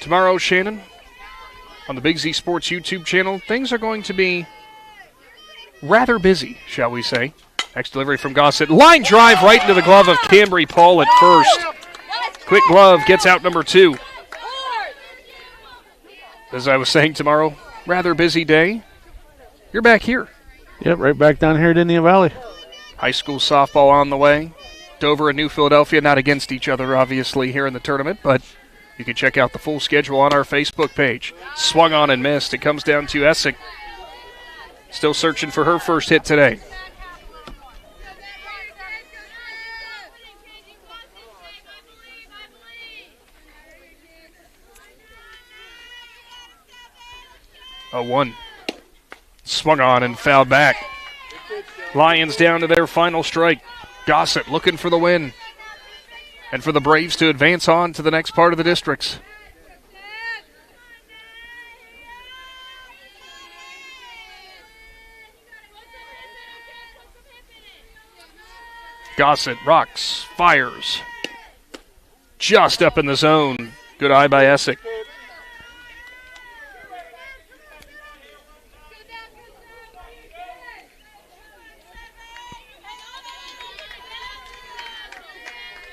Tomorrow, Shannon, on the Big Z Sports YouTube channel, things are going to be rather busy, shall we say. Next delivery from Gossett. Line drive right into the glove of Cambry Paul at first. Quick glove gets out number 2. As I was saying tomorrow, rather busy day. You're back here. Yep, right back down here at Indian Valley. High school softball on the way. Dover and New Philadelphia not against each other, obviously, here in the tournament, but you can check out the full schedule on our Facebook page. Swung on and missed. It comes down to Essick. Still searching for her first hit today. A 1. Swung on and fouled back. Lions down to their final strike. Gossett looking for the win. And for the Braves to advance on to the next part of the districts. Gossett rocks, fires. Just up in the zone. Good eye by Essick.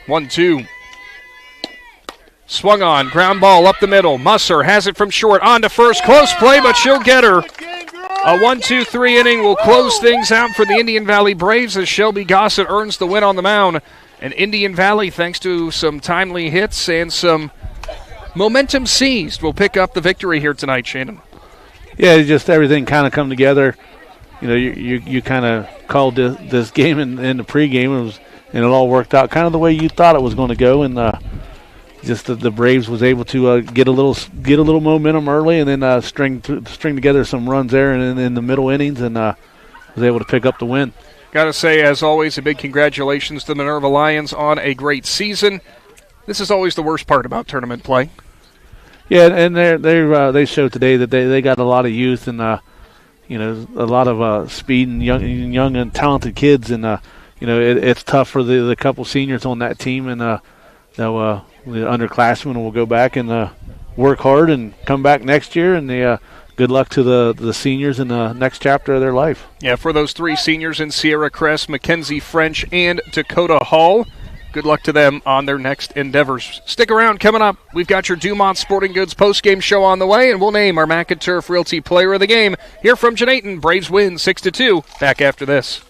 One, 2. Swung on, ground ball up the middle. Musser has it from short, on to first. Close play, but she'll get her. A 1-2-3 inning will close things out for the Indian Valley Braves as Shelby Gossett earns the win on the mound. And Indian Valley, thanks to some timely hits and some momentum seized, will pick up the victory here tonight, Shannon. Yeah, just everything kind of come together. You know, you kind of called this game in the pregame. And it all worked out kind of the way you thought it was going to go, and just the Braves was able to get a little momentum early, and then string together some runs there in the middle innings, and was able to pick up the win. Got to say, as always, a big congratulations to the Minerva Lions on a great season. This is always the worst part about tournament play. Yeah, and they showed today that they got a lot of youth and a lot of speed and young and talented kids, and it's tough for the couple seniors on that team, and the underclassmen will go back and work hard and come back next year, and good luck to the seniors in the next chapter of their life. Yeah, for those 3 seniors in Sierra Crest, Mackenzie French, and Dakota Hall, good luck to them on their next endeavors. Stick around. Coming up, we've got your Dumont Sporting Goods postgame show on the way, and we'll name our Mac and Turf Realty Player of the Game. Here from Janayton, Braves win 6-2. Back after this.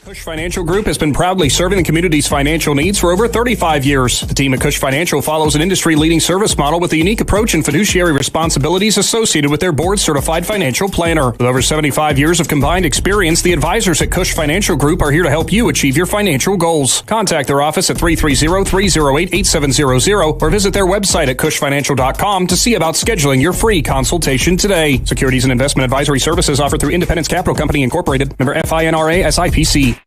Cush Financial Group has been proudly serving the community's financial needs for over 35 years. The team at Cush Financial follows an industry-leading service model with a unique approach and fiduciary responsibilities associated with their board-certified financial planner. With over 75 years of combined experience, the advisors at Cush Financial Group are here to help you achieve your financial goals. Contact their office at 330-308-8700 or visit their website at cushfinancial.com to see about scheduling your free consultation today. Securities and investment advisory services offered through Independence Capital Company Incorporated. Member FINRA SIPC.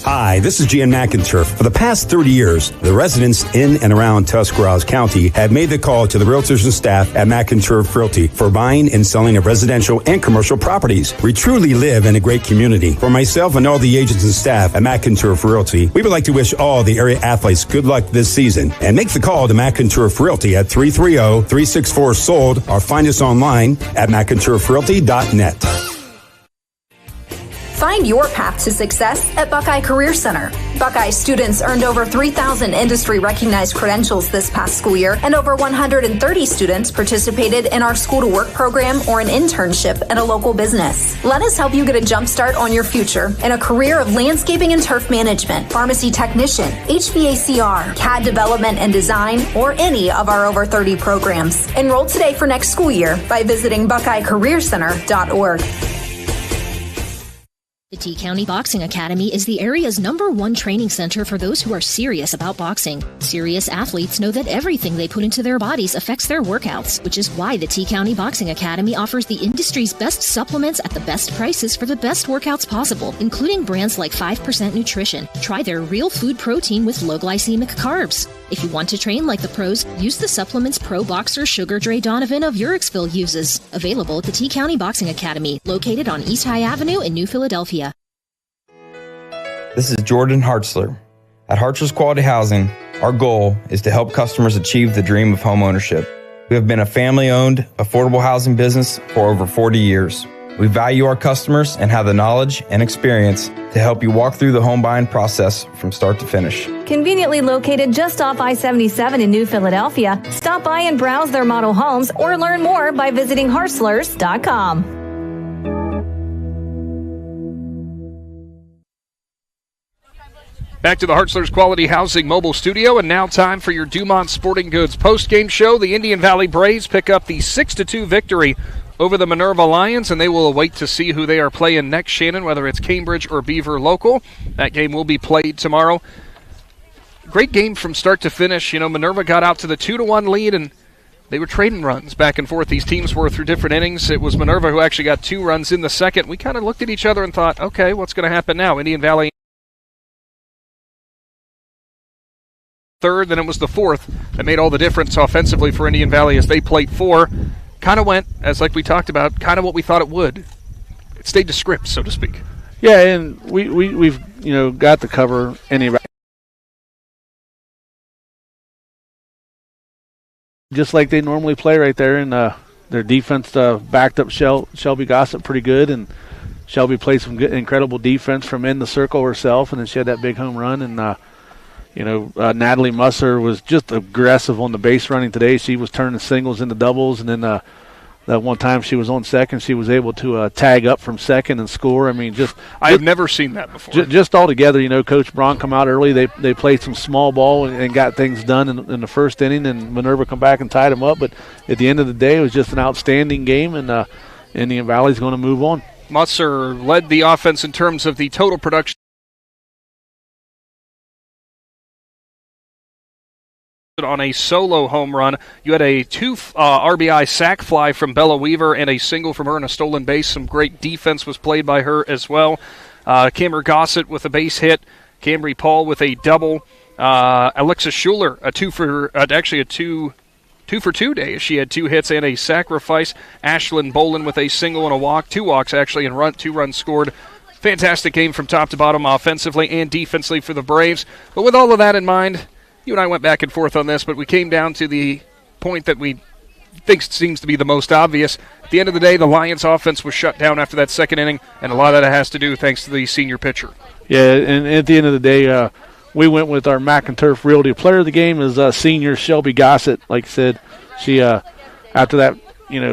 Hi, this is Gian McInturf. For the past 30 years, the residents in and around Tuscarawas County have made the call to the realtors and staff at McInturf Realty for buying and selling of residential and commercial properties. We truly live in a great community. For myself and all the agents and staff at McInturf Realty, we would like to wish all the area athletes good luck this season and make the call to McInturf Realty at 330-364-SOLD or find us online at McInturfRealty.net. Find your path to success at Buckeye Career Center. Buckeye students earned over 3,000 industry-recognized credentials this past school year, and over 130 students participated in our school-to-work program or an internship at a local business. Let us help you get a jump start on your future in a career of landscaping and turf management, pharmacy technician, HVACR, CAD development and design, or any of our over 30 programs. Enroll today for next school year by visiting BuckeyeCareerCenter.org. The T County Boxing Academy is the area's #1 training center for those who are serious about boxing. Serious athletes know that everything they put into their bodies affects their workouts, which is why the T County Boxing Academy offers the industry's best supplements at the best prices for the best workouts possible, including brands like 5% Nutrition. Try their real food protein with low glycemic carbs. If you want to train like the pros, use the supplements pro boxer Sugar Dre Donovan of Urixville uses. Available at the T County Boxing Academy, located on East High Avenue in New Philadelphia. This is Jordan Hartzler. At Hartzler's Quality Housing, our goal is to help customers achieve the dream of home ownership. We have been a family-owned, affordable housing business for over 40 years. We value our customers and have the knowledge and experience to help you walk through the home buying process from start to finish. Conveniently located just off I-77 in New Philadelphia, stop by and browse their model homes or learn more by visiting Hartzlers.com. Back to the Hartzler's Quality Housing mobile studio, and now time for your Dumont Sporting Goods post-game show. The Indian Valley Braves pick up the 6-2 victory over the Minerva Lions, and they will await to see who they are playing next, Shannon, whether it's Cambridge or Beaver local. That game will be played tomorrow. Great game from start to finish. You know, Minerva got out to the 2-1 lead, and they were trading runs back and forth. These teams were through different innings. It was Minerva who actually got 2 runs in the second. We kind of looked at each other and thought, okay, what's going to happen now? Indian Valley third, then it was the fourth that made all the difference offensively for Indian Valley as they played 4. Kind of went, as like we talked about, kind of what we thought it would. It stayed to script, so to speak. Yeah, and we've got to cover anybody. Just like they normally play right there, and their defense backed up Shelby Gossett pretty good, and Shelby played some good, incredible defense from in the circle herself, and then she had that big home run, and Natalie Musser was just aggressive on the base running today. She was turning singles into doubles, and then that one time she was on second, she was able to tag up from second and score. I mean, I've never seen that before. Just all together, Coach Braun come out early. They played some small ball and got things done in the first inning, and Minerva come back and tied them up. But at the end of the day, it was just an outstanding game, and Indian Valley's going to move on. Musser led the offense in terms of the total production. On a solo home run. You had a 2 RBI sac fly from Bella Weaver and a single from her and a stolen base. Some great defense was played by her as well. Cameron Gossett with a base hit. Cambry Paul with a double. Alexa Schuler, a 2 for 2 day. She had 2 hits and a sacrifice. Ashlyn Bolin with a single and a walk. 2 walks actually, and 2 runs scored. Fantastic game from top to bottom offensively and defensively for the Braves. But with all of that in mind, you and I went back and forth on this, but we came down to the point that we think seems to be the most obvious. At the end of the day, the Lions' offense was shut down after that second inning, and a lot of that has to do thanks to the senior pitcher. Yeah, and at the end of the day, we went with our McInturf Realty player of the game is senior Shelby Gossett. Like I said, she after that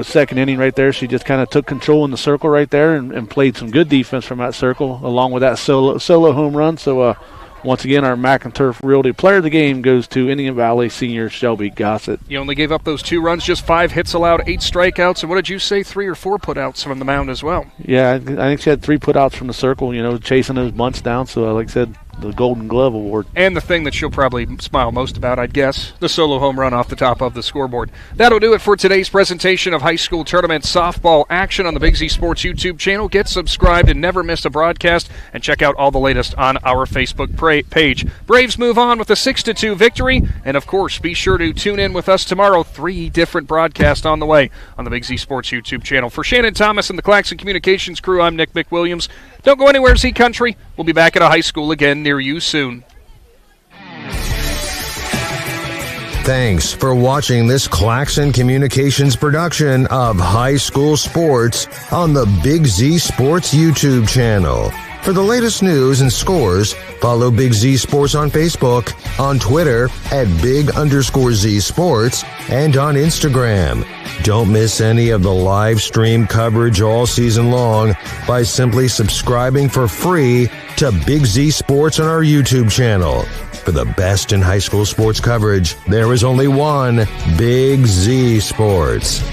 second inning right there, she just kind of took control in the circle right there and played some good defense from that circle along with that solo home run. So, once again, our McInturf Realty Player of the Game goes to Indian Valley senior Shelby Gossett. You only gave up those 2 runs, just 5 hits allowed, 8 strikeouts, and what did you say, 3 or 4 putouts from the mound as well? Yeah, I think she had 3 putouts from the circle, chasing those bunts down. So, like I said, the Golden Glove Award. And the thing that she'll probably smile most about, I'd guess, the solo home run off the top of the scoreboard. That'll do it for today's presentation of high school tournament softball action on the Big Z Sports YouTube channel. Get subscribed and never miss a broadcast, and check out all the latest on our Facebook page. Braves move on with a 6-2 victory, and of course, be sure to tune in with us tomorrow. 3 different broadcasts on the way on the Big Z Sports YouTube channel. For Shannon Thomas and the Claxon Communications crew, I'm Nick McWilliams. Don't go anywhere, Z Country. We'll be back at a high school again near you soon. Thanks for watching this Claxon Communications production of High School Sports on the Big Z Sports YouTube channel. For the latest news and scores, follow Big Z Sports on Facebook, on Twitter at @Big_Z Sports, and on Instagram. Don't miss any of the live stream coverage all season long by simply subscribing for free to Big Z Sports on our YouTube channel. For the best in high school sports coverage, there is only one Big Z Sports.